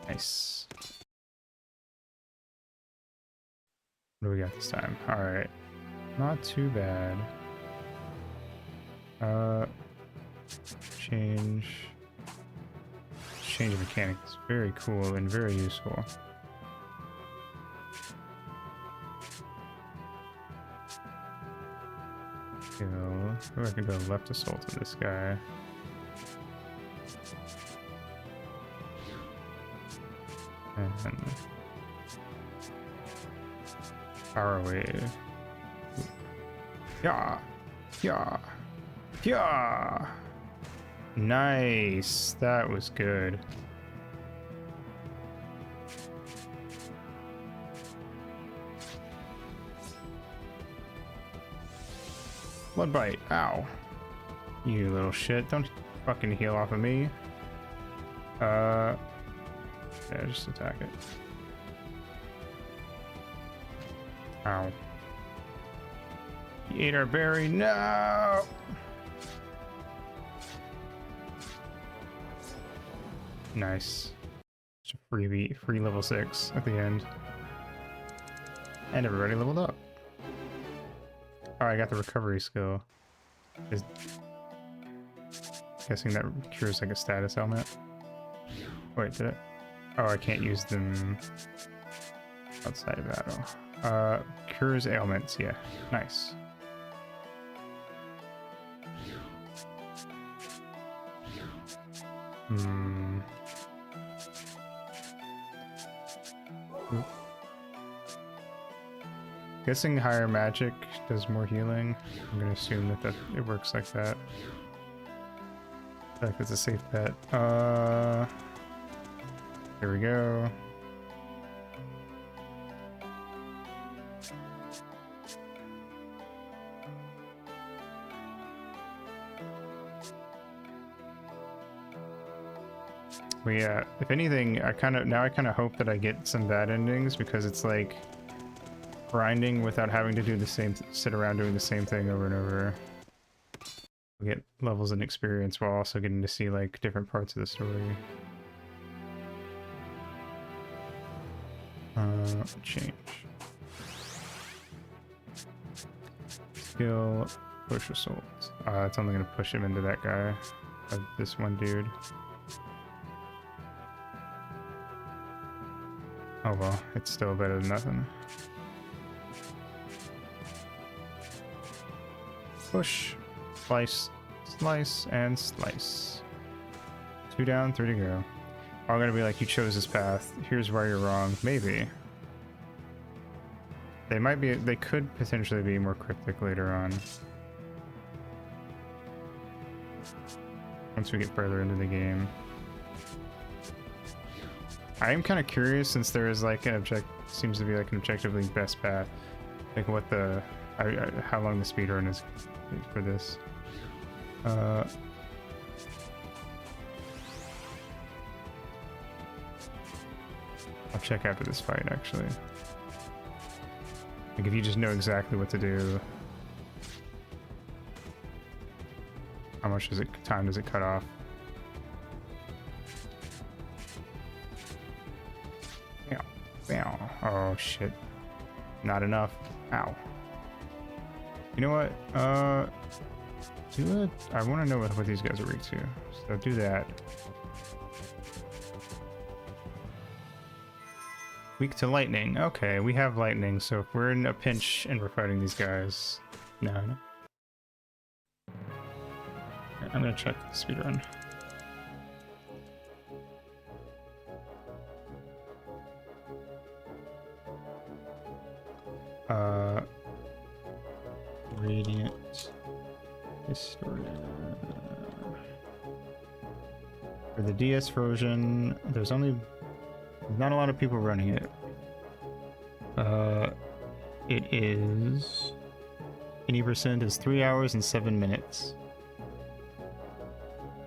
Nice. What do we got this time? Alright. Not too bad. Change of mechanics. Very cool and very useful. Go. Oh, I can go left assault to this guy. And power wave. Yeah. Yeah. Yeah. Nice. That was good. Blood bite. Ow. You little shit. Don't fucking heal off of me. Yeah, just attack it. Ow. He ate our berry. No! Nice. Just a freebie. Free level 6 at the end. And everybody leveled up. Oh, I got the recovery skill. Guessing that cures like a status element. Wait, did it? Oh, I can't use them outside of battle. Cures ailments, yeah. Nice. Oop. Guessing higher magic does more healing. I'm gonna assume that it works like that. I think it's a safe bet. Here we go. But yeah, if anything, I kind of hope that I get some bad endings, because it's like grinding without having to do the same, sit around doing the same thing over and over. We get levels and experience while also getting to see like different parts of the story. Change. Skill, push assault. It's only gonna push him into that guy, this one dude. Oh well, it's still better than nothing. Push, slice, slice, and slice. 2 down, 3 to go. I'm gonna be like, you chose this path. Here's where you're wrong. Maybe. They could potentially be more cryptic later on. Once we get further into the game. I am kind of curious, since there is like an seems to be like an objectively best path. Like what the, how long the speedrun is for this. I'll check after this fight, actually. Like if you just know exactly what to do, how much time does it cut off? Ow. Oh shit. Not enough. Ow. You know what? Do it. I want to know what these guys are weak to. So do that. Weak to lightning. Okay, we have lightning, so if we're in a pinch and we're fighting these guys. No. I'm gonna check the speedrun. Radiant Historia. For the DS version, there's not a lot of people running it. It is 80% is 3 hours and 7 minutes.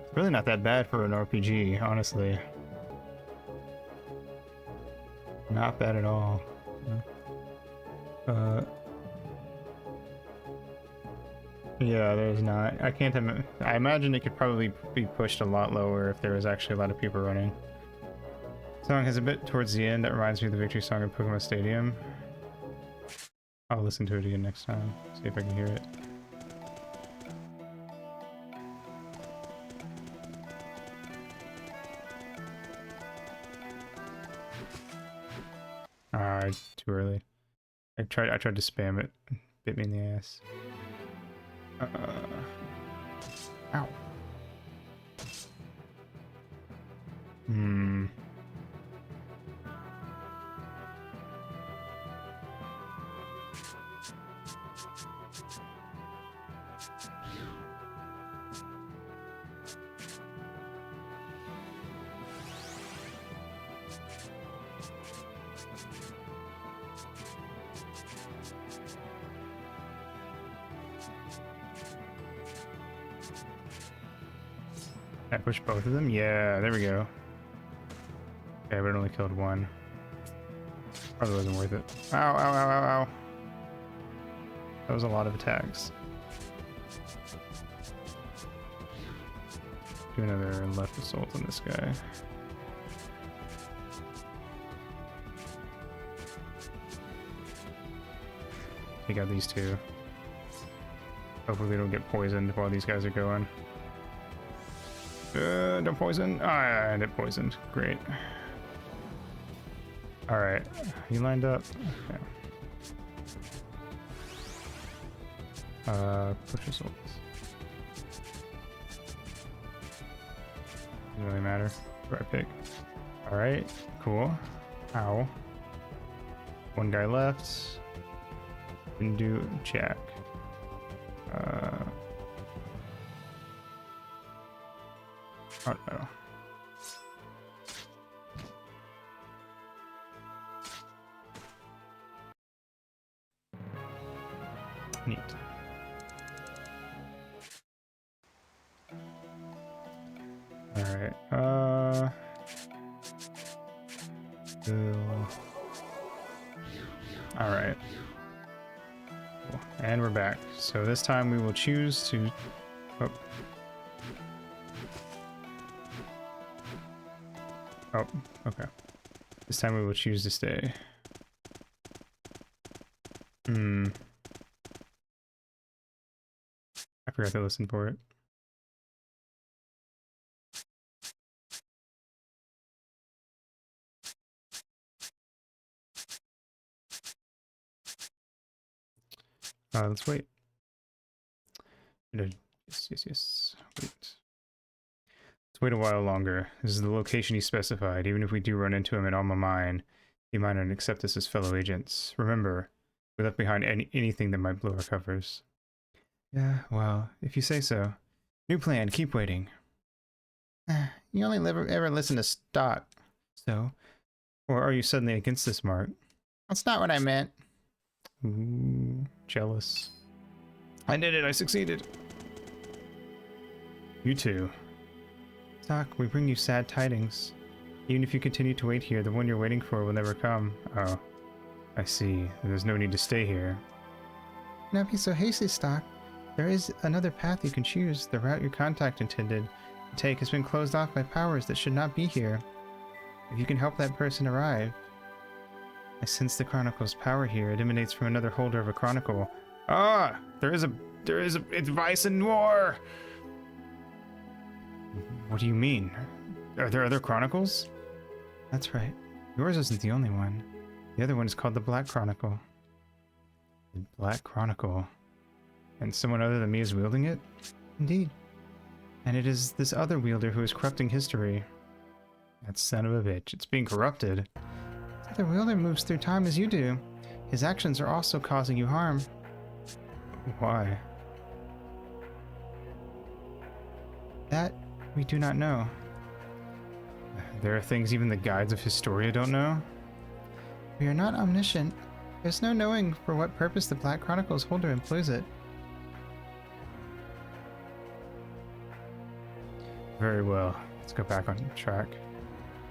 It's really not that bad for an RPG, honestly. Not bad at all. Yeah, there's not. I can't. I imagine it could probably be pushed a lot lower if there was actually a lot of people running. Song has a bit towards the end that reminds me of the victory song in Pokemon Stadium. I'll listen to it again next time. See if I can hear it. Too early. I tried to spam it. Bit me in the ass. Ow. I pushed both of them? Yeah, there we go. Okay, but it only killed one. Probably wasn't worth it. Ow, ow, ow, ow, ow. That was a lot of attacks. Do another left assault on this guy. Take out these two. Hopefully we don't get poisoned while these guys are going. Don't poison. Oh, I ended poisoned. Great. Alright. You lined up? Okay. Push assaults. Doesn't really matter. Who do I pick? Alright. Cool. Ow. One guy left. Didn't do Jack. Oh no. Neat. Alright, alright. Cool. And we're back. So this time we will choose to... Oh. Oh, okay. This time we will choose to stay. I forgot to listen for it. Let's wait. Yes. Wait. Let's wait a while longer. This is the location he specified. Even if we do run into him at Alma Mine, he might not accept us as fellow agents. Remember, we left behind anything that might blow our covers. Yeah, well, if you say so. New plan, keep waiting. You only ever listen to stock. So? Or are you suddenly against this, Mark? That's not what I meant. Ooh, jealous. I did it, I succeeded. You too. Doc, we bring you sad tidings. Even if you continue to wait here, the one you're waiting for will never come. Oh, I see. There's no need to stay here. Do not be so hasty, Stock. There is another path you can choose. The route your contact intended to take has been closed off by powers that should not be here. If you can help that person arrive. I sense the Chronicle's power here. It emanates from another holder of a Chronicle. Ah! There is advice in war! What do you mean? Are there other Chronicles? That's right. Yours isn't the only one. The other one is called the Black Chronicle. The Black Chronicle? And someone other than me is wielding it? Indeed. And it is this other wielder who is corrupting history. That son of a bitch. It's being corrupted. The wielder moves through time as you do. His actions are also causing you harm. Why? That we do not know. There are things even the guides of Historia don't know? We are not omniscient. There's no knowing for what purpose the Black Chronicle's holder employs it. Very well. Let's go back on track.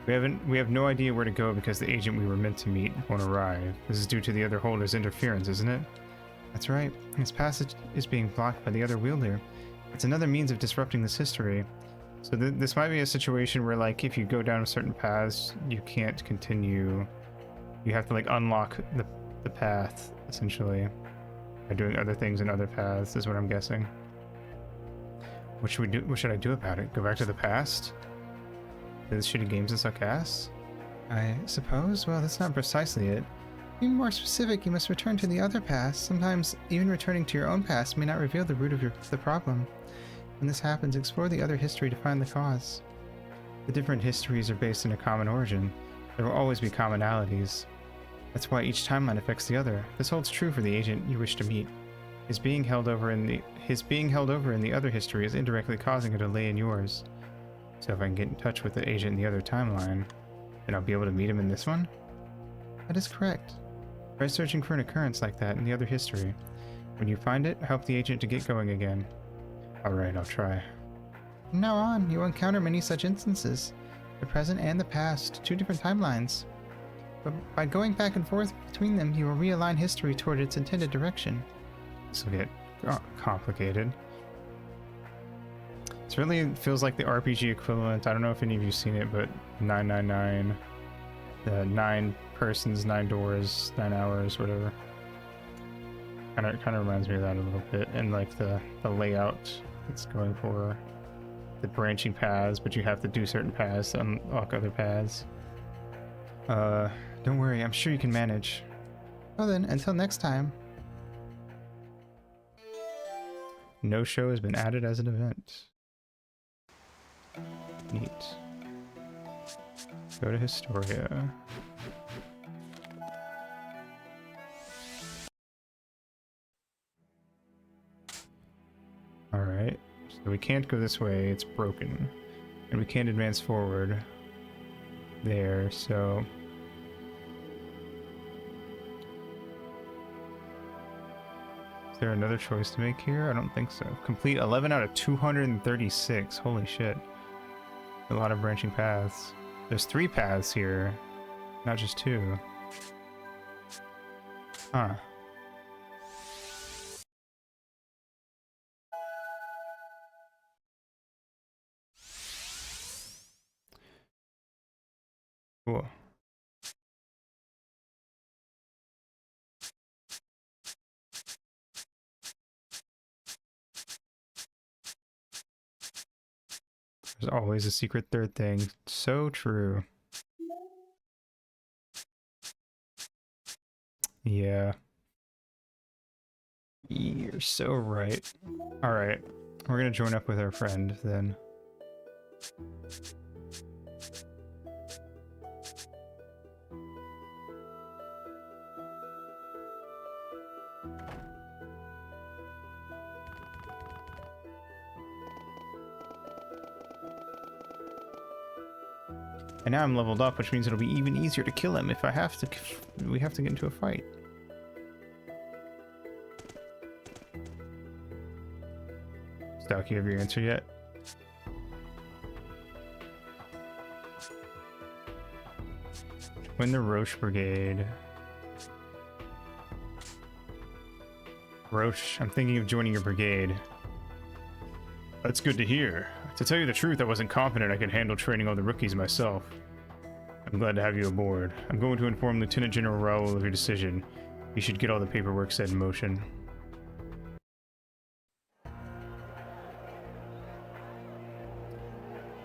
We have no idea where to go because the agent we were meant to meet won't arrive. This is due to the other holder's interference, isn't it? That's right. His passage is being blocked by the other wielder. It's another means of disrupting this history. So this might be a situation where, like, if you go down a certain path, you can't continue. You have to, like, unlock the path, essentially, by doing other things in other paths, is what I'm guessing. What should we do? What should I do about it? Go back to the past? Do this shitty games and suck ass? I suppose? Well, that's not precisely it. To be more specific, you must return to the other past. Sometimes, even returning to your own past may not reveal the root of the problem. When this happens, explore the other history to find the cause. The different histories are based in a common origin. There will always be commonalities. That's why each timeline affects the other. This holds true for the agent you wish to meet. His being held over in the other history is indirectly causing a delay in yours. So if I can get in touch with the agent in the other timeline, then I'll be able to meet him in this one? That is correct. Try searching for an occurrence like that in the other history. When you find it, help the agent to get going again. Alright, I'll try. From now on, you will encounter many such instances. The present and the past, two different timelines. But by going back and forth between them, you will realign history toward its intended direction. This will get complicated. It really feels like the RPG equivalent. I don't know if any of you've seen it, but 999. The 9 persons, 9 doors, 9 hours, whatever. Kind of reminds me of that a little bit. And like the layout it's going for. The branching paths, but you have to do certain paths to unlock other paths. Don't worry, I'm sure you can manage. Well then, until next time. No show has been added as an event. Neat. Go to Historia. Alright, so we can't go this way, it's broken. And we can't advance forward there, so... Is there another choice to make here? I don't think so. Complete 11 out of 236. Holy shit. A lot of branching paths. There's 3 paths here, not just 2. Huh. Cool. There's always a secret third thing. So true. Yeah. You're so right. Alright. We're gonna join up with our friend then. And now I'm leveled up, which means it'll be even easier to kill him if we have to get into a fight. Stalk, you have your answer yet? Join the Roche Brigade. Roche, I'm thinking of joining your brigade. That's good to hear. To tell you the truth, I wasn't confident I could handle training all the rookies myself. I'm glad to have you aboard. I'm going to inform Lieutenant General Raoul of your decision. You should get all the paperwork set in motion.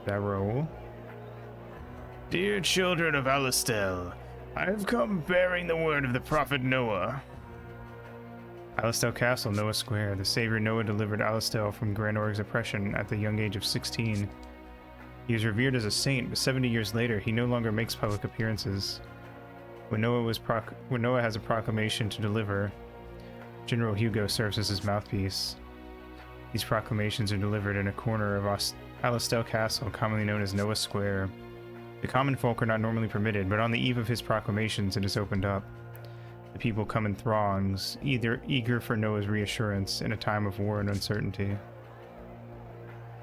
That Raoul? Dear children of Alistel, I have come bearing the word of the prophet Noah. Alistel Castle, Noah Square. The savior Noah delivered Alistel from Granorg's oppression at the young age of 16. He was revered as a saint, but 70 years later, he no longer makes public appearances. When Noah has a proclamation to deliver, General Hugo serves as his mouthpiece. These proclamations are delivered in a corner of Alistel Castle, commonly known as Noah Square. The common folk are not normally permitted, but on the eve of his proclamations, it is opened up. The people come in throngs, either eager for Noah's reassurance in a time of war and uncertainty.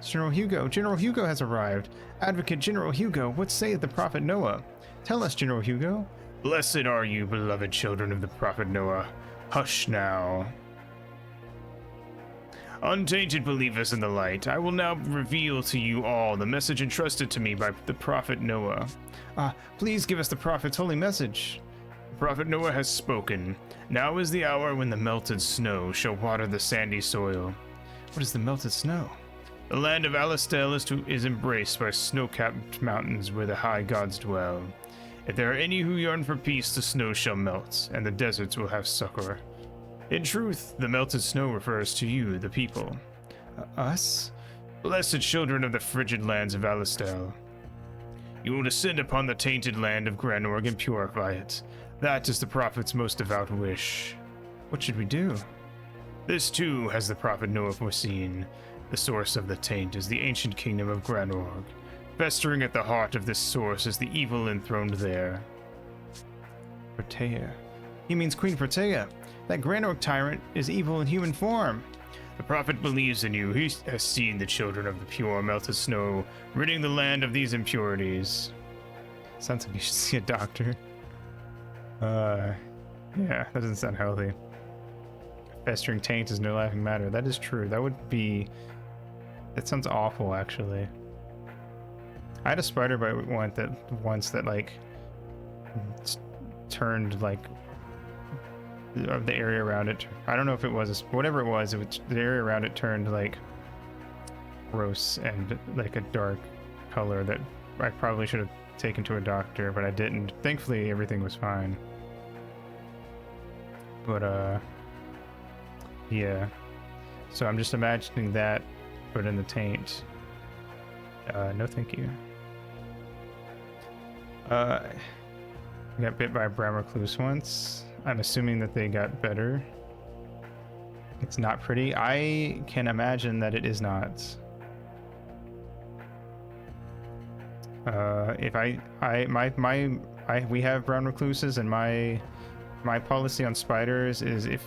General Hugo! General Hugo has arrived! Advocate General Hugo, what saith the prophet Noah? Tell us, General Hugo. Blessed are you, beloved children of the prophet Noah. Hush now. Untainted believers in the light, I will now reveal to you all the message entrusted to me by the prophet Noah. Please give us the prophet's holy message. Prophet Noah has spoken. Now is the hour when the melted snow shall water the sandy soil. What is the melted snow? The land of Alistel is embraced by snow-capped mountains where the high gods dwell. If there are any who yearn for peace, the snow shall melt, and the deserts will have succor. In truth, the melted snow refers to you, the people. Us? Blessed children of the frigid lands of Alistel. You will descend upon the tainted land of Granorg and purify it. That is the prophet's most devout wish. What should we do? This too has the prophet Noah foreseen. The source of the taint is the ancient kingdom of Granorg. Festering at the heart of this source is the evil enthroned there. Protea. He means Queen Protea. That Granorg tyrant is evil in human form. The prophet believes in you. He has seen the children of the pure melted snow, ridding the land of these impurities. Sounds like you should see a doctor. Yeah, that doesn't sound healthy. Festering taint is no laughing matter. That is true. That would be... That sounds awful, actually. I had a spider bite once that like turned like the area around it. I don't know if it was whatever it was. The area around it turned like gross and like a dark color that I probably should have taken to a doctor, but I didn't. Thankfully, everything was fine. But yeah. So I'm just imagining that, but in the taint. No, thank you. I got bit by a brown recluse once. I'm assuming that they got better. It's not pretty. I can imagine that it is not. We have brown recluses, and my policy on spiders is if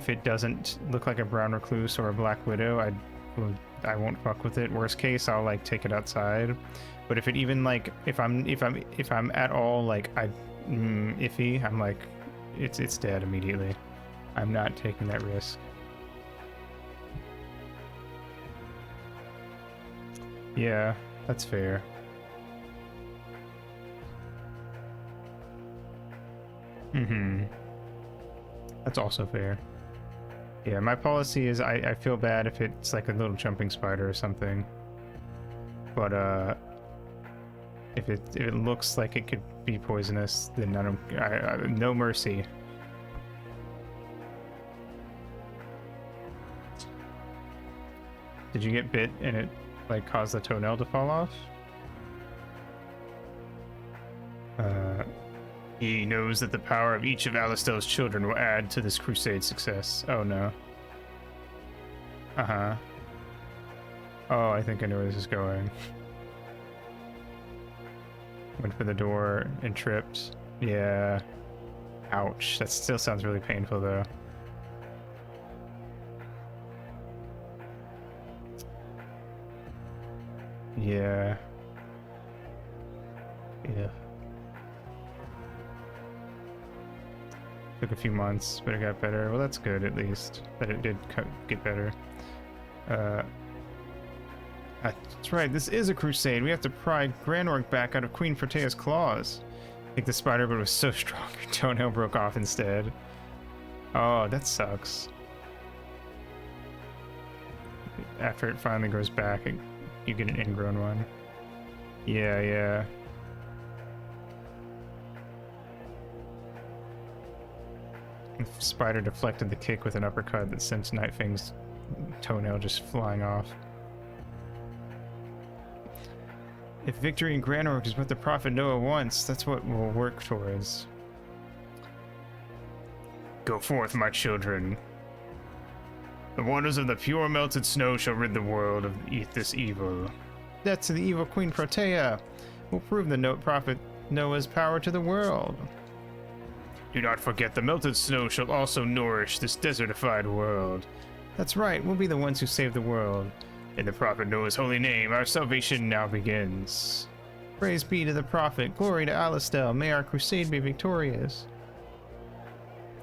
it doesn't look like a brown recluse or a black widow, I won't fuck with it. Worst case, I'll like take it outside. But if it even like if I'm at all like iffy, I'm like it's dead immediately. I'm not taking that risk. Yeah, that's fair. That's also fair. Yeah, my policy is I feel bad if it's like a little jumping spider or something. But if it looks like it could be poisonous, then I no mercy. Did you get bit and it like caused the toenail to fall off? He knows that the power of each of Alistel's children will add to this crusade success. Oh no. Oh, I think I know where this is going. Went for the door and tripped. Yeah. Ouch. That still sounds really painful though. Yeah. Yeah. Took a few months, but it got better. Well, that's good at least that it did get better. That's right. This is a crusade. We have to pry Granorg back out of Queen Protea's claws. I think the spider bite was so strong, her toenail broke off instead. Oh, that sucks. After it finally grows back, you get an ingrown one. Yeah. The spider deflected the kick with an uppercut that sent Nightfang's toenail just flying off. If victory in Granorg is what the prophet Noah wants, that's what we'll work towards. Go forth, my children. The waters of the pure melted snow shall rid the world of this evil. Death to the evil Queen Protea! We'll prove the prophet Noah's power to the world. Do not forget the melted snow shall also nourish this desertified world. That's right, we'll be the ones who save the world. In the Prophet Noah's holy name, our salvation now begins. Praise be to the Prophet, glory to Alistel, may our crusade be victorious.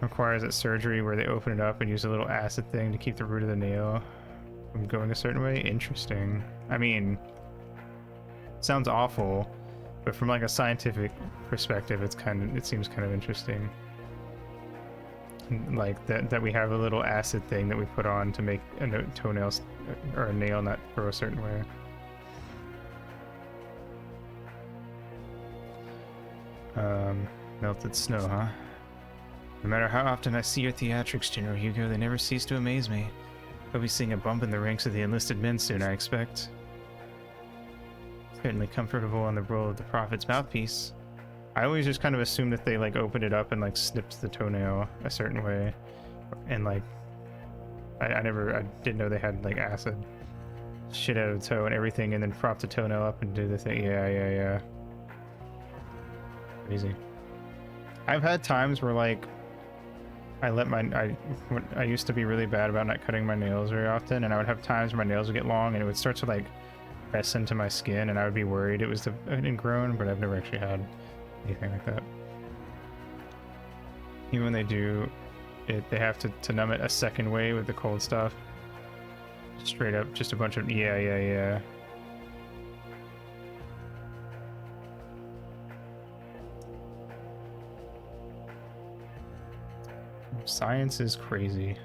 Requires a surgery where they open it up and use a little acid thing to keep the root of the nail from going a certain way. Interesting. I mean, sounds awful, but from like a scientific perspective, it seems kind of interesting. Like that we have a little acid thing that we put on to make a toenail or a nail not grow a certain way. Melted snow, huh? No matter how often I see your theatrics, General Hugo, they never cease to amaze me. We'll be seeing a bump in the ranks of the enlisted men soon, I expect. Certainly comfortable on the role of the Prophet's mouthpiece. I always just kind of assume that they like open it up and like snips the toenail a certain way, and like I didn't know they had like acid shit out of the toe and everything, and then prop the toenail up and do the thing. Yeah. Crazy. I've had times where like I used to be really bad about not cutting my nails very often, and I would have times where my nails would get long and it would start to like press into my skin, and I would be worried it was an ingrown, but I've never actually had anything like that. Even when they do it, they have to numb it a second way with the cold stuff. Straight up, just a bunch of yeah. Science is crazy.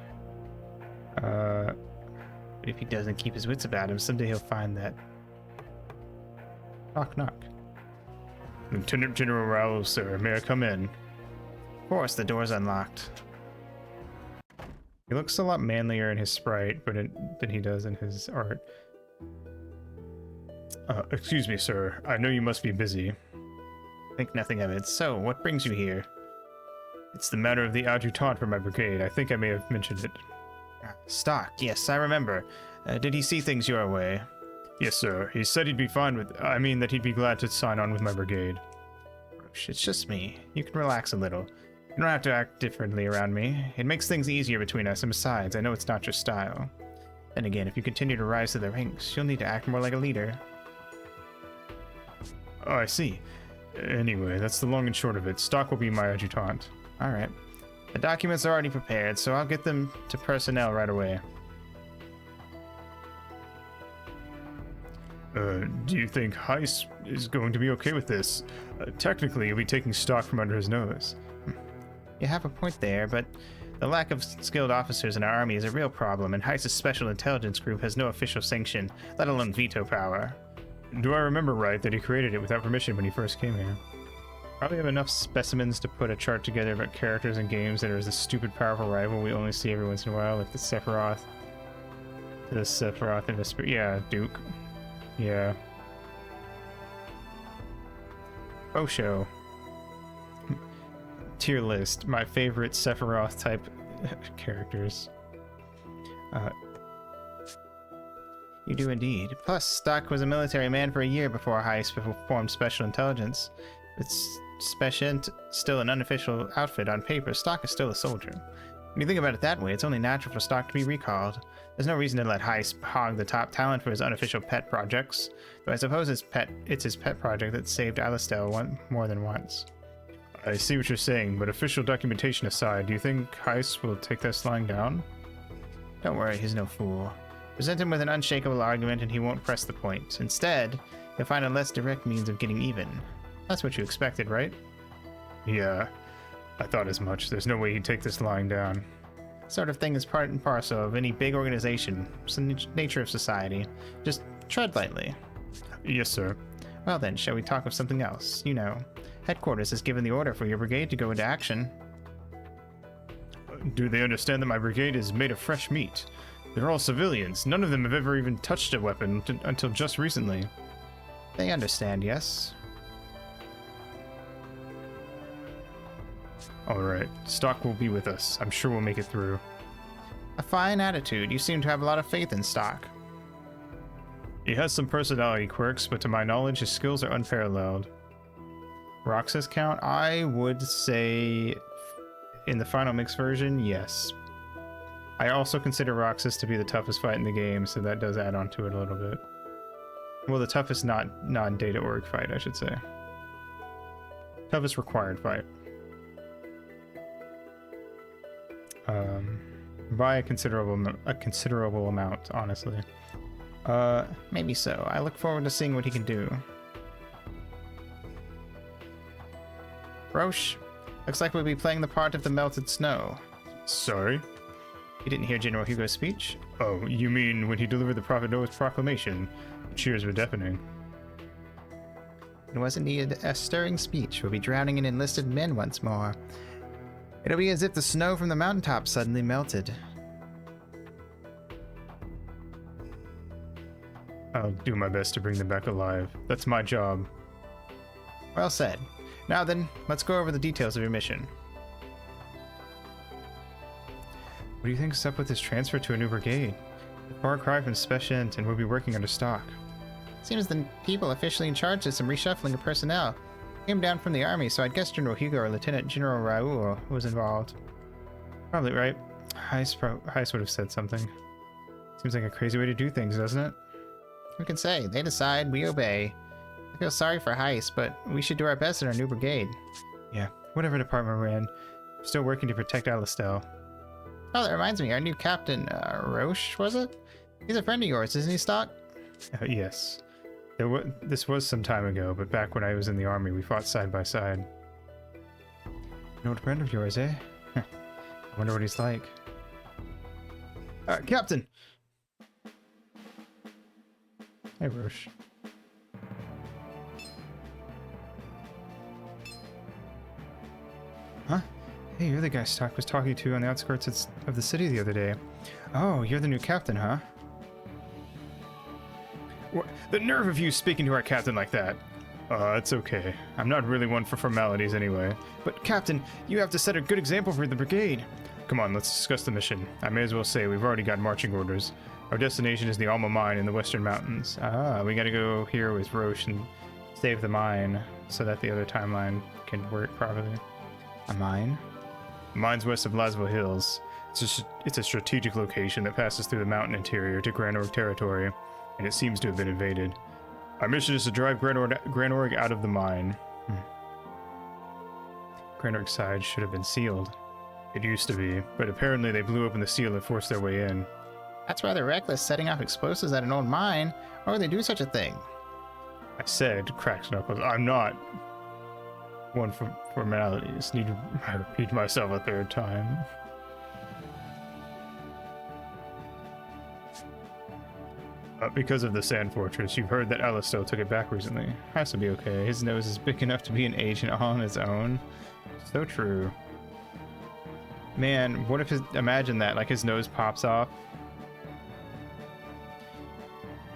If he doesn't keep his wits about him, someday he'll find that. Knock, knock. Lieutenant General Raoul, sir, may I come in? Of course, the door's unlocked. He looks a lot manlier in his sprite, than he does in his art. Excuse me, sir. I know you must be busy. Think nothing of it. So, what brings you here? It's the matter of the adjutant for my brigade. I think I may have mentioned it. Stock, yes, I remember. Did he see things your way? Yes, sir. He said he'd be fine with... I mean, that he'd be glad to sign on with my brigade. It's just me. You can relax a little. You don't have to act differently around me. It makes things easier between us, and besides, I know it's not your style. Then again, if you continue to rise to the ranks, you'll need to act more like a leader. Oh, I see. Anyway, that's the long and short of it. Stock will be my adjutant. Alright. The documents are already prepared, so I'll get them to personnel right away. Do you think Heiss is going to be okay with this? Technically, you'll be taking stock from under his nose. You have a point there, but the lack of skilled officers in our army is a real problem, and Heiss's special intelligence group has no official sanction, let alone veto power. Do I remember right that he created it without permission when he first came here? Probably have enough specimens to put a chart together about characters and games that are the stupid powerful rival we only see every once in a while, like the Sephiroth. And the yeah, Duke. Yeah. Osho. Tier list. My favorite Sephiroth type characters. You do indeed. Plus, Stock was a military man for a year before Heiss formed Special Intelligence. It's still an unofficial outfit on paper. Stock is still a soldier. When you think about it that way, it's only natural for Stock to be recalled. There's no reason to let Heiss hog the top talent for his unofficial pet projects, though I suppose it's his pet project that saved Alistel more than once. I see what you're saying, but official documentation aside, do you think Heiss will take this lying down? Don't worry, he's no fool. Present him with an unshakable argument and he won't press the point. Instead, he'll find a less direct means of getting even. That's what you expected, right? Yeah, I thought as much. There's no way he'd take this lying down. Sort of thing is part and parcel of any big organization. It's the nature of society. Just tread lightly. Yes, sir. Well then, shall we talk of something else? You know, headquarters has given the order for your brigade to go into action. Do they understand that my brigade is made of fresh meat? They're all civilians. None of them have ever even touched a weapon until just recently. They understand, yes. Alright, Stock will be with us. I'm sure we'll make it through. A fine attitude. You seem to have a lot of faith in Stock. He has some personality quirks, but to my knowledge, his skills are unparalleled. Roxas count? I would say in the final mix version, yes. I also consider Roxas to be the toughest fight in the game, so that does add on to it a little bit. Well, the toughest non-data org fight, I should say. Toughest required fight. By a considerable amount, honestly. Maybe so. I look forward to seeing what he can do. Roche, looks like we'll be playing the part of the melted snow. Sorry? You didn't hear General Hugo's speech? Oh, you mean when he delivered the Prophet Noah's proclamation? The cheers were deafening. It was indeed a stirring speech. We'll be drowning in enlisted men once more. It'll be as if the snow from the mountaintop suddenly melted. I'll do my best to bring them back alive. That's my job. Well said. Now then, let's go over the details of your mission. What do you think's up with this transfer to a new brigade? A far cry from Specient, and we'll be working under stock. Seems the people officially in charge did some reshuffling of personnel. Came down from the army, so I'd guess General Hugo or Lieutenant General Raoul was involved. Probably right. Heist would have said something. Seems like a crazy way to do things, doesn't it? Who can say? They decide, we obey. I feel sorry for Heist, but we should do our best in our new brigade. Yeah, whatever department we're in. We're still working to protect Alistel. Oh, that reminds me, our new captain, Roche, was it? He's a friend of yours, isn't he, Stock? Yes. This was some time ago, but back when I was in the army, we fought side by side. An old friend of yours, eh? I wonder what he's like. Captain! Hey, Roche. Huh? Hey, you're the guy Stock was talking to on the outskirts of the city the other day. Oh, you're the new captain, huh? What? The nerve of you speaking to our captain like that! It's okay. I'm not really one for formalities anyway. But, Captain, you have to set a good example for the brigade. Come on, let's discuss the mission. I may as well say we've already got marching orders. Our destination is the Alma Mine in the Western Mountains. We gotta go here with Roche and save the mine so that the other timeline can work properly. A mine? The mine's west of Laswell Hills. It's a strategic location that passes through the mountain interior to Grand Org territory, and it seems to have been invaded. Our mission is to drive Grand Org out of the mine. Grand Org's side should have been sealed. It used to be, but apparently they blew open the seal and forced their way in. That's rather reckless, setting off explosives at an old mine. Why would they do such a thing? I said, cracks knuckles, I'm not one for formalities. Need to repeat myself a third time. Because of the Sand Fortress, you've heard that Alistel took it back recently. Has to be okay. His nose is big enough to be an agent all on his own. So true. Man, what if imagine that, like his nose pops off.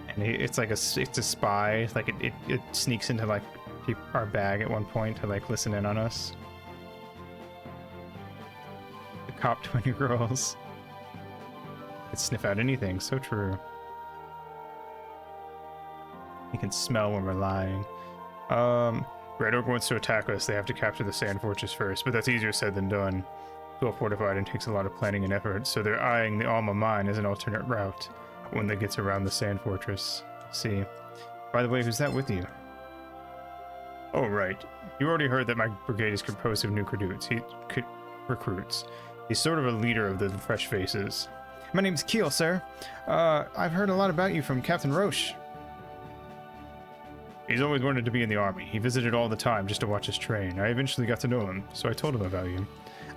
And it's like it's a spy, like it sneaks into like our bag at one point to like listen in on us. The cop 20 girls. Could sniff out anything, so true. He can smell when we're lying. Red Orc wants to attack us. They have to capture the Sand Fortress first, but that's easier said than done. It's well fortified and takes a lot of planning and effort, so they're eyeing the Alma Mine as an alternate route when they get around the Sand Fortress. See. By the way, who's that with you? Oh, right. You already heard that my brigade is composed of new recruits. He's sort of a leader of the fresh faces. My name's Keel, sir. I've heard a lot about you from Captain Roche. He's always wanted to be in the army. He visited all the time just to watch us train. I eventually got to know him, so I told him about you.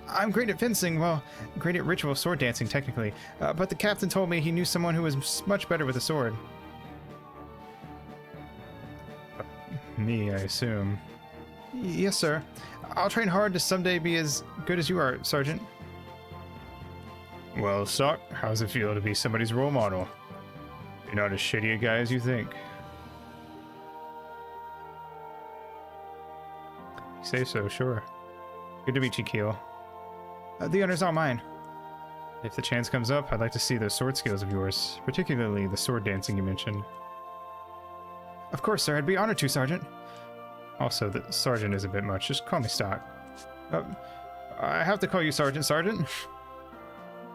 I'm great at fencing, well, great at ritual sword dancing, technically. But the captain told me he knew someone who was much better with a sword. Me, I assume. Yes, sir. I'll train hard to someday be as good as you are, Sergeant. Well, Sock, how's it feel to be somebody's role model? You're not as shitty a guy as you think. You say so, sure. Good to meet you, Keel. The honor's all mine. If the chance comes up, I'd like to see those sword skills of yours, particularly the sword dancing you mentioned. Of course, sir. I'd be honored to, Sergeant. Also, the Sergeant is a bit much. Just call me Stock. I have to call you Sergeant, Sergeant.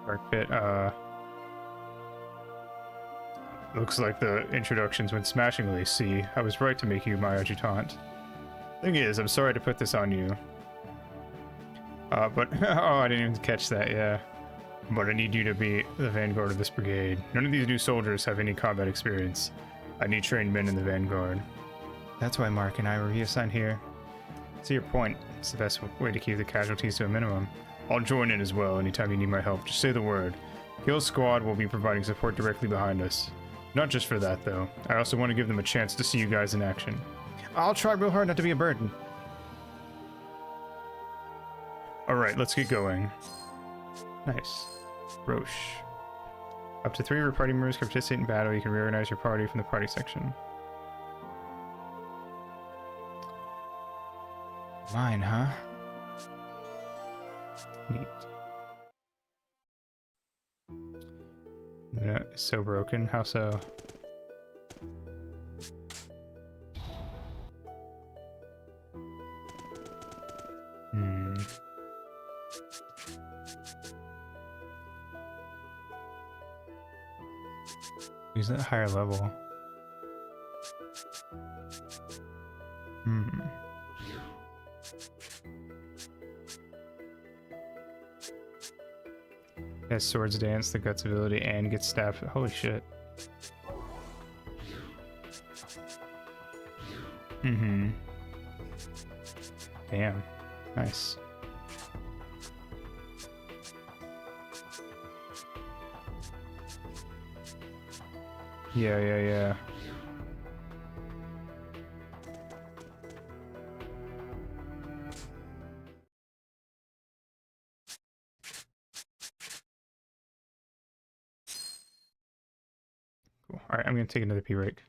Dark Pit, looks like the introductions went smashingly. See, I was right to make you my adjutant. Thing is, I'm sorry to put this on you. But, oh, I didn't even catch that, yeah. But I need you to be the vanguard of this brigade. None of these new soldiers have any combat experience. I need trained men in the vanguard. That's why Mark and I were reassigned here. To your point, it's the best way to keep the casualties to a minimum. I'll join in as well anytime you need my help. Just say the word. Kill Squad will be providing support directly behind us. Not just for that, though. I also want to give them a chance to see you guys in action. I'll try real hard not to be a burden. Alright, let's get going. Nice. Roche. Up to 3 of your party members can participate in battle. You can reorganize your party from the party section. Mine, huh? Neat. Yeah, so broken. How so? Use that higher level. Has swords dance, the guts ability, and gets stabbed. Holy shit. Damn. Nice. Yeah. Cool. Alright, I'm gonna take another pee break.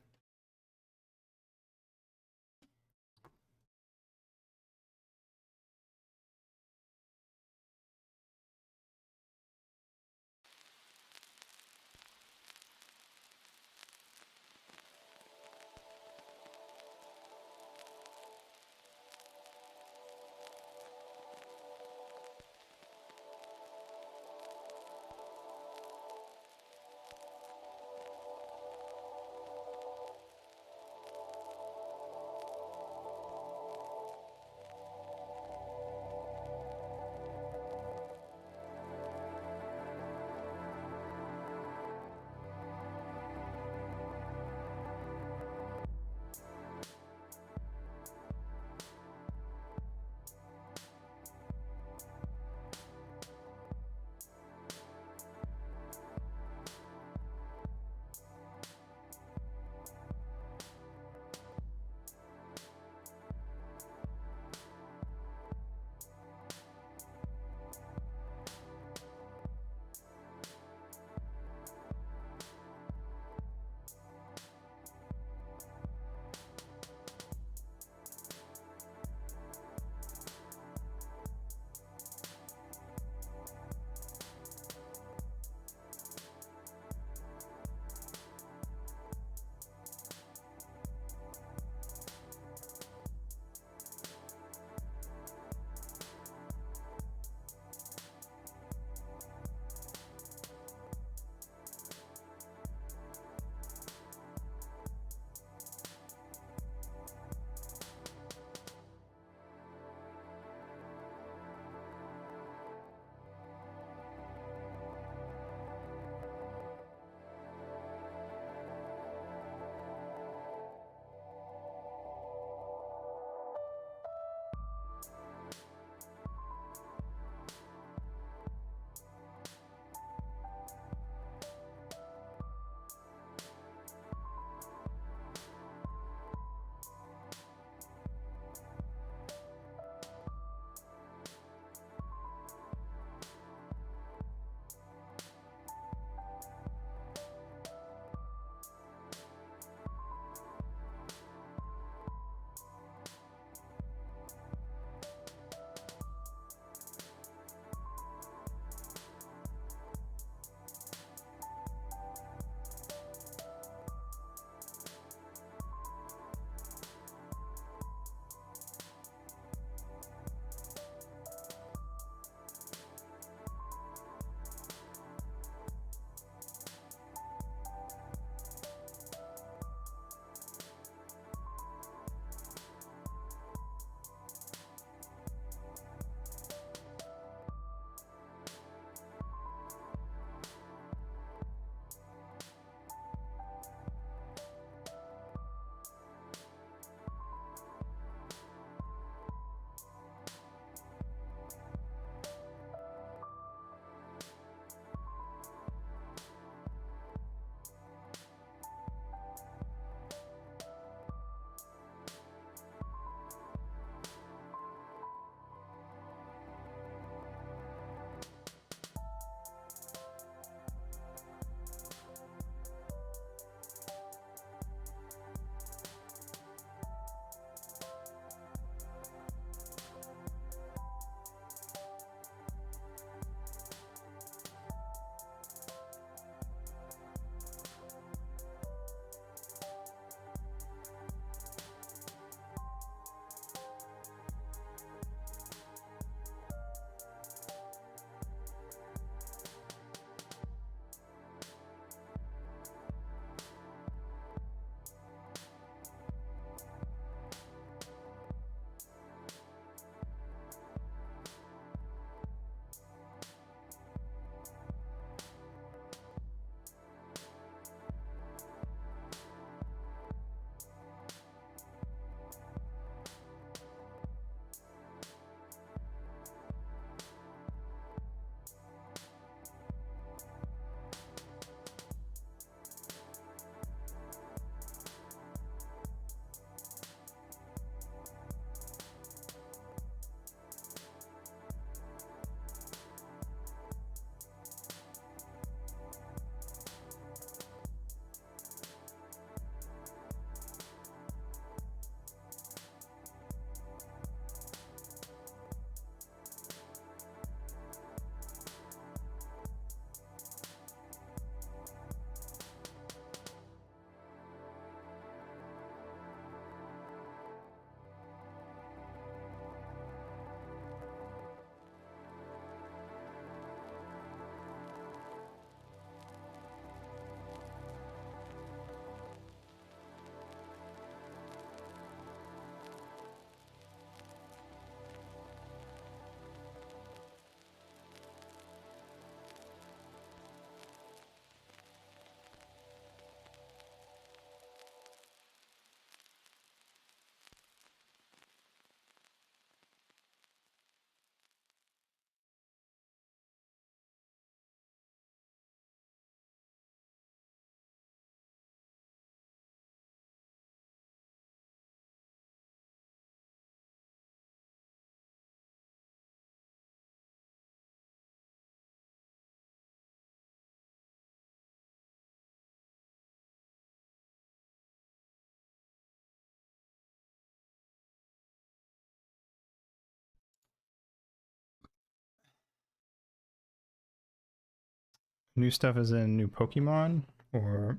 New stuff is in new Pokemon or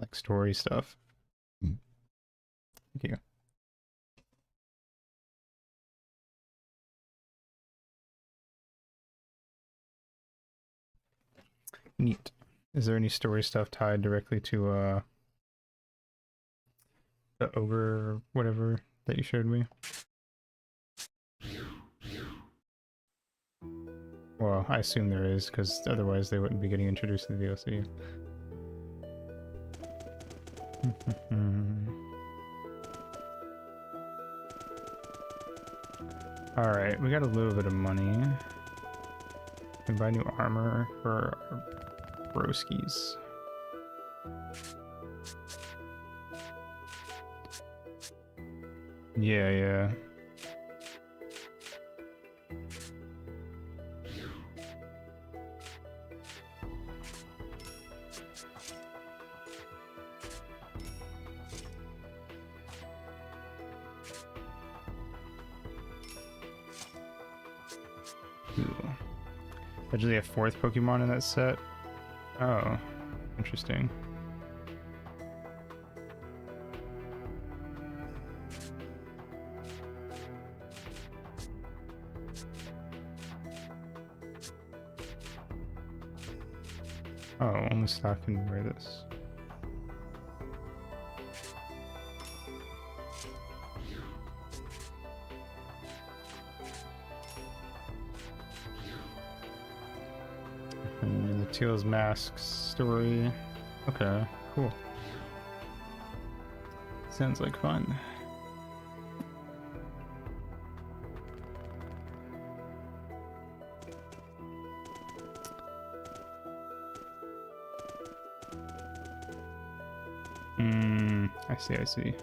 like story stuff? Thank you. Neat. Is there any story stuff tied directly to the ogre whatever that you showed me? Well, I assume there is, because otherwise they wouldn't be getting introduced to the DLC. Alright, we got a little bit of money. We can buy new armor for our broskies. Yeah, yeah. Ooh. Actually, a fourth Pokemon in that set. Oh, interesting. Oh, only stock can wear this. And the Teal's Mask story. Okay, cool. Sounds like fun. I see, I see.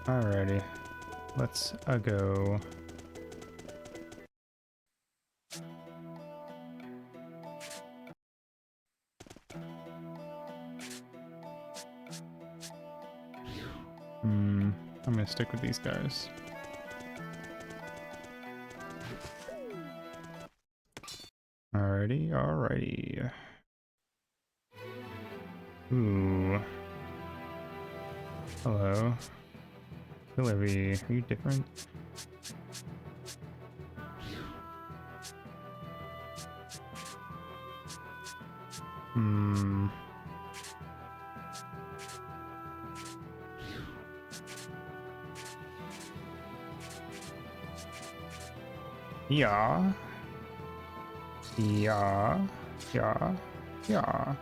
Alrighty. Let's go. I'm gonna stick with these guys. Alrighty, alrighty. Ooh. Hello. Hillary, are you different? Yeah. Yeah. Yeah. Yeah.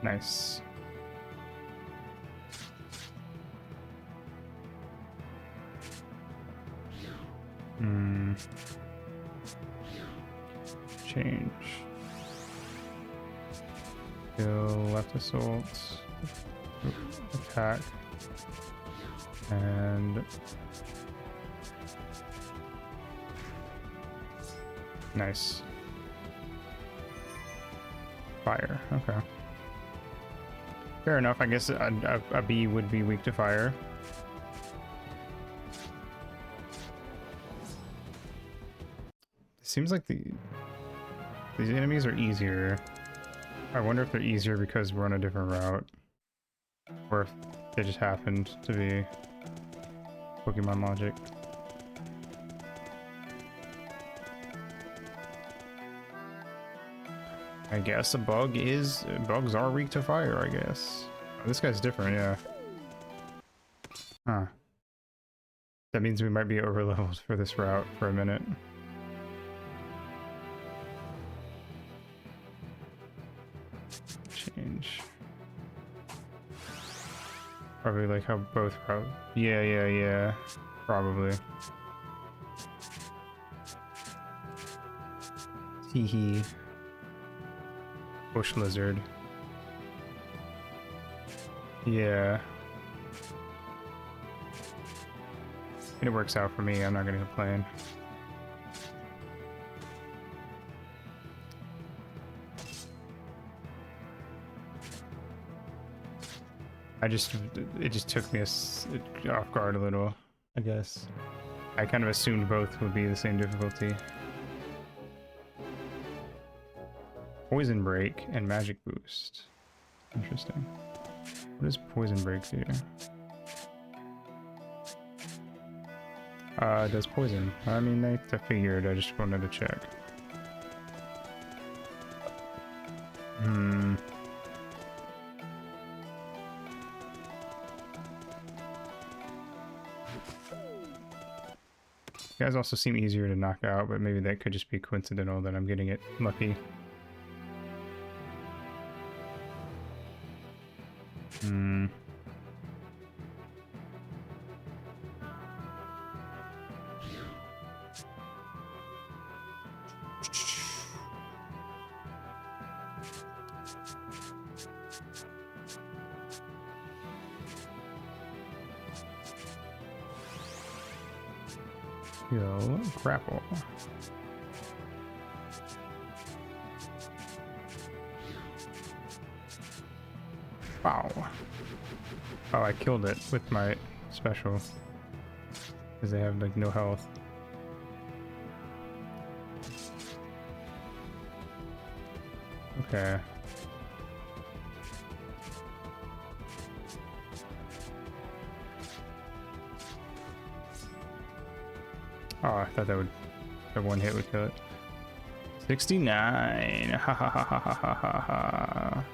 Nice. Change. Kill, left assault. Attack. And... nice. Fire, okay. Fair enough, I guess a bee would be weak to fire. It seems like these enemies are easier. I wonder if they're easier because we're on a different route. Or if they just happened to be Pokemon logic. I guess bugs are weak to fire, I guess. Oh, this guy's different, yeah. Huh. That means we might be overleveled for this route for a minute. Change. Probably like how both yeah. Probably. Hee. Bush lizard. Yeah. It works out for me, I'm not gonna complain. It just took me off guard a little, I guess. I kind of assumed both would be the same difficulty. Poison break and magic boost. Interesting. What does poison break do? It does poison. I mean, I figured. I just wanted to check. Hmm. You guys also seem easier to knock out, but maybe that could just be coincidental that I'm getting it lucky. Hmm. Heal, grapple. Wow. Oh, I killed it with my special. Because they have like no health. Okay. Oh, I thought that one hit would kill it. 69. Ha ha ha ha ha ha ha ha.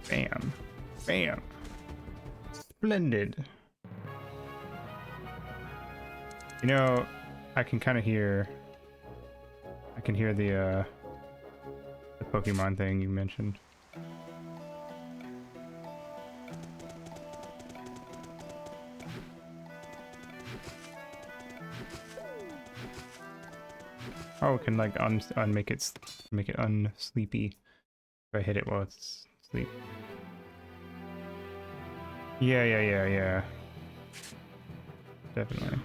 Bam. Bam. Splendid. You know, I can kind of hear. I can hear the Pokemon thing you mentioned. Oh, it can like make it unsleepy if I hit it while it's asleep. Yeah. Definitely.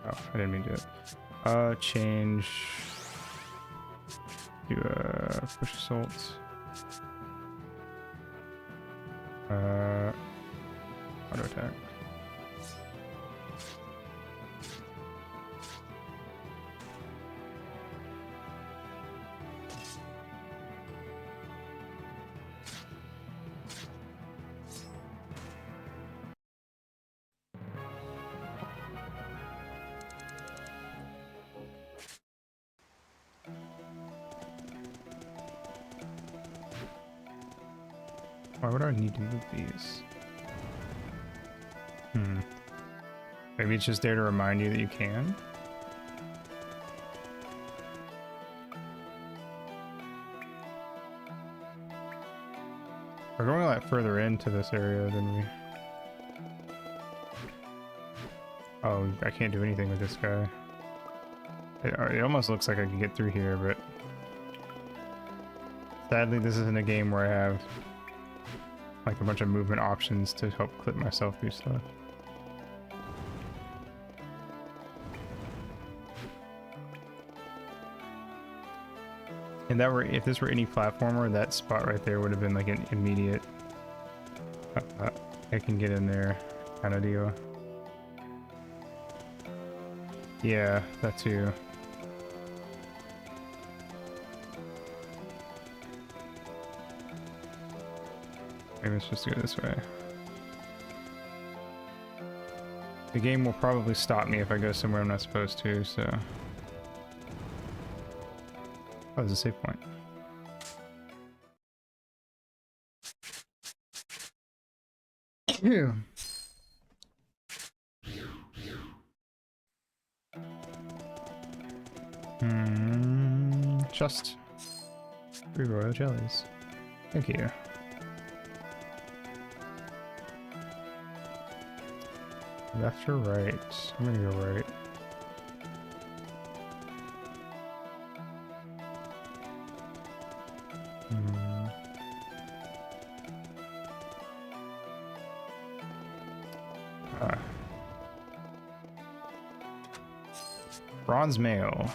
Oh, I didn't mean to do it. Change to push assault. Auto attack. Why would I need to move these? Maybe it's just there to remind you that you can? We're going a lot further into this area than we... Oh, I can't do anything with this guy. It almost looks like I can get through here, but... Sadly, this isn't a game where I have like a bunch of movement options to help clip myself through stuff. And that were, if this were any platformer, that spot right there would have been like an immediate I can get in there kind of deal. Yeah, that too. Maybe it's just go this way. The game will probably stop me if I go somewhere I'm not supposed to, so... Oh, there's a save point. Just 3 royal jellies. Thank you. Left or right? I'm gonna go right. Bronze mail.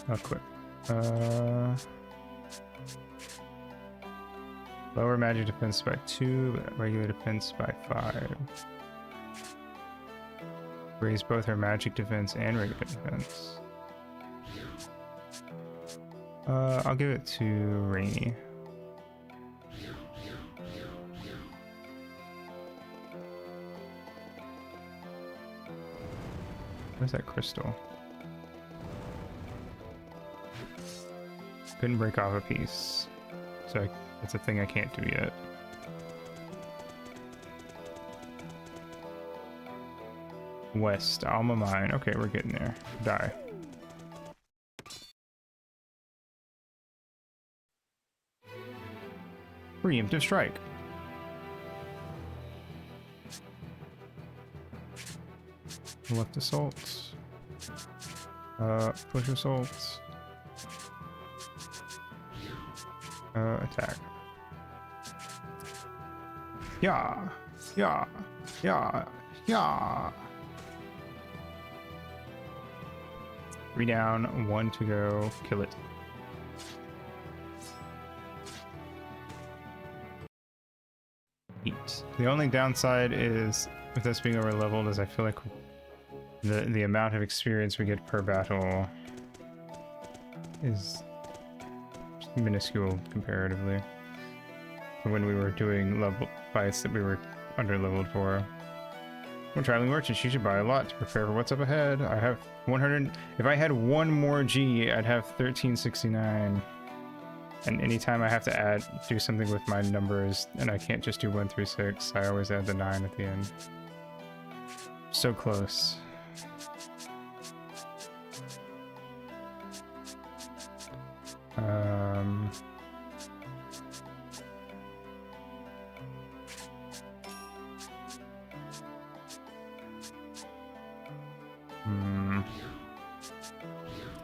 Equip. Lower magic defense by 2, but regular defense by 5. Raise both her magic defense and regular defense. I'll give it to Rainy. Where's that crystal? Couldn't break off a piece. So that's a thing I can't do yet. West, Alma Mine. Okay, we're getting there. Die. Preemptive strike. Left assaults. Push assaults. Attack. Yeah. Yeah. Yeah. Yeah. 3 down, 1 to go. Kill it. Eat. The only downside is, with us being over leveled, is I feel like the amount of experience we get per battle is minuscule comparatively to when we were doing level fights that we were under leveled for. We're traveling merchants. You should buy a lot to prepare for what's up ahead. I have 100. If I had 1 more G, I'd have 1369. And anytime I have to do something with my numbers, and I can't just do 1 through 6, I always add the 9 at the end. So close.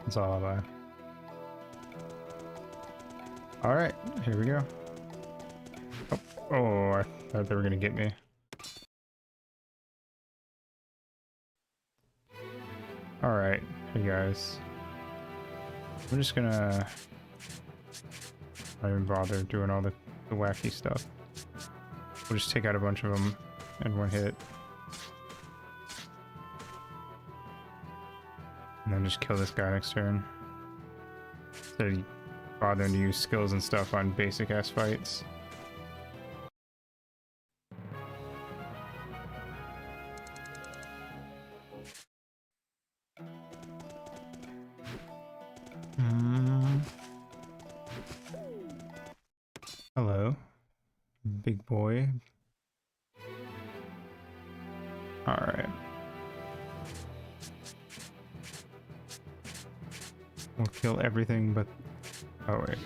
That's all I'll buy. Alright, here we go. Oh, I thought they were gonna get me. Alright, hey guys. I'm just gonna not even bother doing all the wacky stuff. We'll just take out a bunch of them in 1 hit. And then just kill this guy next turn. Instead of bothering to use skills and stuff on basic ass fights. Hello, big boy. All right. We'll kill everything but... Oh, wait.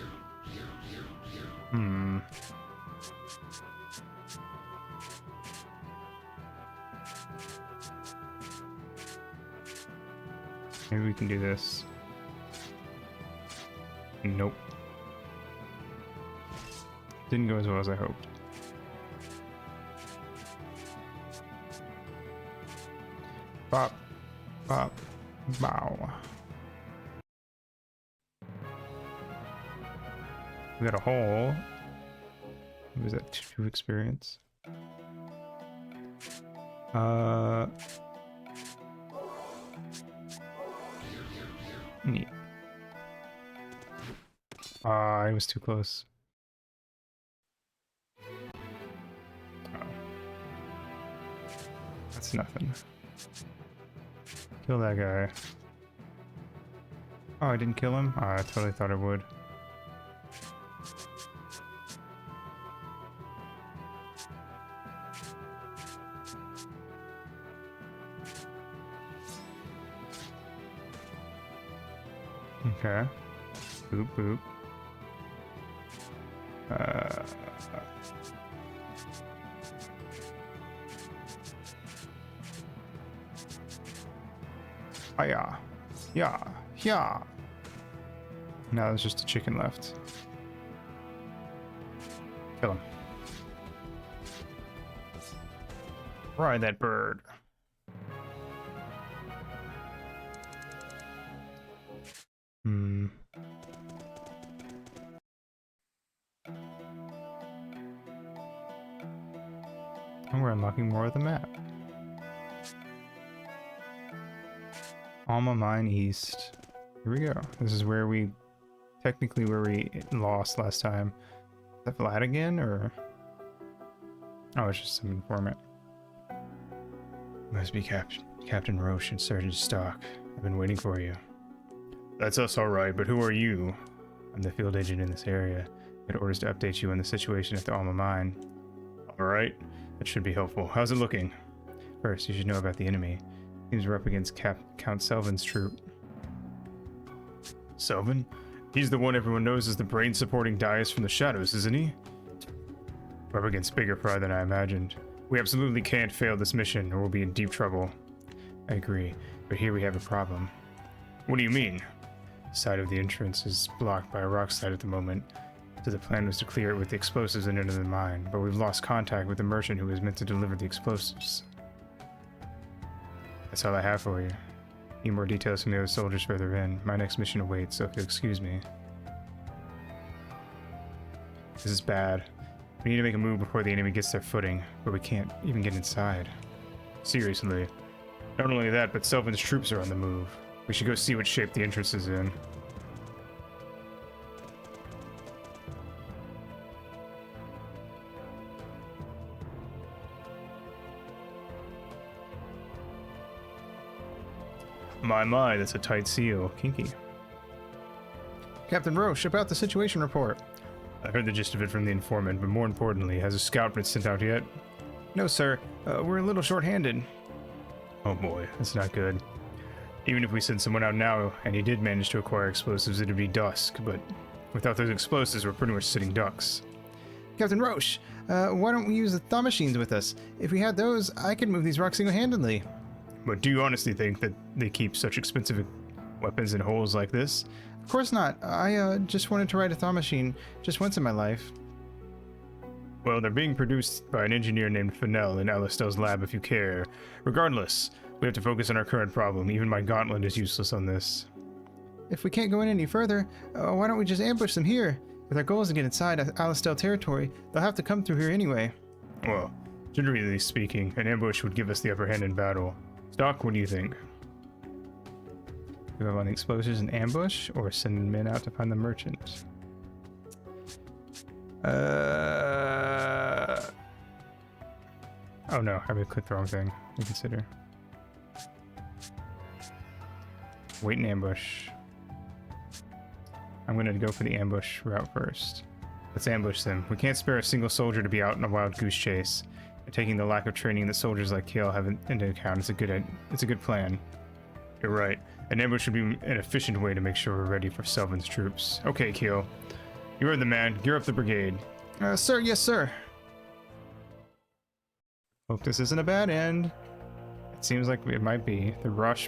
Maybe we can do this. Nope. Didn't go as well as I hoped. Bop. Bop. Bow. We got a hole. What was that? 2 experience? Neat. I was too close. Oh. That's nothing. Kill that guy. Oh, I didn't kill him? Oh, I totally thought I would. Okay. Boop, boop. Yeah. Yeah. Yeah. Now there's just a chicken left. Kill him. Ride that bird. Hmm. we're unlocking more of the map. Alma Mine East. Here we go. This is where we... technically where we lost last time. Is that Vlad again, or... oh, it's just some informant. Must be Captain Roche and Sergeant Stock. I've been waiting for you. That's us, alright, but who are you? I'm the field agent in this area. I had orders to update you on the situation at the Alma Mine. Alright, that should be helpful. How's it looking? First, you should know about the enemy. Seems we're up against Count Selvin's troop. Selvin? He's the one everyone knows as the brain-supporting dais from the shadows, isn't he? We're up against bigger fry than I imagined. We absolutely can't fail this mission, or we'll be in deep trouble. I agree, but here we have a problem. What do you mean? The side of the entrance is blocked by a rock slide at the moment, so the plan was to clear it with the explosives and enter the mine, but we've lost contact with the merchant who was meant to deliver the explosives. That's all I have for you. Need more details from the other soldiers further in. My next mission awaits, so if you'll excuse me. This is bad. We need to make a move before the enemy gets their footing, but we can't even get inside. Seriously. Not only that, but Selvin's troops are on the move. We should go see what shape the entrance is in. My, that's a tight seal. Kinky. Captain Roche, about the situation report. I heard the gist of it from the informant, but more importantly, has a scout been sent out yet? No, sir. We're a little short-handed. Oh boy, that's not good. Even if we send someone out now, and he did manage to acquire explosives, it'd be dusk, but without those explosives, we're pretty much sitting ducks. Captain Roche, why don't we use the thaw machines with us? If we had those, I could move these rocks single-handedly. But do you honestly think that they keep such expensive weapons in holes like this? Of course not. I just wanted to ride a thaw machine just once in my life. Well, they're being produced by an engineer named Fennell in Alistel's lab if you care. Regardless, we have to focus on our current problem. Even my gauntlet is useless on this. If we can't go in any further, why don't we just ambush them here? If our goal is to get inside Alistel territory, they'll have to come through here anyway. Well, generally speaking, an ambush would give us the upper hand in battle. Stock, what do you think? Do we have on the explosives and ambush, or send men out to find the merchant? Oh no, I clicked the wrong thing. Reconsider. Wait and ambush. I'm gonna go for the ambush route first. Let's ambush them. We can't spare a single soldier to be out in a wild goose chase. Taking the lack of training that soldiers like Kale have into account, it's a good plan. You're right. An ambush would be an efficient way to make sure we're ready for Selvin's troops. Okay, Kale. You are the man. Gear up the brigade. Sir, yes, sir. Hope this isn't a bad end. It seems like it might be. The Roche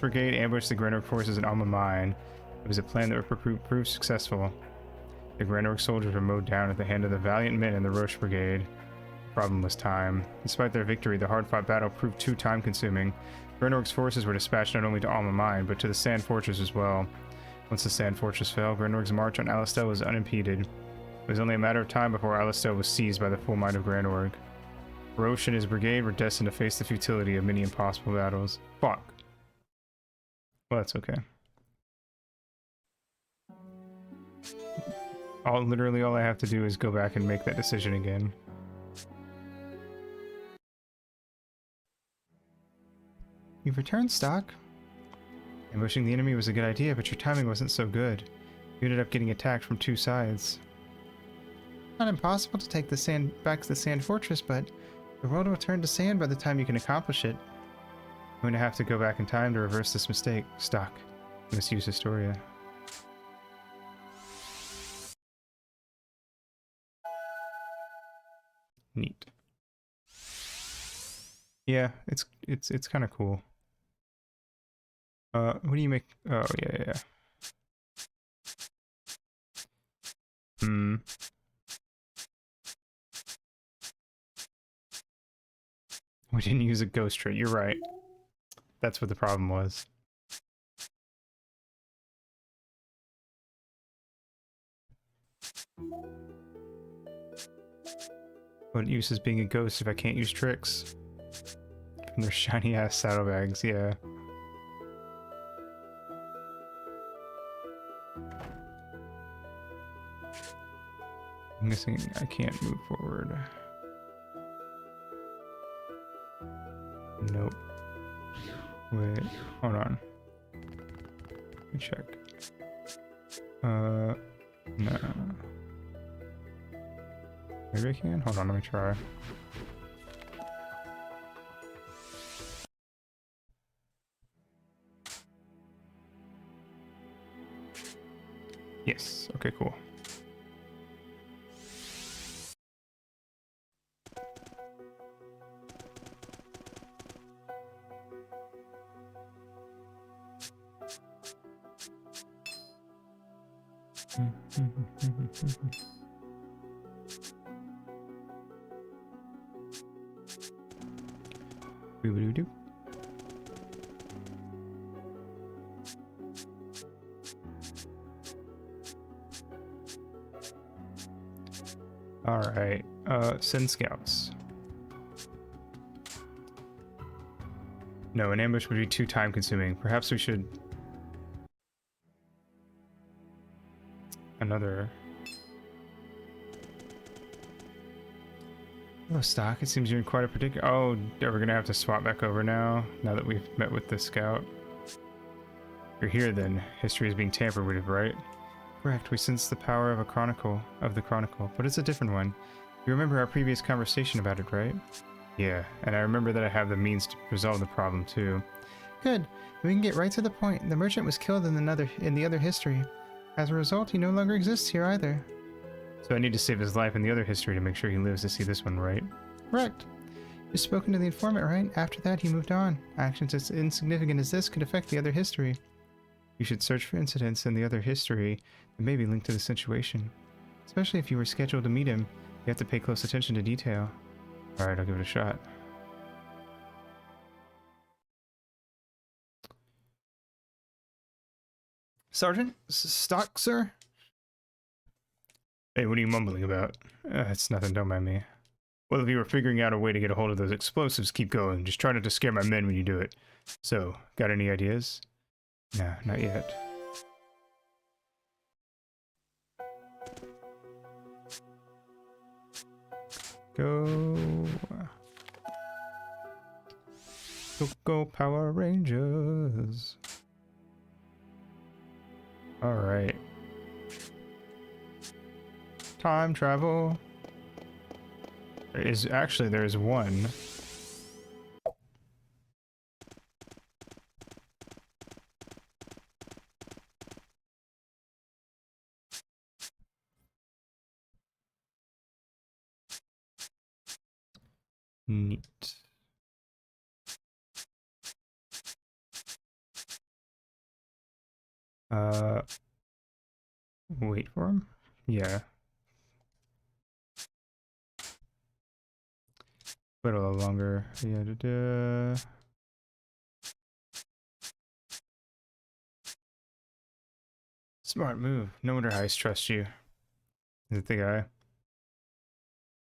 Brigade ambushed the Granorg forces in Alma Mine. It was a plan that would prove successful. The Granorg soldiers were mowed down at the hand of the valiant men in the Roche Brigade. Problem was time. Despite their victory, the hard-fought battle proved too time-consuming. Granorg's forces were dispatched not only to Alma Mine, but to the Sand Fortress as well. Once the Sand Fortress fell, Granorg's march on Alistel was unimpeded. It was only a matter of time before Alistel was seized by the full might of Granorg. Roche and his brigade were destined to face the futility of many impossible battles. Fuck. Well, that's okay. Literally all I have to do is go back and make that decision again. You've returned, Stock. Ambushing the enemy was a good idea, but your timing wasn't so good. You ended up getting attacked from two sides. Not impossible to take back to the Sand Fortress, but the world will turn to sand by the time you can accomplish it. I'm going to have to go back in time to reverse this mistake. Stock. Let's use Historia. Neat. Yeah, it's kind of cool. What do you make? Oh, yeah. We didn't use a ghost trait. You're right. That's what the problem was. What use is being a ghost if I can't use tricks? From their shiny ass saddlebags, yeah. I'm guessing I can't move forward. Nope. Wait, hold on. Let me check. No. Maybe I can? Hold on, let me try. Yes, okay, cool. Doo-doo-doo. All right, send scouts. No, an ambush would be too time consuming. Perhaps we should... Another... Hello, Stock. It seems you're in quite a predicament. Oh, are we gonna have to swap back over now that we've met with the scout? You're here then. History is being tampered with, right? Correct. We sense the power of the chronicle, but it's a different one. You remember our previous conversation about it, right? Yeah, and I remember that I have the means to resolve the problem too. Good. We can get right to the point. The merchant was killed in the other history. As a result, he no longer exists here either. So I need to save his life in the other history to make sure he lives to see this one, right? Correct. You've spoken to the informant, right? After that, he moved on. Actions as insignificant as this could affect the other history. You should search for incidents in the other history that may be linked to the situation. Especially if you were scheduled to meet him, you have to pay close attention to detail. Alright, I'll give it a shot. Sergeant? Stock, sir? Hey, what are you mumbling about? It's nothing, don't mind me. Well, if you were figuring out a way to get a hold of those explosives, keep going. Just try not to scare my men when you do it. So, got any ideas? No, not yet. Go. Go Power Rangers. Alright. Time travel. There's one. Neat. Wait for him? Yeah. Wait a little longer. Yeah, Smart move. No wonder Heist trusts you. Is it the guy?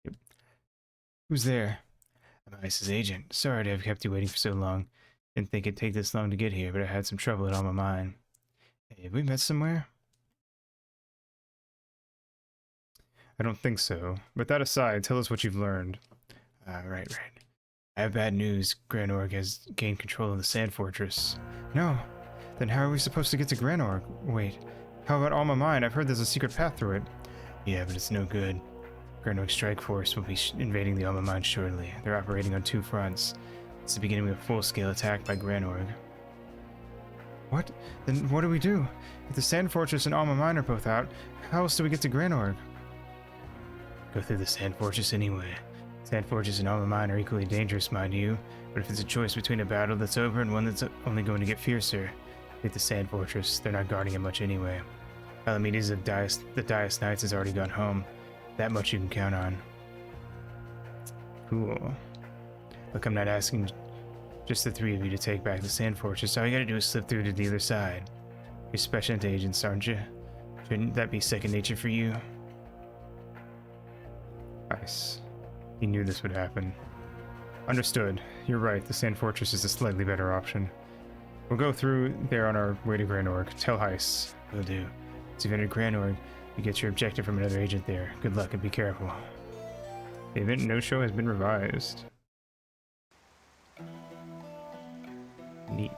Yep. Who's there? I'm Heist's agent. Sorry to have kept you waiting for so long. Didn't think it'd take this long to get here, but I had some trouble on my mind. Hey, have we met somewhere? I don't think so. But that aside, tell us what you've learned. Right. I have bad news. Granorg has gained control of the Sand Fortress. No. Then how are we supposed to get to Granorg? Wait. How about Alma Mine? I've heard there's a secret path through it. Yeah, but it's no good. Granorg's strike force will be invading the Alma Mine shortly. They're operating on two fronts. It's the beginning of a full-scale attack by Granorg. What? Then what do we do? If the Sand Fortress and Alma Mine are both out, how else do we get to Granorg? Go through the Sand Fortress anyway. Sand Fortress and Alma Mine are equally dangerous, mind you, but if it's a choice between a battle that's over and one that's only going to get fiercer, take the Sand Fortress. They're not guarding it much anyway. Palamedes of the Dias Knights has already gone home. That much you can count on. Cool. Look, I'm not asking just the three of you to take back the Sand Fortress. All you gotta do is slip through to the other side. You're special agents, aren't you? Shouldn't that be second nature for you? Nice. He knew this would happen. Understood. You're right. The Sand Fortress is a slightly better option. We'll go through there on our way to Grand Org. Tell Heiss. Will do. Once you've entered Grand Org, you get your objective from another agent there. Good luck and be careful. The event no-show has been revised. Neat.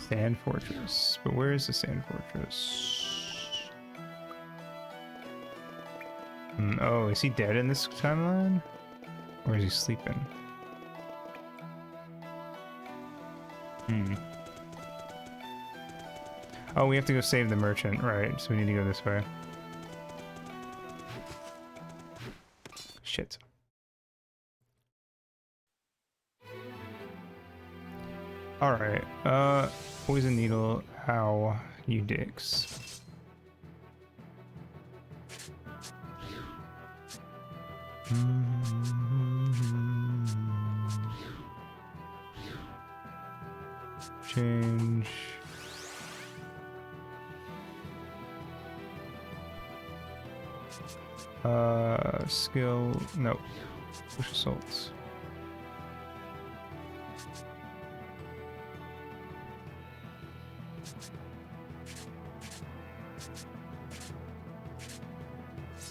Sand Fortress. But where is the Sand Fortress? Oh, is he dead in this timeline? Or is he sleeping? Oh, we have to go save the merchant, right? So we need to go this way. Shit. Alright, poison needle, ow, you dicks. Change. Skill, no. Push assaults.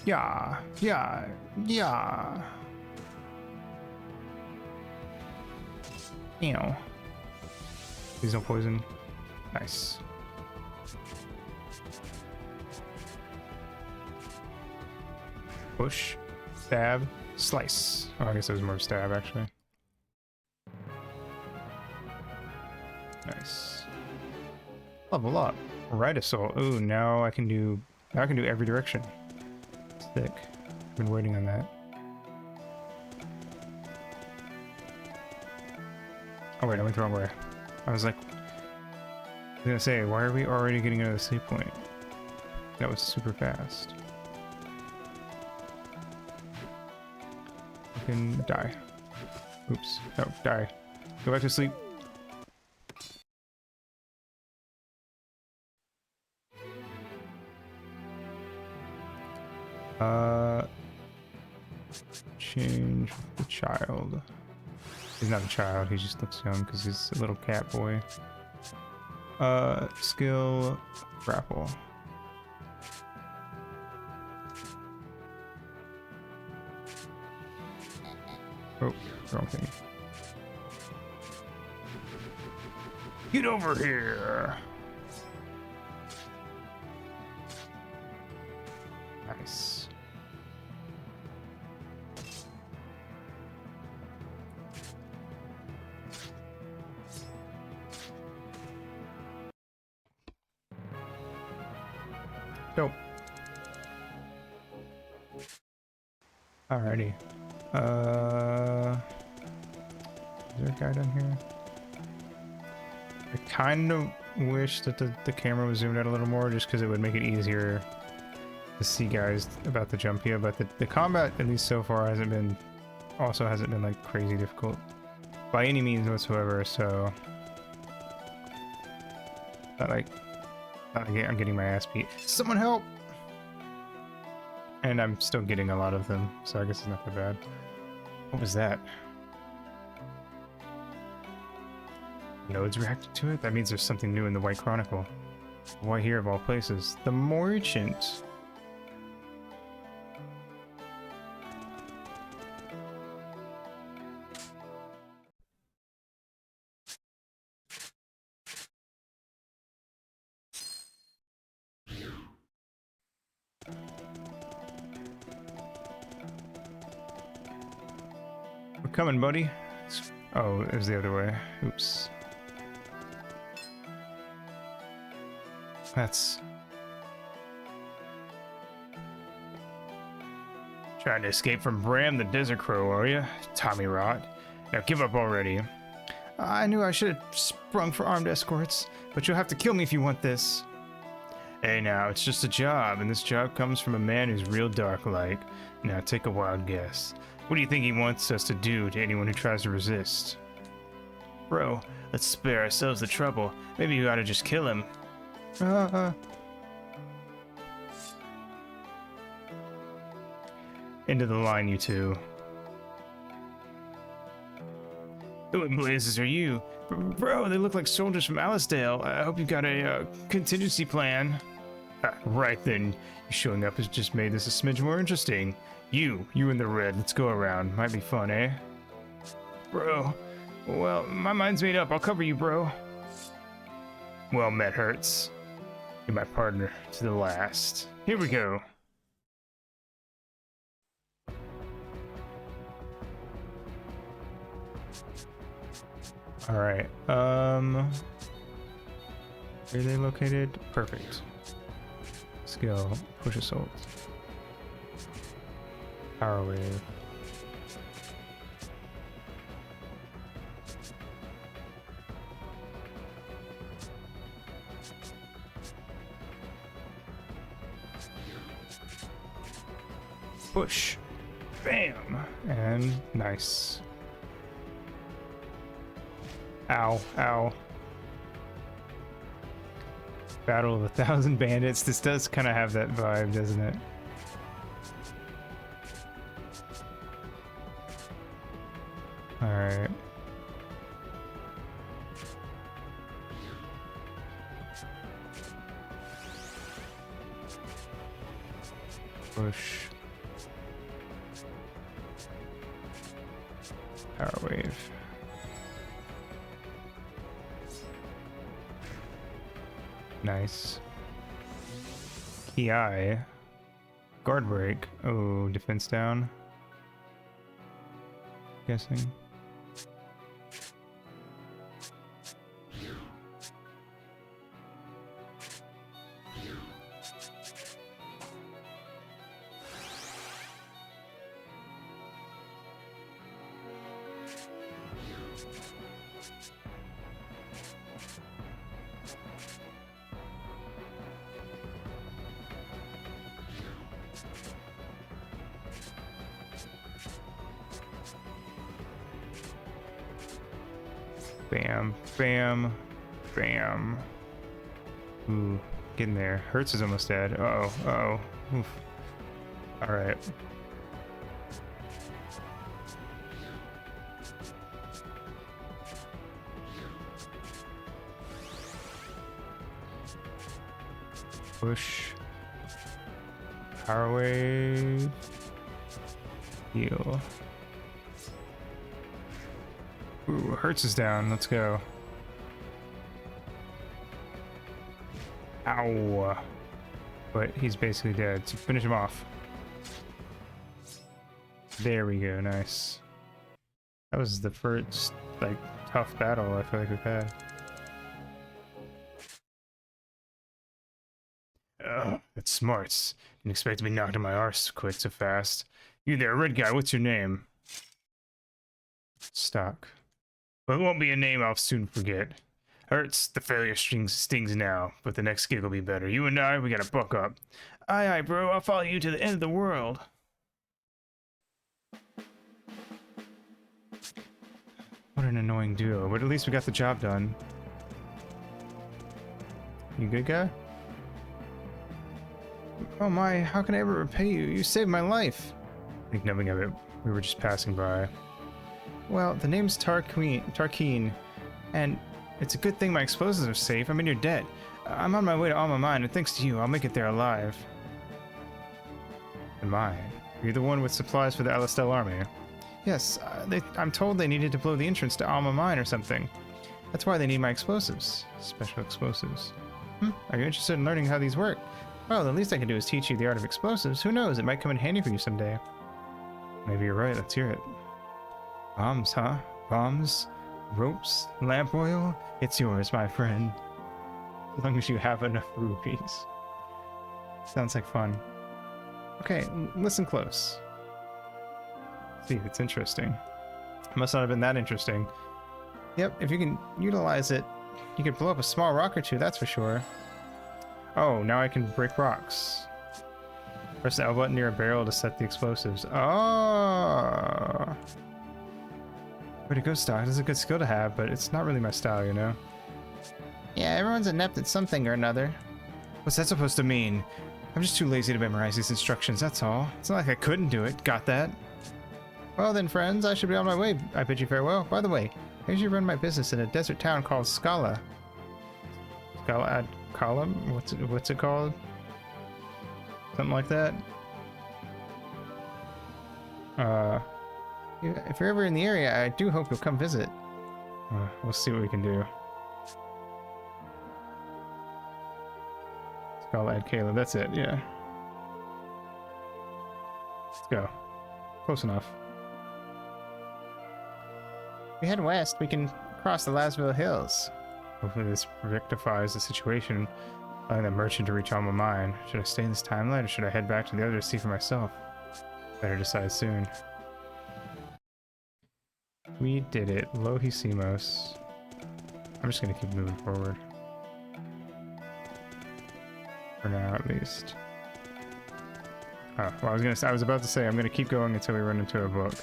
Yeah. Ew. Please don't poison. Nice. Push, stab, slice. Oh, I guess it was more stab actually. Nice. Level up. Right assault. Ooh, now I can do every direction. Sick. I've been waiting on that. Oh wait, I went the wrong way. I was gonna say, why are we already getting out of the save point? That was super fast. I can die. Oops. No, die. Go back to sleep. Change the child. He's not a child, he just looks young because he's a little cat boy. Skill, grapple. Oh, wrong thing. Get over here! Nice. Dope. Alrighty. Is there a guy down here? I kind of wish that the camera was zoomed out a little more just because it would make it easier to see guys about to jump here, but the combat, at least so far, hasn't been like crazy difficult by any means whatsoever, so not like I'm getting my ass beat. Someone help! And I'm still getting a lot of them, so I guess it's not that bad. What was that? Nodes reacted to it? That means there's something new in the White Chronicle. Why here of all places? The merchant! We're coming, buddy. Oh, it was the other way. Oops. That's... Trying to escape from Bram the Desert Crow, are you? Tommy Rot. Now give up already. I knew I should have sprung for armed escorts, but you'll have to kill me if you want this. Hey now, it's just a job, and this job comes from a man who's real dark-like. Now take a wild guess. What do you think he wants us to do to anyone who tries to resist? Bro, let's spare ourselves the trouble. Maybe you ought to just kill him. Into the line, you two. Who in blazes are you? Bro, they look like soldiers from Alisdale. I hope you've got a contingency plan. Right then, you showing up has just made this a smidge more interesting. You in the red, let's go around. Might be fun, eh? Bro, well, my mind's made up. I'll cover you, bro. Well met, Hertz. You're my partner to the last. Here we go. All right. Where are they located? Perfect. Let's go. Push assault. Power wave. Push. Bam. And nice. Ow, ow. Battle of 1,000 bandits. This does kind of have that vibe, doesn't it? Alright. Push. Power wave. Nice. Ki. Guard break. Oh, defense down. Guessing. Bam, bam, bam. Ooh, getting there. Hertz is almost dead. Uh-oh, uh-oh. Oof. Alright. Push. Power wave. Heal. Ooh, Hertz is down. Let's go. Ow. But he's basically dead, so finish him off. There we go, nice. That was the first, like, tough battle I feel like we've had. Ugh, that's smarts. Didn't expect to be knocked on my arse quite so fast. You there, red guy, what's your name? Stock. Well, it won't be a name I'll soon forget. Hurts, the failure stings now, but the next gig will be better. You and I, we gotta buck up. Aye, aye, bro, I'll follow you to the end of the world. What an annoying duo, but at least we got the job done. You good, guy? Oh my, how can I ever repay you? You saved my life. Think nothing of it. We were just passing by. Well, the name's Tarkeen, and it's a good thing my explosives are safe. I'm in your debt. I'm on my way to Alma Mine, and thanks to you, I'll make it there alive. And mine? You're the one with supplies for the Alistel army? Yes, I'm told they needed to blow the entrance to Alma Mine or something. That's why they need my explosives. Special explosives. Are you interested in learning how these work? Well, the least I can do is teach you the art of explosives. Who knows, it might come in handy for you someday. Maybe you're right, let's hear it. Bombs, huh? Bombs? Ropes? Lamp oil? It's yours, my friend. As long as you have enough rupees. Sounds like fun. Okay, listen close. See, it's interesting. Must not have been that interesting. Yep, if you can utilize it, you could blow up a small rock or two, that's for sure. Oh, now I can break rocks. Press the L button near a barrel to set the explosives. Oh! Way to go, Stock. This is a good skill to have, but it's not really my style, you know? Yeah, everyone's inept at something or another. What's that supposed to mean? I'm just too lazy to memorize these instructions, that's all. It's not like I couldn't do it. Got that? Well then, friends, I should be on my way. I bid you farewell. By the way, I usually run my business in a desert town called Scala. Scala ad column? What's it called? Something like that? If you're ever in the area, I do hope you'll come visit. We'll see what we can do. Scala ad Caleb, that's it, yeah. Let's go. Close enough. If we head west, we can cross the Lasville Hills. Hopefully this rectifies the situation, allowing the merchant to reach Alma Mine. Should I stay in this timeline, or should I head back to the other to see for myself? Better decide soon. We did it. Lohisimos. I'm just gonna keep moving forward. For now, at least. Oh, well, I was about to say I'm gonna keep going until we run into a book.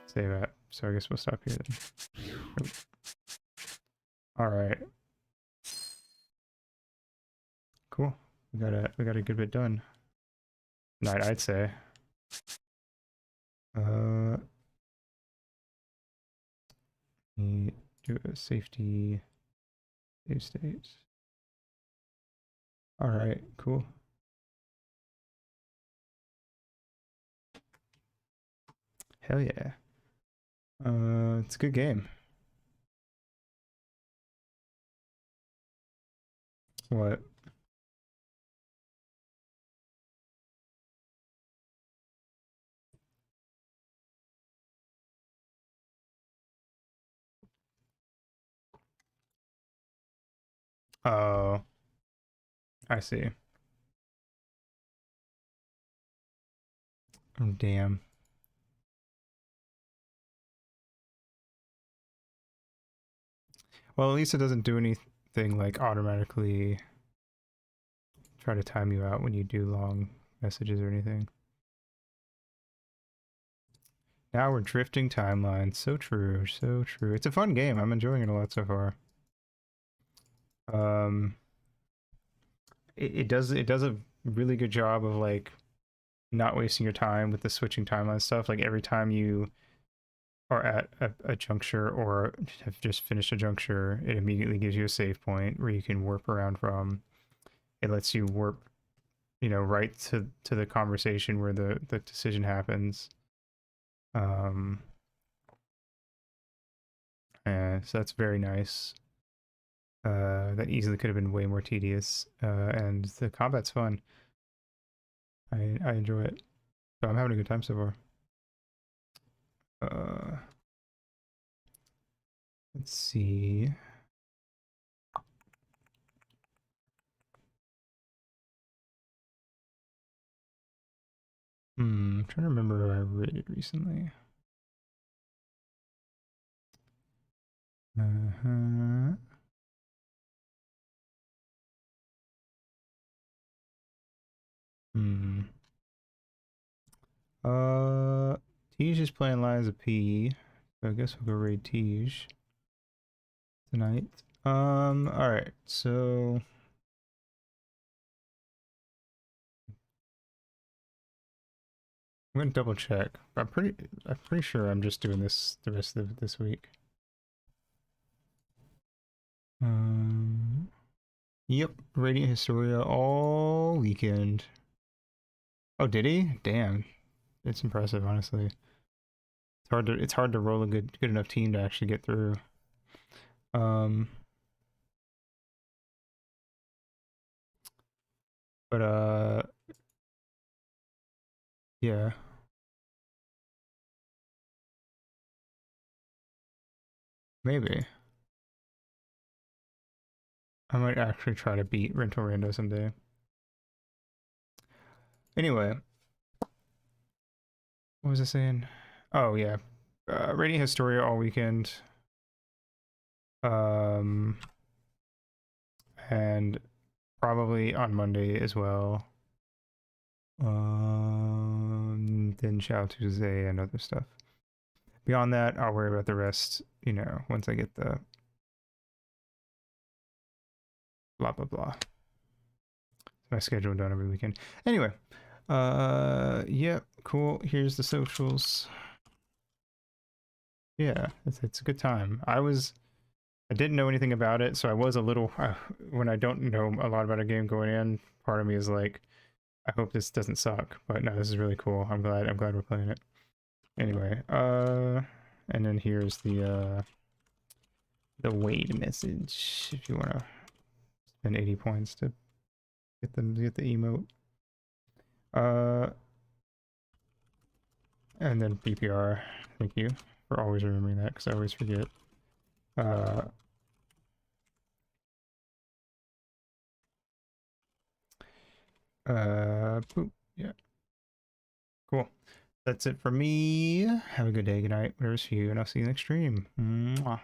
Save that. So I guess we'll stop here then. All right. Cool. We got a good bit done. Night, I'd say. Do a safety save state. All right, cool. Hell yeah. It's a good game. What? Oh, I see. Oh, damn. Well, at least it doesn't do anything like automatically try to time you out when you do long messages or anything. Now we're drifting timelines. So true, so true. It's a fun game. I'm enjoying it a lot so far. It does a really good job of like not wasting your time with the switching timeline stuff. Like every time you are at a juncture or have just finished a juncture, it immediately gives you a save point where you can warp around from. It lets you warp, you know, right to the conversation where the decision happens. And so that's very nice. That easily could have been way more tedious. And the combat's fun. I enjoy it. So I'm having a good time so far. Let's see. I'm trying to remember who I rated recently. Tej is playing Liza P. So I guess we'll go raid Tej tonight. Alright, so I'm gonna double check. I'm pretty sure I'm just doing this the rest of this week. Yep, Radiant Historia all weekend. Oh, did he? Damn. It's impressive, honestly. It's hard to roll a good enough team to actually get through. But yeah. Maybe. I might actually try to beat Rental Rando someday. Anyway. What was I saying? Oh, yeah. Radiant Historia all weekend. And probably on Monday as well. Then Chow Tuesday and other stuff. Beyond that, I'll worry about the rest, you know, once I get the blah blah blah. My schedule done every weekend. Anyway, yeah, cool. Here's the socials. Yeah, it's a good time. I didn't know anything about it, so I was a little when I don't know a lot about a game going in, part of me is like, I hope this doesn't suck. But no, this is really cool. I'm glad we're playing it. Anyway, and then here's the Wade message if you want to spend 80 points to get the emote. And then BPR. Thank you for always remembering that because I always forget. Boop. Yeah. Cool. That's it for me. Have a good day, good night, whatever's for you, and I'll see you next stream. Mwah.